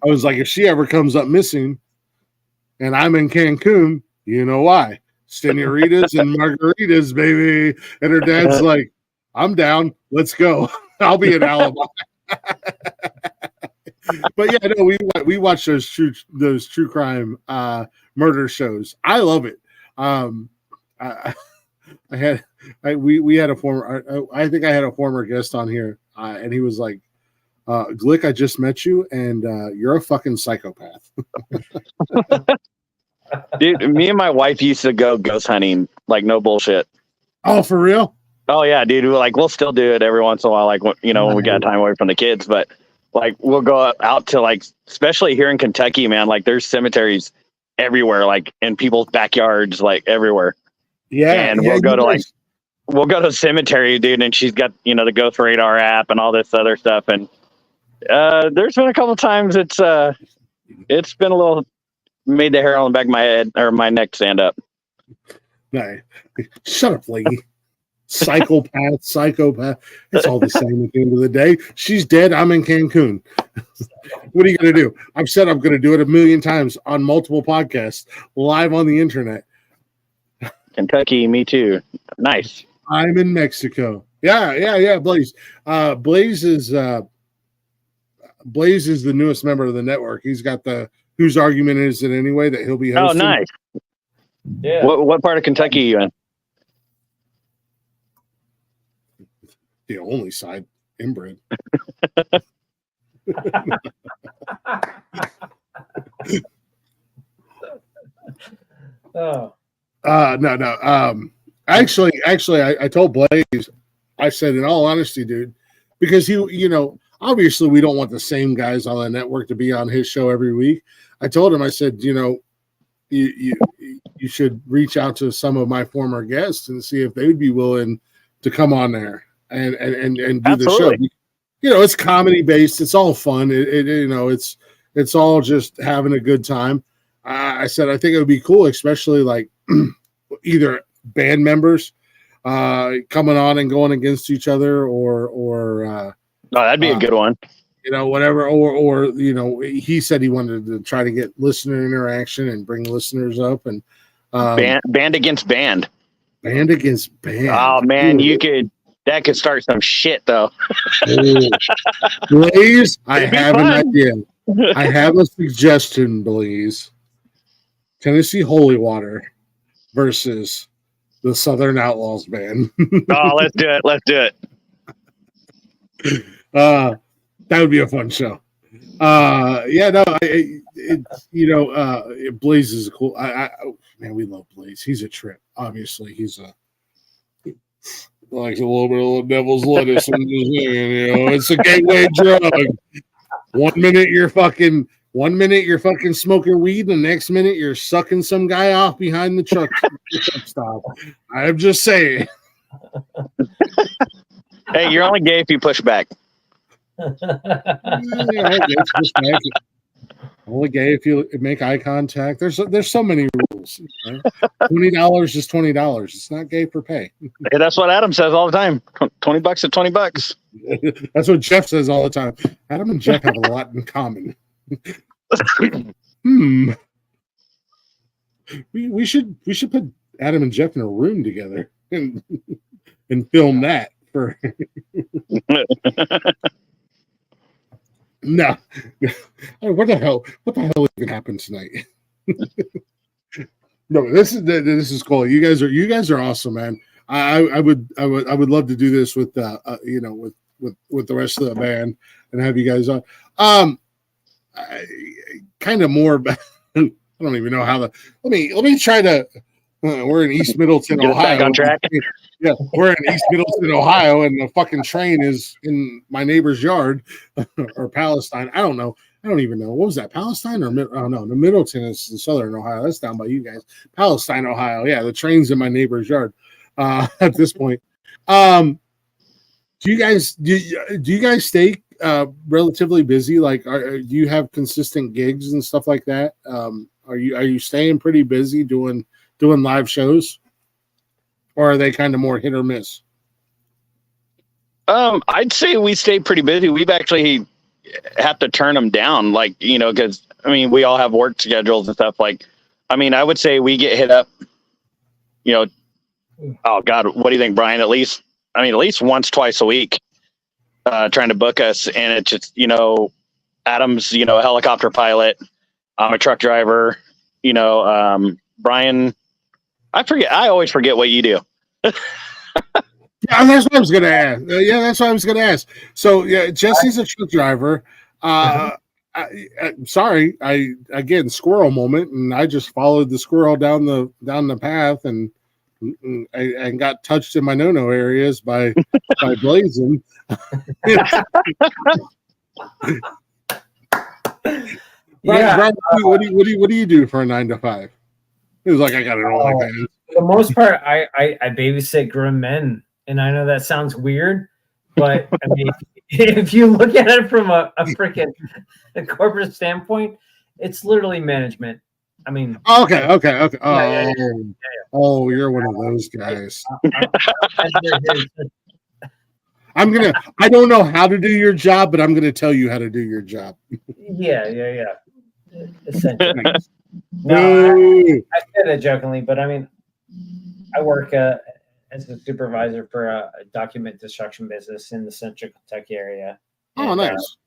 I was like, if she ever comes up missing and I'm in Cancun, you know why? Senoritas and margaritas, baby. And her dad's like, I'm down. Let's go. I'll be in Alabama. But yeah, no, we watch those true crime murder shows. I love it. We had a former. I think I had a former guest on here, and he was like, "Glick, I just met you, and you're a fucking psychopath." Dude, me and my wife used to go ghost hunting, like no bullshit. Oh, for real? Oh yeah, dude. We'll still do it every once in a while, like when we got time away from the kids. But like we'll go out to like, especially here in Kentucky, man. Like there's cemeteries everywhere, like in people's backyards, like everywhere. Yeah, and we'll go to a cemetery, dude, and she's got the Ghost Radar app and all this other stuff. And there's been a couple times it's been a little made the hair on the back of my head or my neck stand up. Nah, shut up, lady. Psychopath. It's all the same at the end of the day. She's dead. I'm in Cancun. What are you going to do? I've said I'm going to do it a million times on multiple podcasts, live on the internet. Kentucky, me too. Nice. I'm in Mexico. Yeah. Blaze. Blaze is the newest member of the network. He's got the Whose Argument Is It Anyway that he'll be hosting. Oh, nice. Yeah. What part of Kentucky are you in? The only side, inbred. Oh. No. Actually, I told Blaze, I said, in all honesty, dude, because he, obviously we don't want the same guys on the network to be on his show every week. I told him, I said, you should reach out to some of my former guests and see if they would be willing to come on there and do Absolutely. the show. It's comedy based. It's all fun. It's all just having a good time. I said, I think it would be cool, especially like either band members coming on and going against each other or that'd be a good one. Whatever, or he said he wanted to try to get listener interaction and bring listeners up and band against band. Band against band. Oh man, that could start some shit though. Blaze, I have an idea. I have a suggestion, Blaze. Tennessee Holy Water versus the Southern Outlaws band. Oh, let's do it. That would be a fun show. Blaze is cool. Man, we love Blaze. He's a trip. Obviously, he's likes a little bit of devil's lettuce. It's a gateway drug. 1 minute you're fucking smoking weed, the next minute you're sucking some guy off behind the truck stop. I'm just saying. Hey, you're only gay if you push back. I Only gay if you make eye contact. There's so many rules. Right? $20 is $20. It's not gay for pay. Hey, that's what Adam says all the time. $20 is $20. That's what Jeff says all the time. Adam and Jeff have a lot in common. We should put Adam and Jeff in a room together and film that for. No. What the hell even happened tonight? No, this is cool. You guys are awesome, man. I would love to do this with with the rest of the band and have you guys on. Kind of more. I don't even know how to. Let me try to. We're in East Middleton, Ohio. Back on track. Yeah, we're in East Middleton, Ohio, and the fucking train is in my neighbor's yard or Palestine. I don't know. I don't even know. What was that? Palestine or no? The Middleton is in Southern Ohio. That's down by you guys. Palestine, Ohio. Yeah, the train's in my neighbor's yard. At this point, do you guys stay relatively busy? Like, do you have consistent gigs and stuff like that? Are you staying pretty busy doing live shows, or are they kind of more hit or miss? I'd say we stay pretty busy. We've actually have to turn them down, like, because we all have work schedules and stuff. Like, I would say we get hit up, oh God, what do you think, Brian? At least once, twice a week, trying to book us. And it's just, Adam's, a helicopter pilot. I'm a truck driver, Brian, I always forget what you do. Yeah, that's what I was going to ask. So yeah, Jesse's a truck driver. Sorry, again, squirrel moment, and I just followed the squirrel down the path and got touched in my no-no areas by Blazing. Brian, what do you do for a 9 to 5? It was like, I got it all like that. For the most part, I babysit grown men, and I know that sounds weird, but if you look at it from a freaking corporate standpoint, it's literally management. Okay. Yeah. Oh, you're one of those guys. I don't know how to do your job, but I'm gonna tell you how to do your job. Yeah. Essentially. No, I said it jokingly, but I work as a supervisor for a document destruction business in the Central Kentucky area. Oh, nice.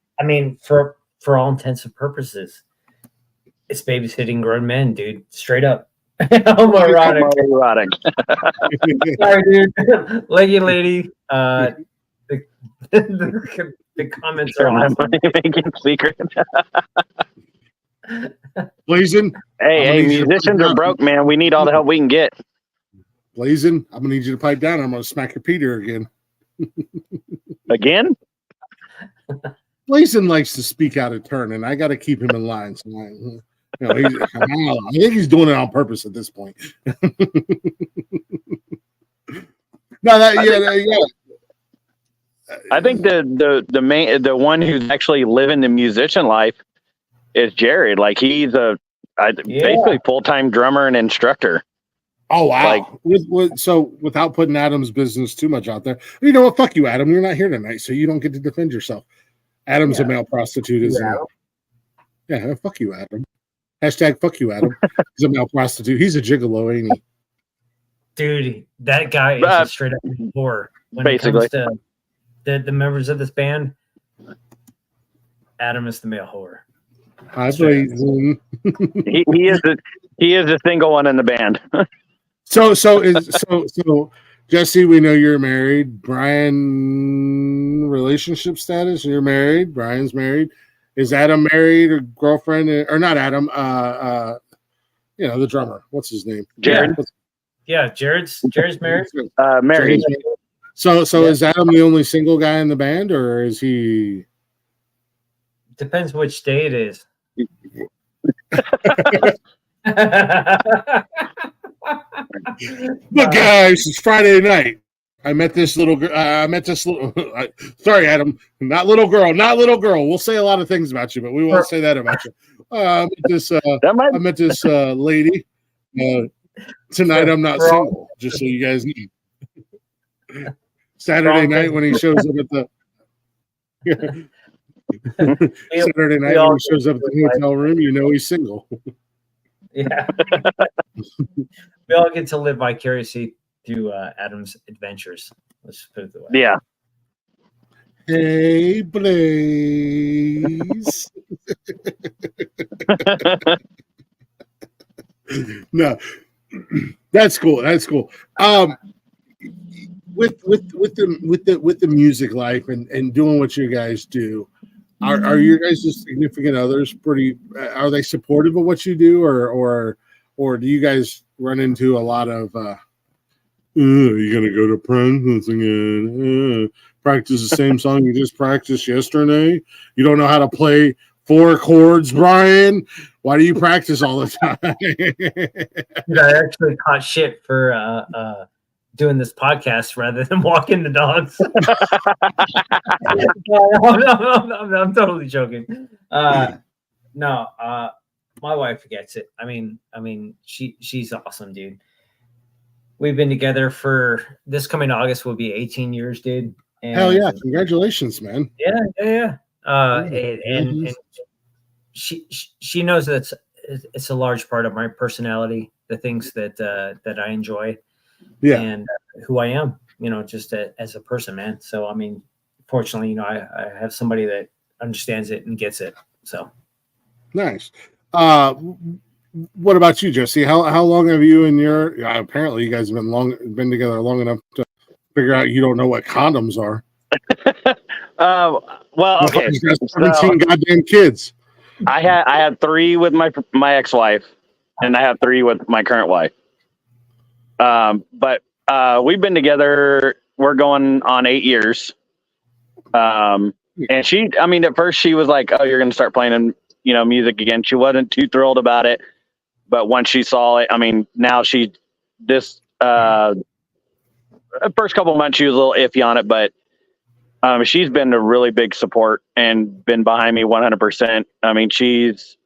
For all intents and purposes, it's babysitting grown men, dude. Straight up. Homoerotic. Sorry, dude. Leggy lady. The comments are awesome. Making secret. Blazing. Hey, musicians are broke, man. We need all the help we can get. Blazing, I'm gonna need you to pipe down. I'm gonna smack your Peter again. Again? Blazing likes to speak out of turn, and I got to keep him in line. So I think he's doing it on purpose at this point. I think the one who's actually living the musician life is Jared. Like, he's basically full-time drummer and instructor. Oh wow! So without putting Adam's business too much out there, you know what? Fuck you, Adam. You're not here tonight, so you don't get to defend yourself. Adam's a male prostitute, isn't he? Yeah, fuck you, Adam. Hashtag fuck you, Adam. He's a male prostitute. He's a gigolo, ain't he? Dude, that guy is a straight up whore. When basically, it comes to the members of this band, Adam is the male whore. he is the single one in the band. So Jesse, we know you're married. Brian, relationship status? You're married. Brian's married. Is Adam married or girlfriend? Or not Adam? The drummer. What's his name? Jared. Yeah, Jared's married. Married. So is Adam the only single guy in the band, or is he? Depends which day it is. Look, guys, it's Friday night. I met this little girl. I met this little. Sorry, Adam. Not little girl. Not little girl. We'll say a lot of things about you, but we won't say that about you. I met this lady. Tonight I'm not single. Just so you guys know. Saturday night when he shows up at the. Saturday night when he shows up at the hotel room, you know he's single. Yeah. We all get to live vicariously through Adam's adventures. Let's put it that way. Yeah. Hey, Blaze. No, that's cool. That's cool. With the music life and doing what you guys do, are your guys' significant others pretty? Are they supportive of what you do, or do you guys run into a lot of? You're gonna go to practice again. Practice the same song you just practiced yesterday. You don't know how to play 4 chords, Brian. Why do you practice all the time? Dude, I actually caught shit for doing this podcast rather than walking the dogs. I'm totally joking. No, my wife gets it. I mean, she's awesome, dude. We've been together for this coming August will be 18 years, dude. And hell yeah! Congratulations, man. Yeah. And she knows that it's a large part of my personality, the things that I enjoy, and who I am, just as a person, man. So I mean, fortunately, I have somebody that understands it and gets it. So nice. What about you, Jesse? How long have you and your apparently you guys have been together long enough to figure out you don't know what condoms are? Well, okay. 17 goddamn kids. I had 3 with my ex-wife, and I have 3 with my current wife. But we've been together. We're going on 8 years. And at first she was like, "Oh, you're going to start playing music again." She wasn't too thrilled about it, but once she saw it, now first couple of months she was a little iffy on it, but she's been a really big support and been behind me 100%. She's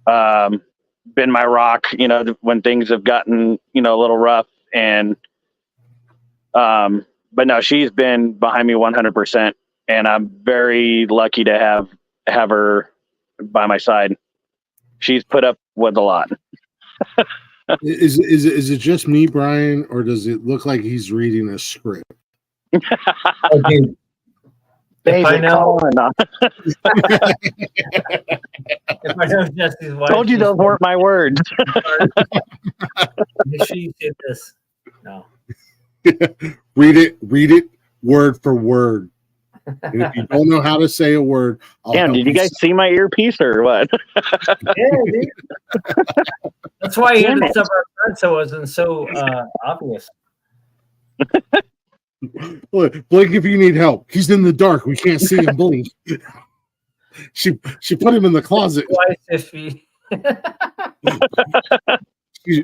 been my rock, when things have gotten, a little rough, and but no, she's been behind me 100%, and I'm very lucky to have her by my side. She's put up with a lot. Is it just me, Brian, or does it look like he's reading a script? Oh, dude. If I know Jesse's wife, told you those weren't my words. Make sure you say this. No. Read it word for word. And if you don't know how to say a word, damn, did you guys see my earpiece or what? Yeah, dude. That's why he ended up our friend, so it wasn't so obvious. Blink if you need help. He's in the dark. We can't see him blink. She put him in the closet.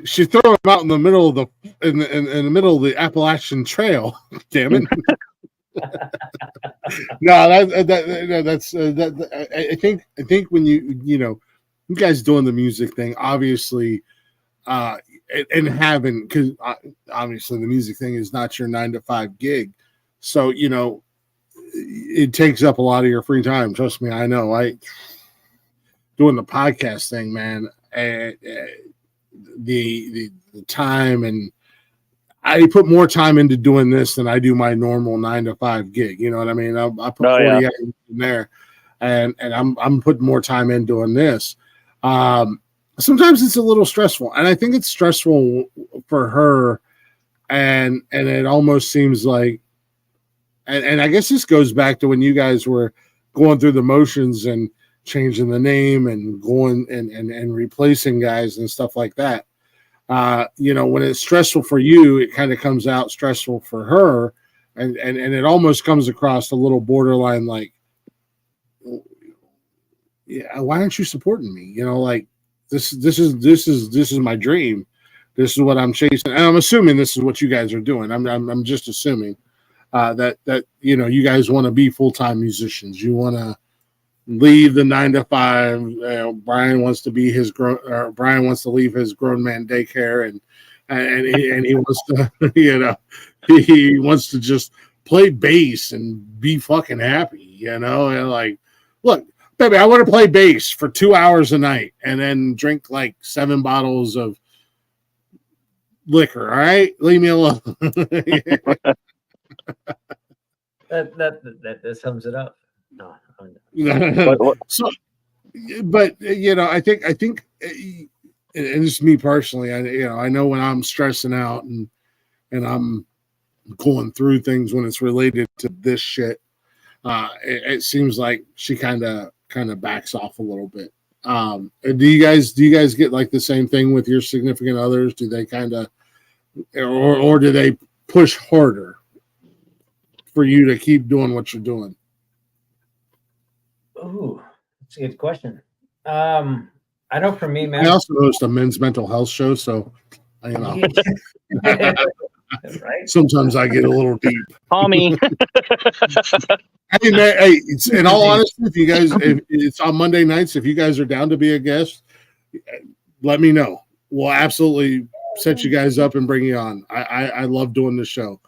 She threw him out in the middle of the middle of the Appalachian Trail. Damn it. No, that's I think when you guys doing the music thing, obviously, and having, because obviously the music thing is not your 9-to-5 gig, so it takes up a lot of your free time. Trust me, I know. Doing the podcast thing, man, the time, and I put more time into doing this than I do my normal 9-to-5 gig. You know what I mean? I put 40 hours in there, and I'm putting more time in doing this. Sometimes it's a little stressful, and I think it's stressful for her, and it almost seems like, and I guess this goes back to when you guys were going through the motions and changing the name and going and replacing guys and stuff like that. When it's stressful for you, it kind of comes out stressful for her, and it almost comes across a little borderline like, yeah, why aren't you supporting me? Like this is my dream. This is what I'm chasing. And I'm assuming this is what you guys are doing. I'm just assuming that you know, you guys want to be full-time musicians. You want to leave the 9 to 5. Brian wants to be Brian wants to leave his grown man daycare, and he wants to, you know, he wants to just play bass and be fucking happy, you know, and like, look, baby, I want to play bass for 2 hours a night and then drink like 7 bottles of liquor. All right, leave me alone. That sums it up. No, So, but you know, I think, and this is me personally. I know when I'm stressing out and I'm going through things when it's related to this shit, it seems like she kind of backs off a little bit. Do you guys get like the same thing with your significant others? Do they kind of, or do they push harder for you to keep doing what you're doing? Ooh, that's a good question. I know for me, man. I also host a men's mental health show, so you know. Right? Sometimes I get a little deep. Tommy. Hey, man, hey, in all honesty, if you guys, if it's on Monday nights, if you guys are down to be a guest, let me know. We'll absolutely set you guys up and bring you on. I love doing this show.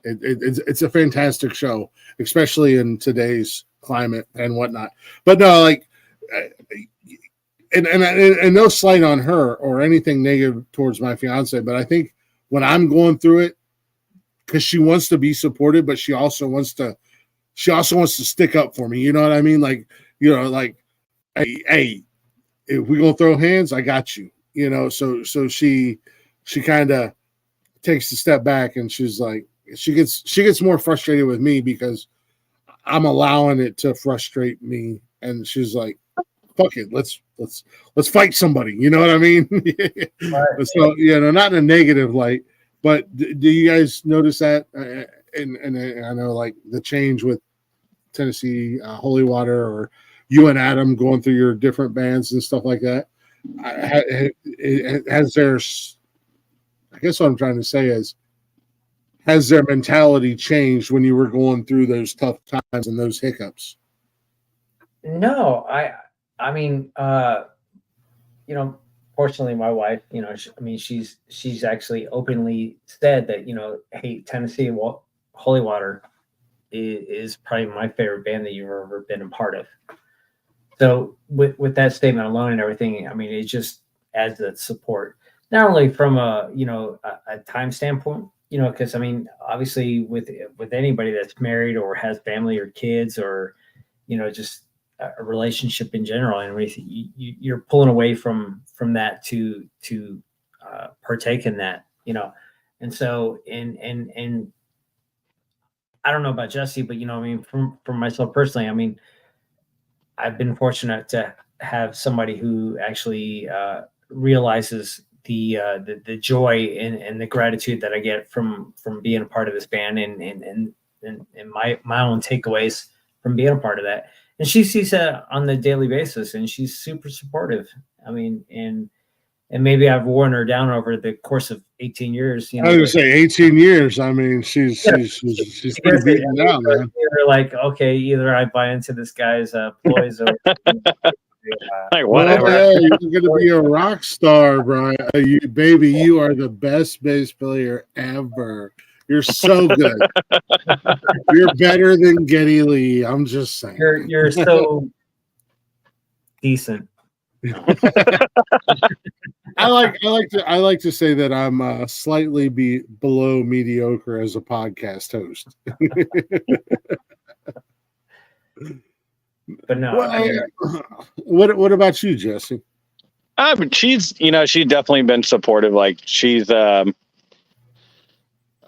It's a fantastic show, especially in today's climate and whatnot. But no, like, and no slight on her or anything negative towards my fiance, but I think when I'm going through it, because she wants to be supported, but she also wants to stick up for me. You know what I mean? Like, you know, like, hey, if we're gonna throw hands, I got you. You know, so she kind of takes a step back, and she's like, she gets more frustrated with me because I'm allowing it to frustrate me, and she's like, fuck it, let's fight somebody. You know what I mean? Right. So, you know, not in a negative light, but do you guys notice that? And I know, like, the change with Tennessee Holy Water, or you and Adam going through your different bands and stuff like that. Has there? I guess what I'm trying to say is, has their mentality changed when you were going through those tough times and those hiccups? No, I mean, you know, fortunately, my wife, you know, she's actually openly said that, you know, hey, Tennessee Holy Water is probably my favorite band that you've ever been a part of. So with that statement alone and everything, I mean, it just adds that support, not only from a time standpoint, you know, because I mean, obviously with anybody that's married or has family or kids, or, you know, just a relationship in general, and you're pulling away from that to partake in that, you know. And so and I don't know about Jesse, but, you know, I mean, from myself personally, I mean, I've been fortunate to have somebody who actually realizes the joy and the gratitude that I get from being a part of this band, and my own takeaways from being a part of that. And she sees that on the daily basis, and she's super supportive. I mean, and maybe I've worn her down over the course of 18 years. You know, I was gonna say 18 years. I mean, she's pretty beaten down, man. You're like, okay, either I buy into this guy's ploys, or like, whatever. Well, yeah, you're gonna be a rock star, Brian. Baby, you are the best bass player ever. You're so good. You're better than Geddy Lee. I'm just saying. You're so decent. I like to say that I'm slightly below mediocre as a podcast host. But no. What about you, Jesse? She's definitely been supportive. Like, she's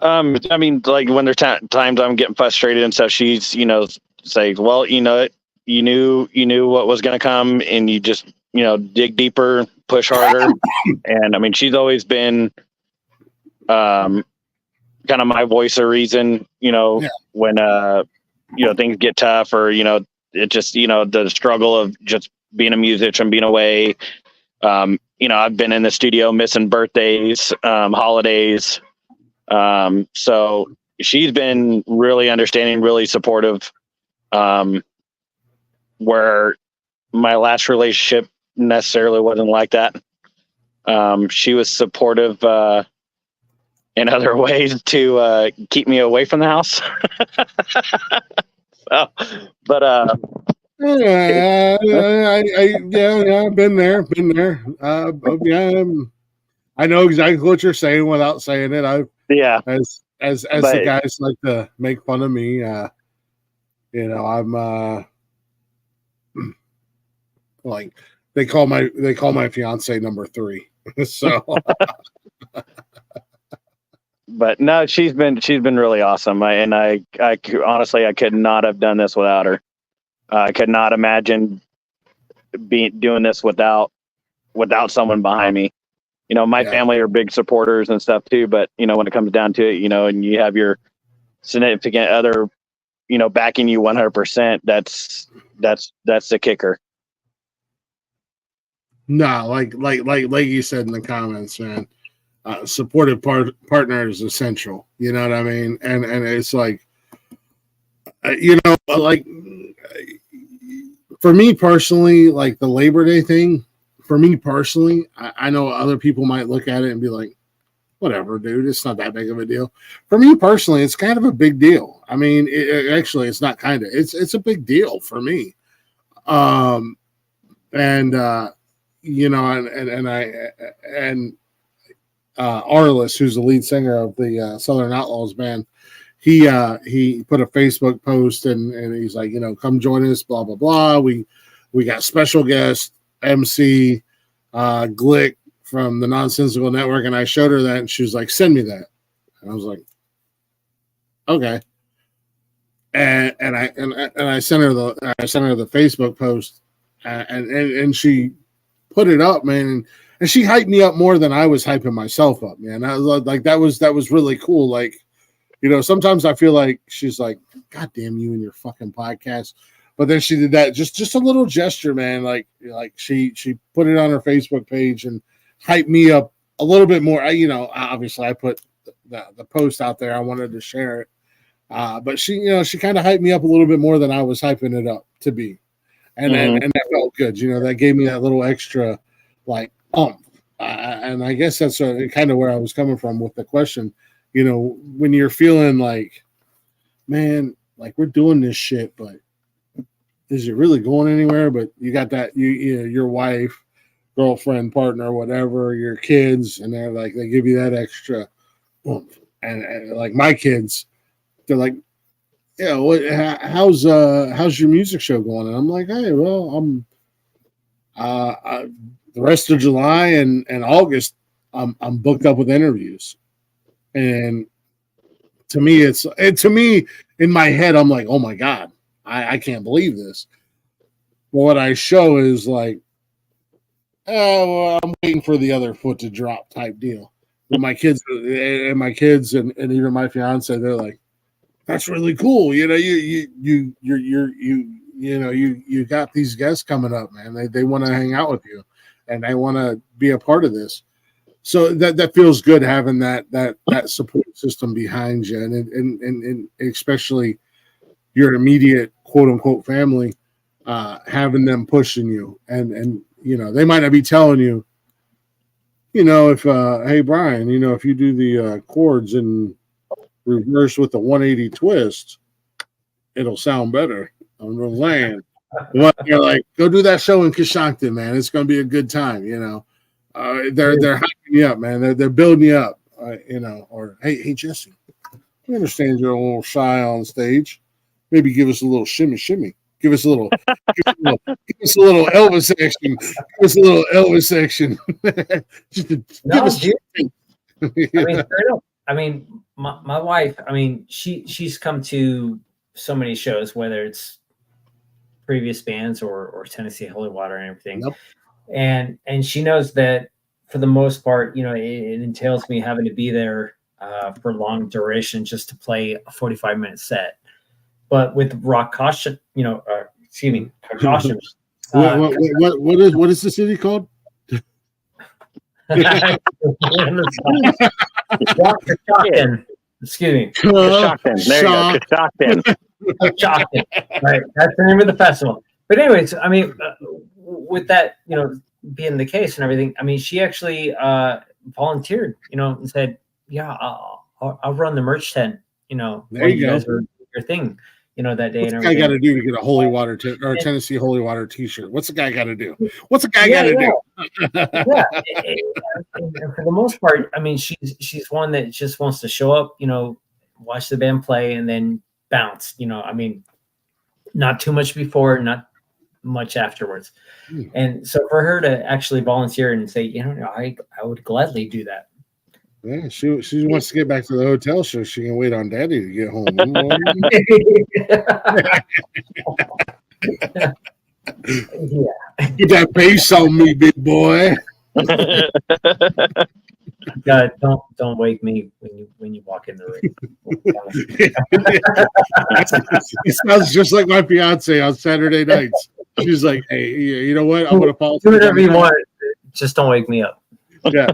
I mean, like, when there's times I'm getting frustrated and stuff, she's, you know, saying, well, you know, you knew what was going to come, and you just, you know, dig deeper, push harder. And I mean, she's always been kind of my voice of reason, you know, when you know, things get tough, or, you know, it just, you know, the struggle of just being a musician, being away, I've been in the studio missing birthdays, holidays. So she's been really understanding, really supportive. Where my last relationship necessarily wasn't like that. She was supportive in other ways to keep me away from the house. So, but Yeah, I've been there. Yeah, I know exactly what you're saying without saying it. yeah, As but the guys like to make fun of me, I'm like they call my fiance number 3. So, but no, she's been really awesome. I honestly, I could not have done this without her. I could not imagine doing this without someone behind me. My family are big supporters and stuff too, but when it comes down to it, and you have your significant other, backing you 100%, that's the kicker. no, like you said in the comments, man. Supportive partner is essential. You know what I mean? And it's like, like for me personally, like the Labor Day thing. For me personally, I know other people might look at it and be like, whatever, dude, it's not that big of a deal. For me personally, it's kind of a big deal. I mean, actually, it's not kind of, it's a big deal for me. And Arliss, who's the lead singer of the Southern Outlaws band, he put a Facebook post and he's like, come join us, blah, blah, blah. We got special guest MC Glick from the Nonsensical Network, and I showed her that, and she was like, "Send me that." And I was like, "Okay." And I sent her the Facebook post, and she put it up, man, and she hyped me up more than I was hyping myself up, man. I was like, that was really cool. Like, sometimes I feel like she's like, "God damn you and your fucking podcast." But then she did that just a little gesture, man. Like she put it on her Facebook page and hyped me up a little bit more. Obviously I put the post out there. I wanted to share it, but she kind of hyped me up a little bit more than I was hyping it up to be, and and that felt good. That gave me that little extra like and I guess that's kind of where I was coming from with the question. When you're feeling like, man, like we're doing this shit, but is it really going anywhere? But you got that your wife, girlfriend, partner, whatever, your kids, and they're like, they give you that extra oomph. And like my kids, they're like, how's your music show going? And I'm like, hey, well, I'm the rest of July and August, I'm booked up with interviews. And to me, in my head, I'm like, oh my God, I can't believe this. But what I show is like, well, I'm waiting for the other foot to drop type deal. But my kids and even my fiance, they're like, that's really cool. You got these guests coming up, man. They want to hang out with you and they want to be a part of this. So that feels good having that support system behind you, and especially your immediate quote unquote family, having them pushing you, and they might not be telling you, if hey Brian, if you do the chords in reverse with the 180 twist, it'll sound better. I'm just saying. But you're like, go do that show in Kishonkton, man. It's going to be a good time. They're hyping you up, man. They're building you up. Or hey Jesse, we understand you're a little shy on stage. Maybe give us a little shimmy. Give us a little Elvis section. Give us a little Elvis section. I mean, my wife, I mean, she's come to so many shows, whether it's previous bands or Tennessee Holy Water and everything. Yep. And she knows that for the most part, it entails me having to be there for long duration just to play a 45-minute set. But with Rock Caution, Caution. What is the city called? Dr. Shockton. Excuse me. Shockton. There you go. Shockton. Shockton. Right. That's the name of the festival. But anyways, I mean, with that, being the case and everything, I mean, she actually volunteered, and said, "Yeah, I'll run the merch tent." There you go. guys were your thing, that day. What's and the guy everything. got to do to get a Holy Water or a Tennessee Holy Water T-shirt? What's the guy got to do? What's the guy got to do? Yeah, and for the most part, I mean, she's one that just wants to show up, watch the band play, and then bounce. I mean, not too much before, not much afterwards. And so for her to actually volunteer and say, I would gladly do that. Yeah, she wants to get back to the hotel so she can wait on Daddy to get home. Yeah. Get that bass on me, big boy. God, don't wake me when you walk in the room. It sounds just like my fiance on Saturday nights. She's like, "Hey, you know what? I'm gonna fall Do asleep whatever on the you couch." want. Just don't wake me up. Yeah.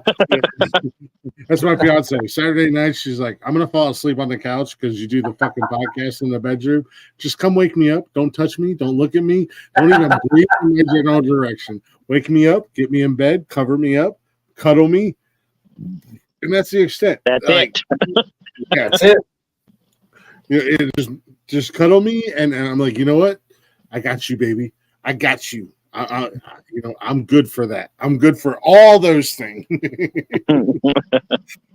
That's my fiance. Saturday night, she's like, "I'm gonna fall asleep on the couch because you do the fucking podcast in the bedroom. Just come wake me up. Don't touch me. Don't look at me. Don't even breathe in my general direction. Wake me up. Get me in bed. Cover me up. Cuddle me." And that's the extent. That's it. Yeah, That's it. it just cuddle me, and I'm like, you know what? I got you, baby. I got you. I'm good for that. I'm good for all those things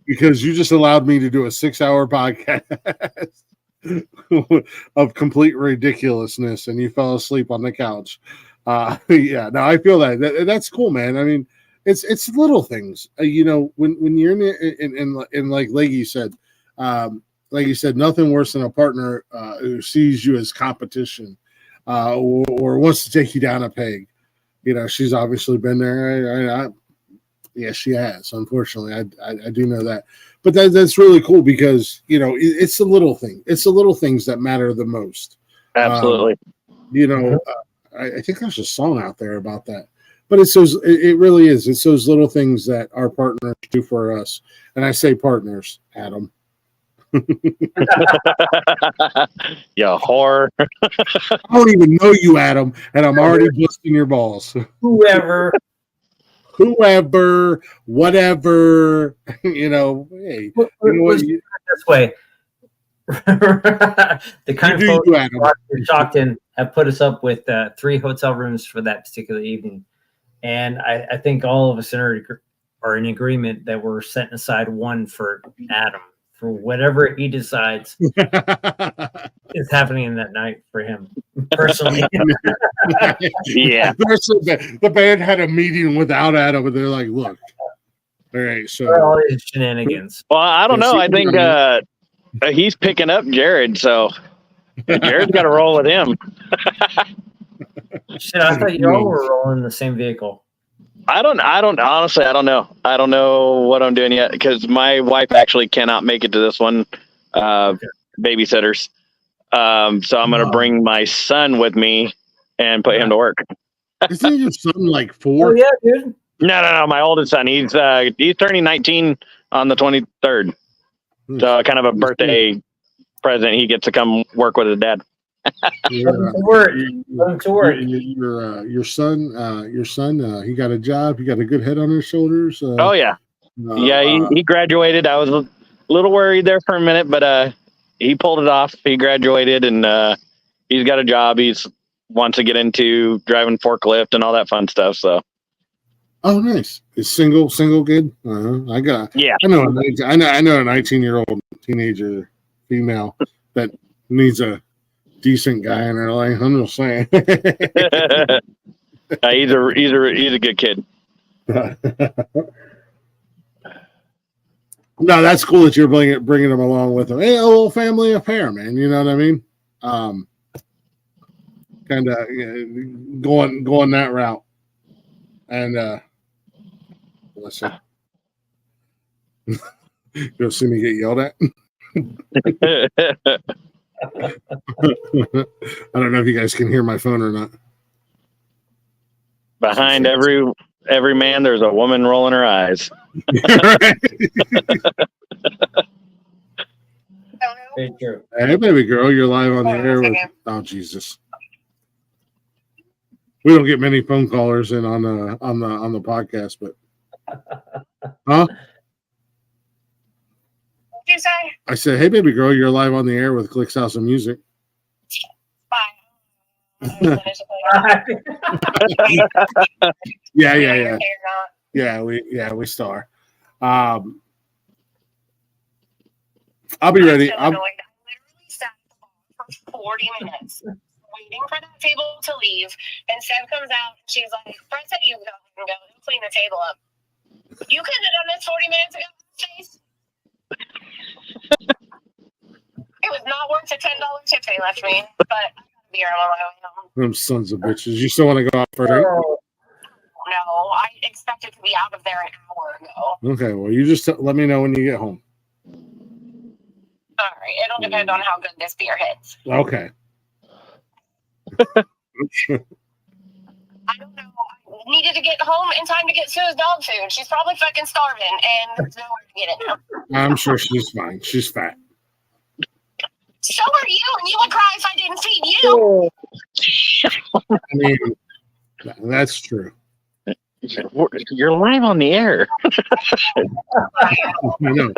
because you just allowed me to do a 6-hour podcast of complete ridiculousness, and you fell asleep on the couch. Yeah, no, I feel that's cool, man. I mean, it's little things, when you're in like Leggy said, nothing worse than a partner who sees you as competition. Or wants to take you down a peg. She's obviously been there. Yes, she has. Unfortunately, I do know that. But that's really cool because it's the little thing. It's the little things that matter the most. Absolutely. I think there's a song out there about that. But it really is. It's those little things that our partners do for us. And I say partners, Adam. Yeah, whore. I don't even know you, Adam, and I'm already busting your balls. Whoever, whatever, hey, this way. The kind of folks who Shockton have put us up with 3 hotel rooms for that particular evening, and I think all of us are in agreement that we're setting aside one for Adam. For whatever he decides is happening in that night for him personally. Yeah. The band had a meeting without Adam, and they're like, look, all right, so all these shenanigans. Well, I don't know. I think he's picking up Jared, so Jared's got to roll with him. Shit, I thought you all were rolling in the same vehicle. I don't honestly, I don't know. I don't know what I'm doing yet because my wife actually cannot make it to this one. Babysitters. So I'm going to bring my son with me and put him to work. Isn't your son like 4? Oh yeah, dude. No. My oldest son, he's turning 19 on the 23rd. So kind of a birthday present. He gets to come work with his dad. Your son, he got a job. He got a good head on his shoulders. Oh yeah, he graduated. I was a little worried there for a minute, but he pulled it off. He graduated, and he's got a job. He's wants to get into driving forklift and all that fun stuff. So, oh, nice. Is single kid? Yeah. I know a 19-year-old teenager female that needs a decent guy in her life. I'm just saying. He's a good kid. No, that's cool that you're bringing them along with them. Hey, a little family affair, man. You know what I mean? Kind of going that route. And let's see. You'll see me get yelled at. I don't know if you guys can hear my phone or not. Behind every every man, there's a woman rolling her eyes. Very true. Hey, baby girl, you're live on the air with. Oh Jesus. We don't get many phone callers in on the podcast, but huh? What'd you say? I said, hey, baby girl, you're live on the air with Glick's House of Music. Bye. Yeah. We still are. I'll be ready. I literally sat at the bar for 40 minutes waiting for that table to leave, and Seb comes out and she's like, Brett said you go clean the table up. You could have done this 40 minutes ago, Chase. It was not worth the $10 tip they left me, but I got a beer on my way home. Them sons of bitches. You still want to go out for a drink? No, I expected to be out of there an hour ago. Okay, well, you just let me know when you get home. All right, it'll depend on how good this beer hits. Okay. I don't know. I needed to get home in time to get Sue's dog food. She's probably fucking starving, and there's nowhere to get it now. I'm sure she's fine. She's fat. So are you, and you would cry if I didn't feed you. I mean, that's true. You're live on the air. I know.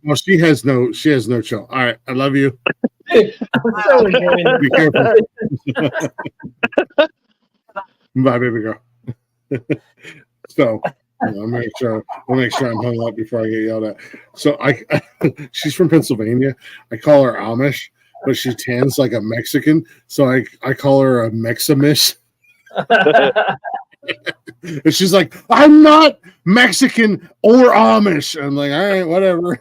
Well, she has no chill. All right, I love you. I'm so enjoying it. Be careful. Bye, baby girl. So, I'll make sure I'm hung up before I get yelled at. So she's from Pennsylvania. I call her Amish, but she tans like a Mexican. So I call her a Mexamish. And she's like, I'm not Mexican or Amish. I'm like, all right, whatever.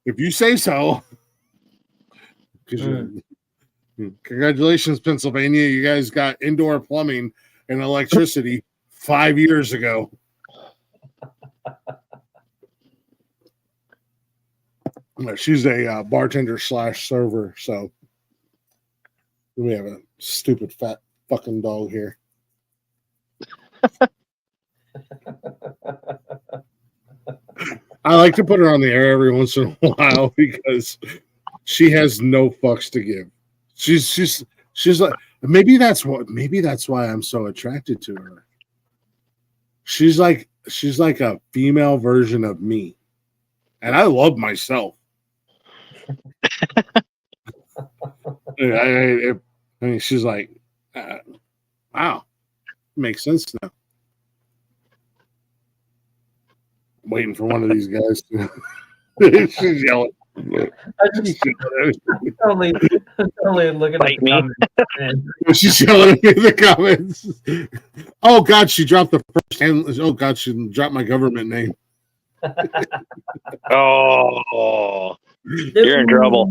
If you say so. Congratulations, Pennsylvania. You guys got indoor plumbing and electricity 5 years ago. She's a bartender / server, so we have a stupid fat fucking dog here. I like to put her on the air every once in a while because she has no fucks to give. She's like, maybe that's why I'm so attracted to her. She's like a female version of me, and I love myself. I mean, she's like, wow, makes sense now. I'm waiting for one of these guys to. She's yelling. Only looking at Bite the me. comments. She's yelling at me in the comments. Oh God, she dropped the first hand. Oh God, she dropped my government name. Oh, you're in trouble.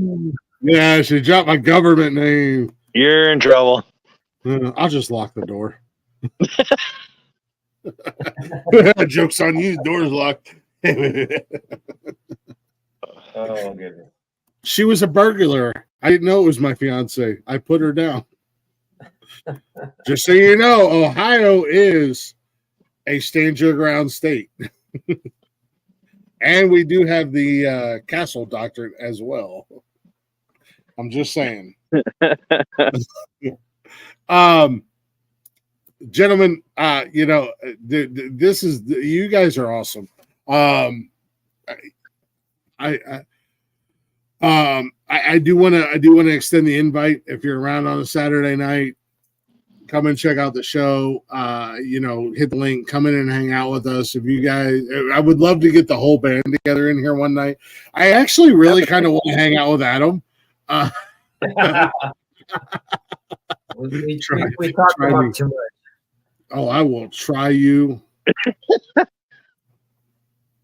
Yeah, she dropped my government name. You're in trouble. I'll just lock the door. Joke's on you. The door's locked. Oh goodness. She was a burglar. I didn't know it was my fiance. I put her down. Just so you know, Ohio is a stand your ground state. And we do have the castle doctrine as well. I'm just saying. Gentlemen, this is you guys are awesome. I do want to extend the invite. If you're around on a Saturday night, come and check out the show. Hit the link, come in and hang out with us. If you guys, I would love to get the whole band together in here one night. I actually really kind of want to hang out with Adam. We talked about too much. Oh, I will try you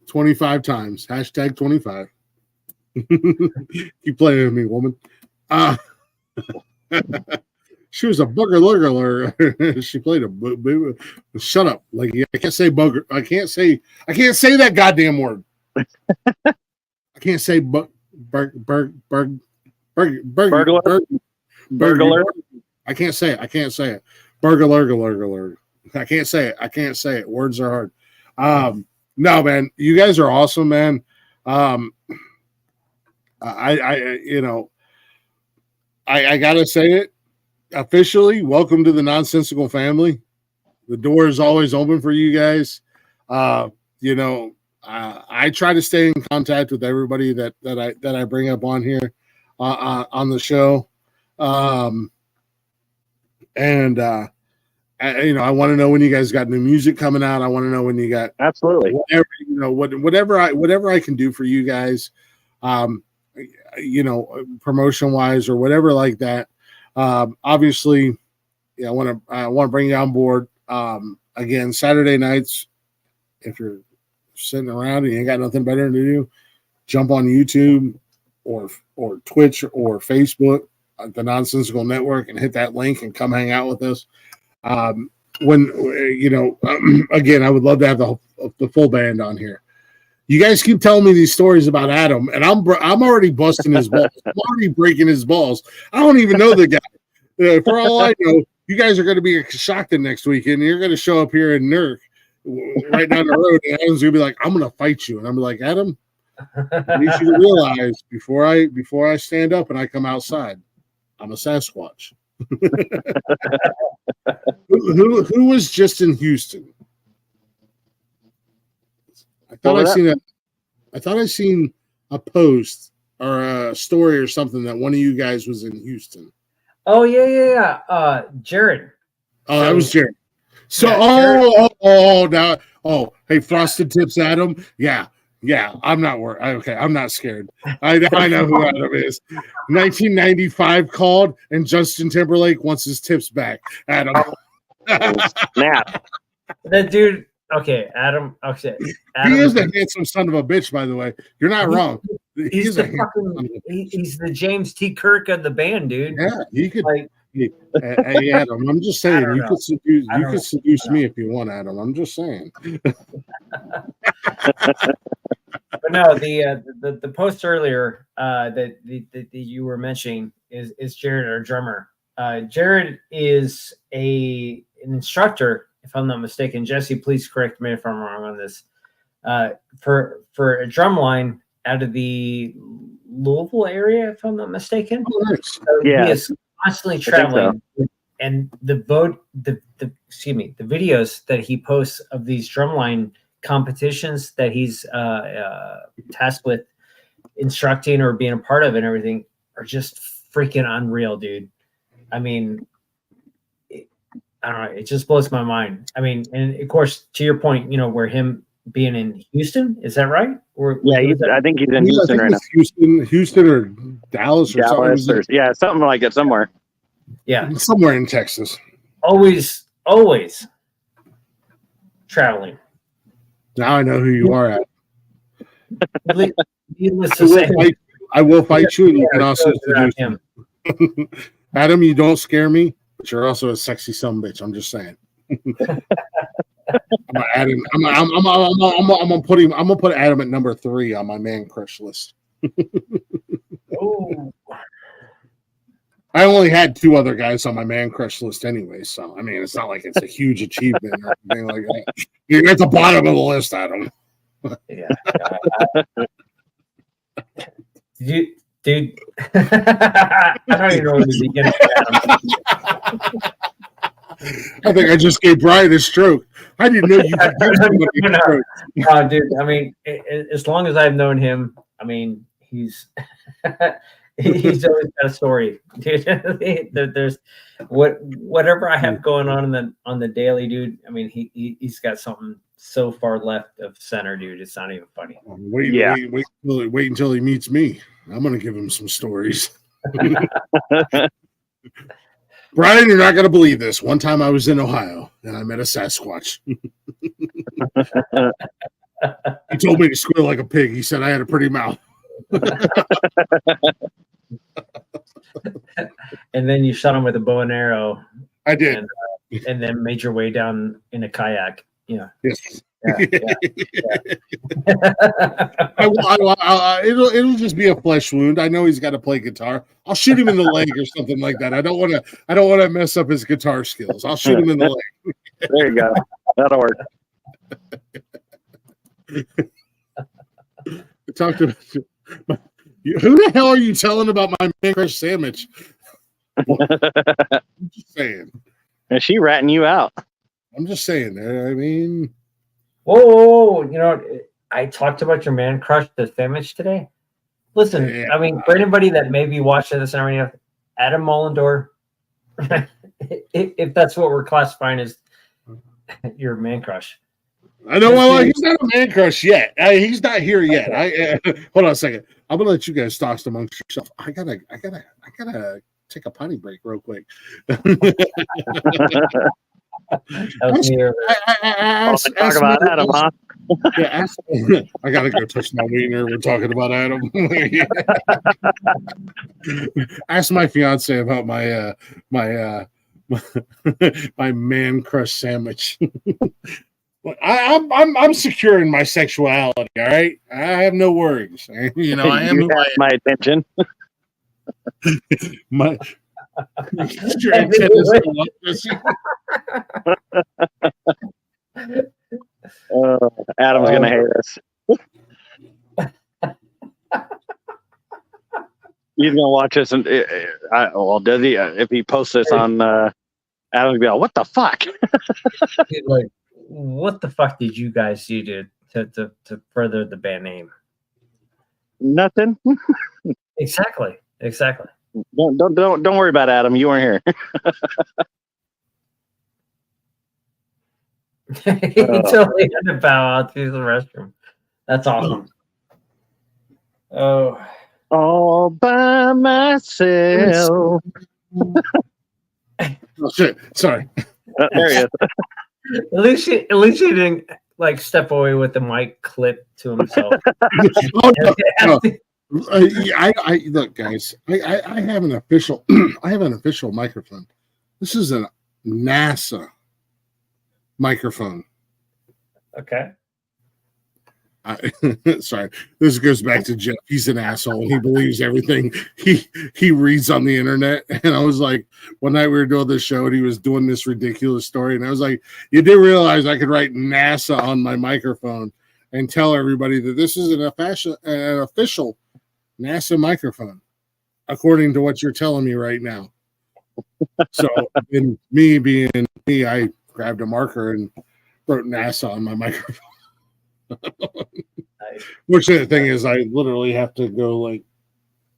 25 times. Hashtag 25. Keep playing with me, woman. She was a booger lurger. She played a shut up. Like I can't say bugger. I can't say that goddamn word. I can't say burglar. I can't say it. Burger, lurger, lurger, lurger. I can't say it. Words are hard. No, man, you guys are awesome, man. I gotta say it officially. Welcome to the nonsensical family. The door is always open for you guys. I try to stay in contact with everybody that I bring up on here on the show. I want to know when you guys got new music coming out. I want to know when you got absolutely whatever I can do for you guys, promotion wise or whatever like that. Obviously, I want to bring you on board. Again, Saturday nights, if you're sitting around and you ain't got nothing better to do, jump on YouTube or Twitch or Facebook, the Nonsensical Network, and hit that link and come hang out with us. Again, I would love to have the full band on here. You guys keep telling me these stories about Adam, and I'm already busting his balls. I'm already breaking his balls. I don't even know the guy. For all I know, you guys are going to be shocked the next weekend. You're going to show up here in Nurk right down the road, and Adam's going to be like, "I'm going to fight you," and I'm like, "Adam, I need you to realize before I stand up and I come outside, I'm a Sasquatch." who was just in Houston? I thought I seen a post or a story or something that one of you guys was in Houston. Oh yeah. Jared. Oh, that was Jared. So hey, Frosted Tips Adam. Yeah. I'm not worried. Okay, I'm not scared. I know who Adam is. 1995 called, and Justin Timberlake wants his tips back. Adam. Snap. That dude. Okay, Adam. Okay, Adam, he is a handsome son of a bitch. By the way, you're not wrong. He's the James T. Kirk of the band, dude. Yeah, he could. Hey, Adam, I'm just saying you could seduce me if you want, Adam. I'm just saying. But no, the post earlier that you were mentioning is Jared, our drummer. Jared is an instructor, if I'm not mistaken. Jesse, please correct me if I'm wrong on this. For a drum line out of the Louisville area, if I'm not mistaken. Oh, nice. So yeah, he is constantly traveling, and the videos that he posts of these drumline competitions that he's tasked with instructing or being a part of and everything are just freaking unreal, dude. I mean, I don't know, it just blows my mind. I mean, and of course, to your point, where him being in Houston, is that right? I think he's in Houston right now. Houston or Dallas or something. Yeah, something like it somewhere. Yeah, somewhere in Texas. Always traveling. Now I know who you are at. I will fight you, and you can also seduce him. Adam, you don't scare me, but you're also a sexy son of a bitch. I'm just saying. I'm gonna put Adam at number 3 on my man crush list. Oh. I only had 2 other guys on my man crush list anyway, so I mean it's not like it's a huge achievement or anything like that. You're at the bottom of the list, Adam. Yeah. Dude. I don't even know where to begin. I think I just gave Brian a stroke. I didn't know you could give somebody a stroke. Oh, dude, I mean, as long as I've known him, I mean, he's always got a story, dude. There's whatever I have going on the daily, dude. I mean, he's got something so far left of center, dude. It's not even funny. Wait until he meets me. I'm gonna give him some stories. Brian, you're not going to believe this. One time I was in Ohio and I met a Sasquatch. He told me to squeal like a pig. He said I had a pretty mouth. And then you shot him with a bow and arrow. I did. And then made your way down in a kayak. Yeah. Yes. It'll just be a flesh wound. I know he's got to play guitar. I'll shoot him in the leg or something like that. I don't want to mess up his guitar skills. I'll shoot him in the leg. There you go. That'll work. Talk to who the hell are you telling about my man crush sandwich? I'm just saying. Is she ratting you out? I'm just saying. I mean, whoa. You know, I talked about your man crush, the sandwich today. Listen, yeah. I mean, for anybody that may be watching this already, Adam Mullendor, if that's what we're classifying as your man crush. I know. Well, he's not a man crush yet. He's not here yet. Hold on a second. I'm gonna let you guys talk amongst yourself. I gotta take a potty break real quick. Talk about Adam, huh? Yeah, I gotta go touch my wiener. We're talking about Adam. Ask my fiance about my my man crush sandwich. I'm secure in my sexuality. All right, I have no worries. You know, I am. You have my attention. My Adam's gonna hate us. He's gonna watch us, and well, does he? If he posts this on, Adam's gonna be like, "What the fuck?" Like, what the fuck did you guys do to further the band name? Nothing. Exactly. Don't worry about Adam. You weren't here. He totally had to bow out to the restroom. That's awesome. Oh, all by myself. Oh shit! Sorry. There he is. At least she didn't like step away with the mic clip to himself. Oh, no. I look, guys. I have an official. I have an official microphone. This is a NASA microphone. Okay. Sorry, this goes back to Jeff. He's an asshole. He believes everything he reads on the internet. And I was like, one night we were doing this show and he was doing this ridiculous story. And I was like, you do realize I could write NASA on my microphone and tell everybody that this is an official NASA microphone, according to what you're telling me right now. So, in me being me, I grabbed a marker and wrote NASA on my microphone. Which the thing is, I literally have to go like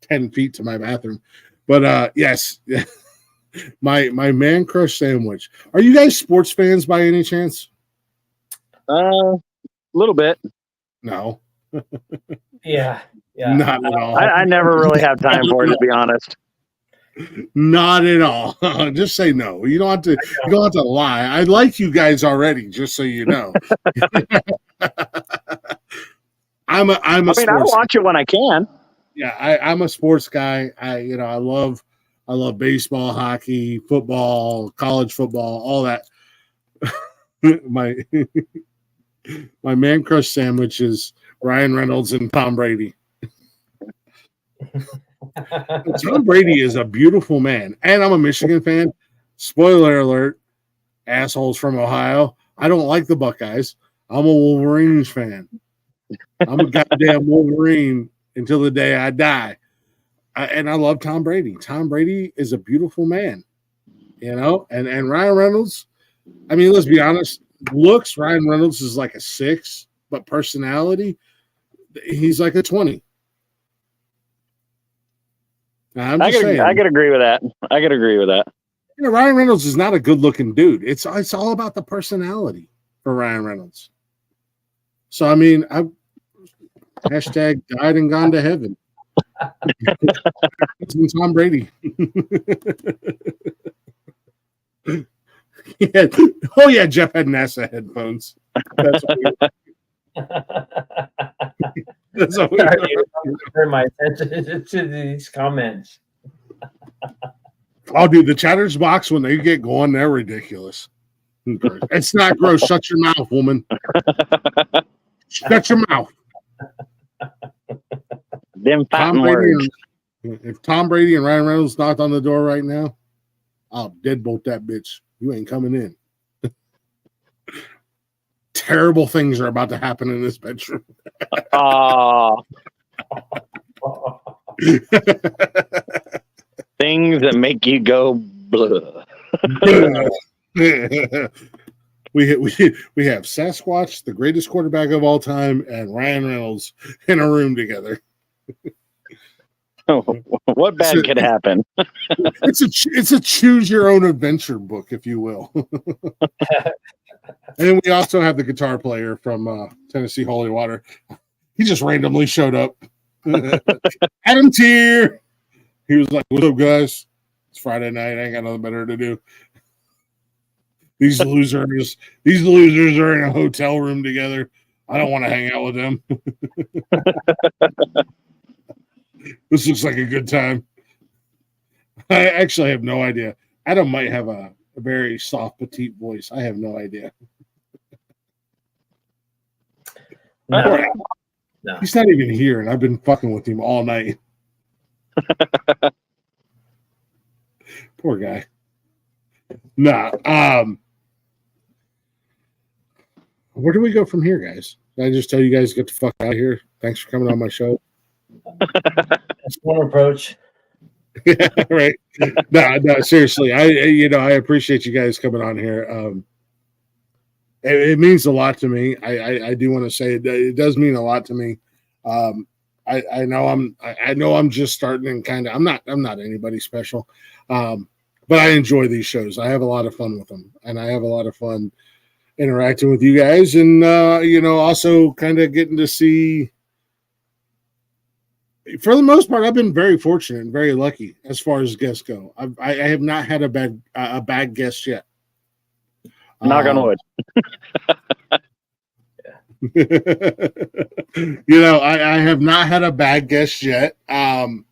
10 feet to my bathroom. But yes, my man crush sandwich. Are you guys sports fans by any chance? A little bit. No. Yeah. Not at all. I never really have time for it, to be honest. Not at all. Just say no. You don't have to. You don't have to lie. I like you guys already. Just so you know. I'm a I watch it when I can. Yeah, I'm a sports guy. I love baseball, hockey, football, college football, all that. my man crush sandwich is Ryan Reynolds and Tom Brady. Tom Brady is a beautiful man, and I'm a Michigan fan. Spoiler alert, assholes from Ohio. I don't like the Buckeyes. I'm a Wolverines fan. I'm a goddamn Wolverine until the day I die. And I love Tom Brady. Tom Brady is a beautiful man, and Ryan Reynolds. I mean, let's be honest. Looks, Ryan Reynolds is like a 6, but personality, he's like a 20. I could agree with that. Ryan Reynolds is not a good-looking dude. It's all about the personality for Ryan Reynolds. So I mean, I hashtag died and gone to heaven. It's Tom Brady. Yeah. Oh yeah, Jeff had NASA headphones. That's what we turn my attention to these comments. Oh, dude, the Chatter's box when they get going, they're ridiculous. It's not gross. Shut your mouth, woman. Shut your mouth. Them fighting words. If Tom Brady and Ryan Reynolds knocked on the door right now, I'll deadbolt that bitch. You ain't coming in. Terrible things are about to happen in this bedroom. Oh, things that make you go blah. we have Sasquatch, the greatest quarterback of all time, and Ryan Reynolds in a room together. What bad could happen? It's a choose your own adventure book, if you will. And then we also have the guitar player from Tennessee Holy Water. He just randomly showed up. Adam Tier. He was like, "What's up, guys? It's Friday night. I ain't got nothing better to do. These losers are in a hotel room together. I don't want to hang out with them. This looks like a good time." I actually have no idea. Adam might have a very soft, petite voice. I have no idea. No. He's not even here, and I've been fucking with him all night. Poor guy. Nah. Where do we go from here, guys? Did I just tell you guys to get the fuck out of here? Thanks for coming on my show. That's one approach. Yeah, right. No, seriously. I appreciate you guys coming on here. It means a lot to me. I do want to say it does mean a lot to me. I know I'm just starting and kind of I'm not anybody special. But I enjoy these shows. I have a lot of fun with them, and I have a lot of fun interacting with you guys, and also kind of getting to see. For the most part, I've been very fortunate and very lucky as far as guests go. I have not had a bad guest yet. Knock on wood. I have not had a bad guest yet. And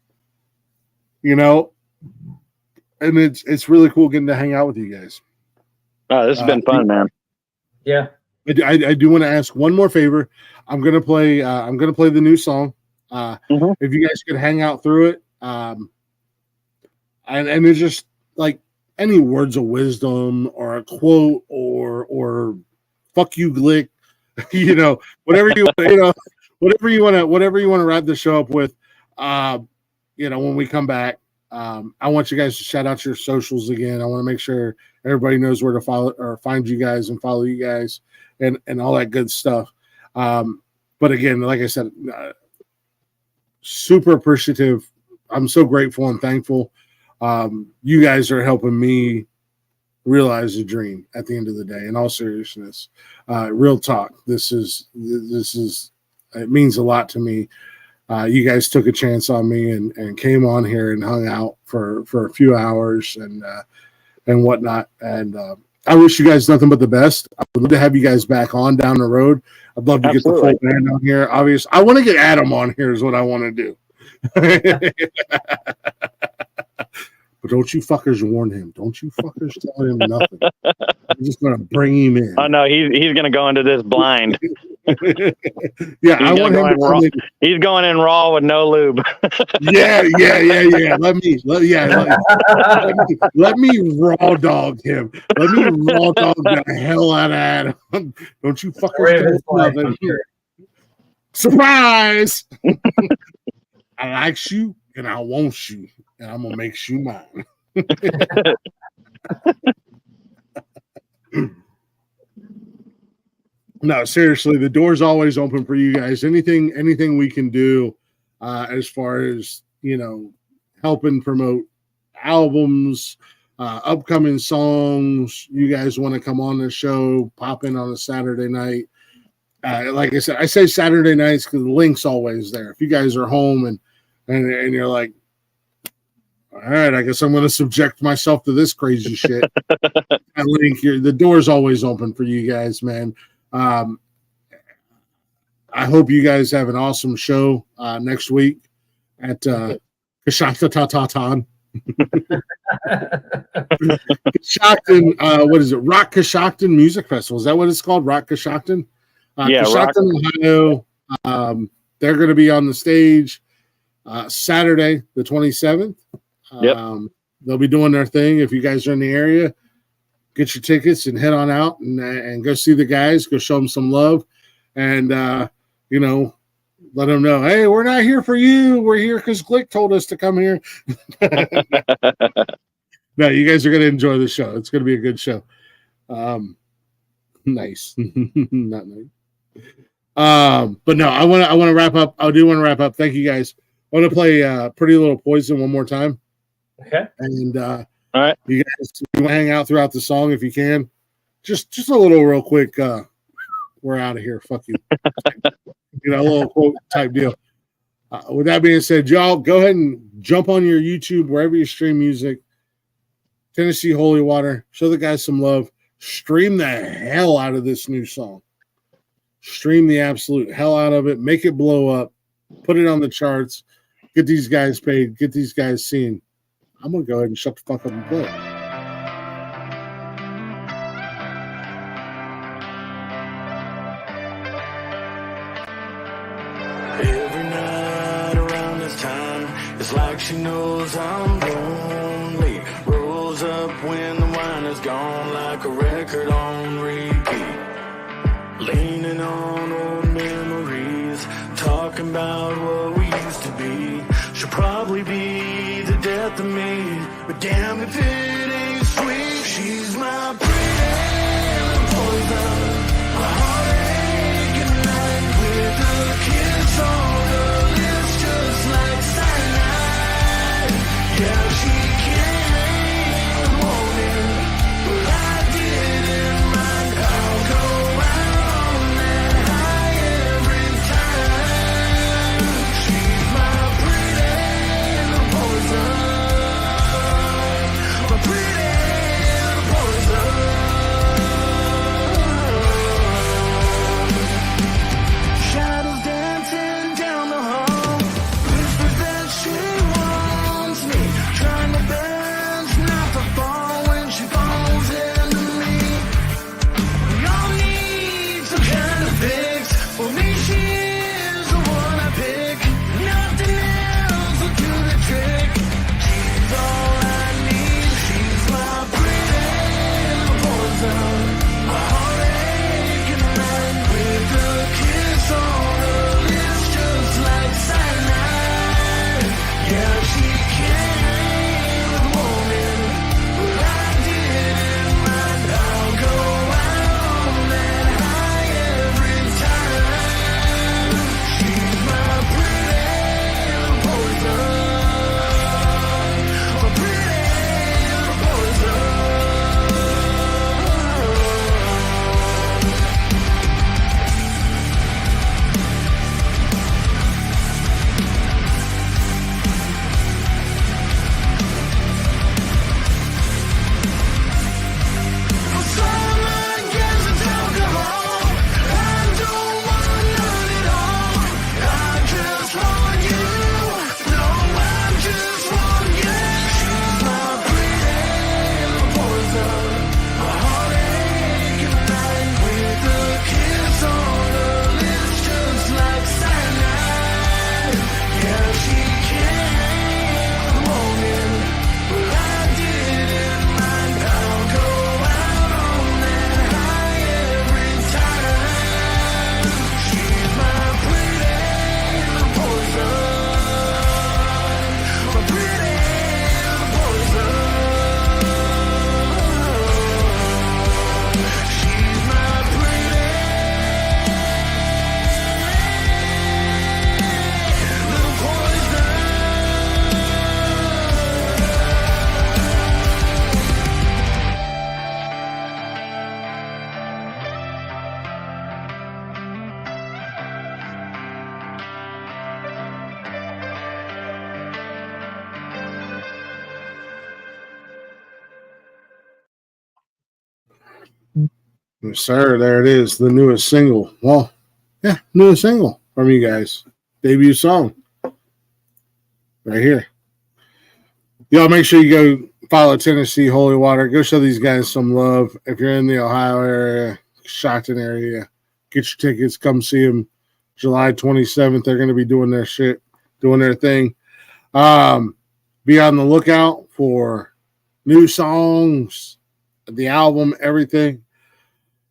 it's really cool getting to hang out with you guys. Oh, this has been fun, man. Yeah. I do want to ask one more favor. I'm gonna play the new song. If you guys could hang out through it, and it's just like any words of wisdom or a quote or fuck you, Glick, whatever you want to wrap the show up with. When we come back, I want you guys to shout out your socials again. I want to make sure everybody knows where to follow or find you guys and follow you guys and all that good stuff. But again, like I said, super appreciative. I'm so grateful and thankful. You guys are helping me realize the dream at the end of the day. In all seriousness, real talk. This is it means a lot to me. You guys took a chance on me and came on here and hung out for a few hours and whatnot. And I wish you guys nothing but the best. I would love to have you guys back on down the road. I'd love to get the full band on here. Obviously, I want to get Adam on here is what I want to do. But don't you fuckers warn him. Don't you fuckers tell him nothing. I'm just going to bring him in. Oh, no, he's going to go into this blind. Yeah, I want him to raw. He's going in raw with no lube. Yeah. Let me raw dog him. Let me raw dog the hell out of Adam. Don't you fuckers tell nothing. Surprise! I like you and I want you. And I'm gonna make you mine. No, seriously, the door's always open for you guys. Anything we can do as far as helping promote albums, upcoming songs. You guys want to come on the show, pop in on a Saturday night. Like I said, I say Saturday nights because the link's always there. If you guys are home and you're like, all right, I guess I'm going to subject myself to this crazy shit. That link here, the door's always open for you guys, man. I hope you guys have an awesome show next week at Kashata Tatatan. Coshocton, what is it? Rock Coshocton Music Festival. Is that what it's called? Rock Coshocton? Yeah, Coshocton, Ohio. They're going to be on the stage Saturday, the 27th. Yep. They'll be doing their thing. If you guys are in the area, get your tickets and head on out and go see the guys. Go show them some love. And, you know, let them know, hey, we're not here for you. We're here because Glick told us to come here. No, you guys are going to enjoy the show. It's going to be a good show. Nice. Not nice. But no, I want to wrap up. I do want to wrap up. Thank you guys. I want to play Pretty Little Poison one more time. Okay. And all right, you guys hang out throughout the song if you can. Just a little real quick. We're out of here. Fuck you. You know, a little quote type deal. With that being said, y'all go ahead and jump on your YouTube wherever you stream music. Tennessee Holy Water. Show the guys some love. Stream the hell out of this new song. Stream the absolute hell out of it. Make it blow up. Put it on the charts. Get these guys paid. Get these guys seen. I'm going to go ahead and shut the fuck up and play. Every night around this time, it's like she knows I'm lonely. Rolls up when the wine is gone, like a record on repeat. Leaning on old memories, talking about what we used to be. She'll probably be the death of me, but damn if it ain't sweet. She's my pretty poison, my heartache at night with a kiss on her lips, just like cyanide. Yeah, she came in the morning, but I didn't mind. I'll go out on that high every time. She's my pretty poison, my pretty poison. Shadows dancing down the hall, whispers that she wants me, trying to bend not to fall when she falls into me. We all need some kind of fix. For me, she is the one I pick. Nothing else will do the trick. She's all I need. She's my pretty poison, my heartache at night with a kiss on her lips, just like cyanide. Yeah, she came in the morning, but I didn't mind. I'll go out on that high every time. She's my pretty poison, my pretty poison. For some, I guess it's alcohol. I don't want none at all. I just want you. No, I just want you. She's my pretty poison, my heartache at night with a kiss on her lips, just like cyanide. Yeah, she came in the morning, but I didn't mind. I'll go out on that high every time. She's my pretty poison, my pretty poison. She's my pretty little poison. Yes, sir. There it is. The newest single. Well, yeah, newest single from you guys. Debut song. Right here. Y'all make sure you go follow Tennessee Holy Water. Go show these guys some love. If you're in the Ohio area, Stockton area, get your tickets. Come see them. July 27th, they're going to be doing their shit, doing their thing. Be on the lookout for new songs, the album, everything.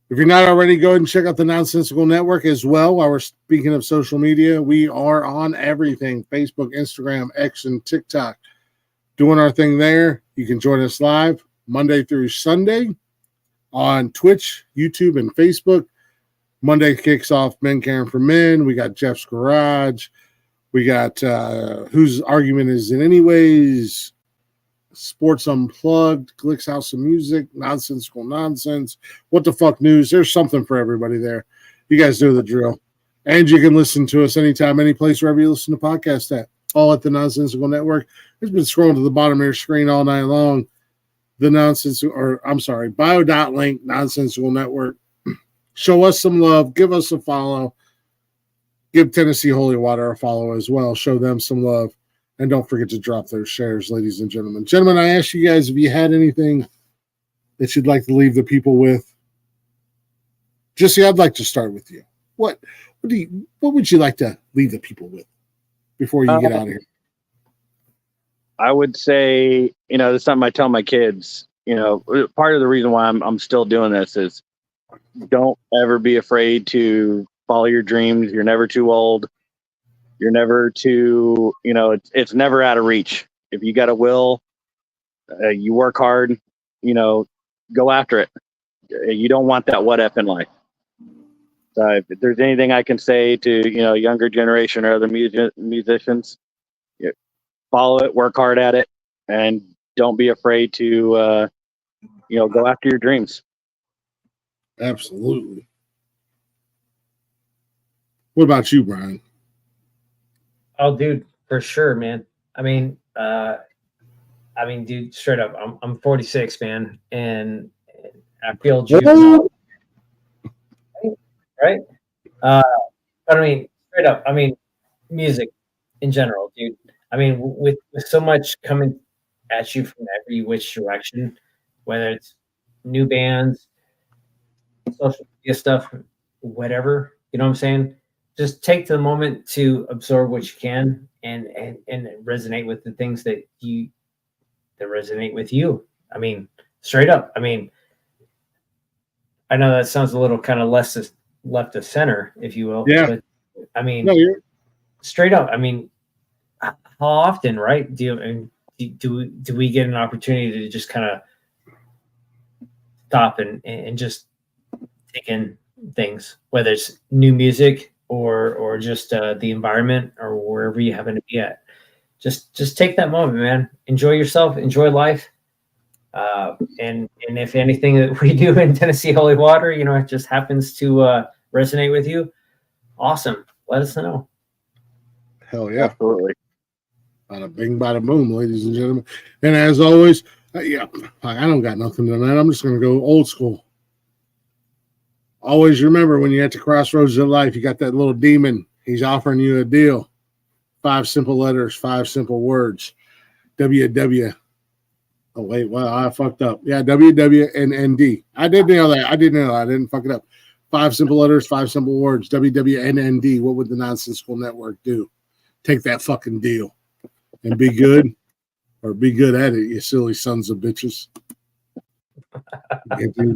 If you're not already, go ahead and check out the Nonsensical Network as well. While we're speaking of social media, we are on everything: Facebook, Instagram, X, and TikTok. Doing our thing there. You can join us live Monday through Sunday on Twitch, YouTube, and Facebook. Monday kicks off Men Caring for Men. We got Jeff's Garage. We got Whose Argument Is It Anyways? Sports Unplugged, Glick's House of Music, Nonsensical Nonsense, What the Fuck News. There's something for everybody there. You guys know the drill. And you can listen to us anytime, any place, wherever you listen to podcasts at. All at the Nonsensical Network. It's been scrolling to the bottom of your screen all night long. The bio.link, Nonsensical Network. Show us some love. Give us a follow. Give Tennessee Holy Water a follow as well. Show them some love. And don't forget to drop those shares, ladies and gentlemen. Gentlemen, I asked you guys if you had anything that you'd like to leave the people with. Jesse, I'd like to start with you. What would you like to leave the people with before you get out of here? I would say, it's something I tell my kids. Part of the reason why I'm still doing this is don't ever be afraid to follow your dreams. You're never too old. You're never too, it's never out of reach. If you got a will, you work hard, go after it. You don't want that what if in life. If there's anything I can say to, younger generation or other musicians, follow it, work hard at it, and don't be afraid to, go after your dreams. Absolutely. What about you, Brian? Oh, dude, for sure, man. Dude, straight up, I'm 46, man, and I feel juvenile, right? But straight up, music in general, dude. With so much coming at you from every which direction, whether it's new bands, social media stuff, whatever, you know what I'm saying? Just take the moment to absorb what you can and resonate with the things that resonate with you. Straight up. I know that sounds a little kind of left of center, if you will. Yeah. But No, straight up. How often, right? Do we get an opportunity to just kind of stop and just take in things, whether it's new music or just the environment or wherever you happen to be at? Just take that moment, man. Enjoy yourself, enjoy life. And if anything that we do in Tennessee Holy Water, it just happens to resonate with you, awesome. Let us know. Hell yeah. Absolutely. Bada bing, bada boom, ladies and gentlemen. And as always, I don't got nothing tonight. I'm just going to go old school. Always remember, when you're at the crossroads of life, you got that little demon. He's offering you a deal. 5 simple letters, 5 simple words. WW. Oh, wait, well, I fucked up. Yeah, WWNND. I did nail that. I didn't fuck it up. 5 simple letters, 5 simple words. WWNND. What would the Nonsensical Network do? Take that fucking deal and be good, or be good at it, you silly sons of bitches.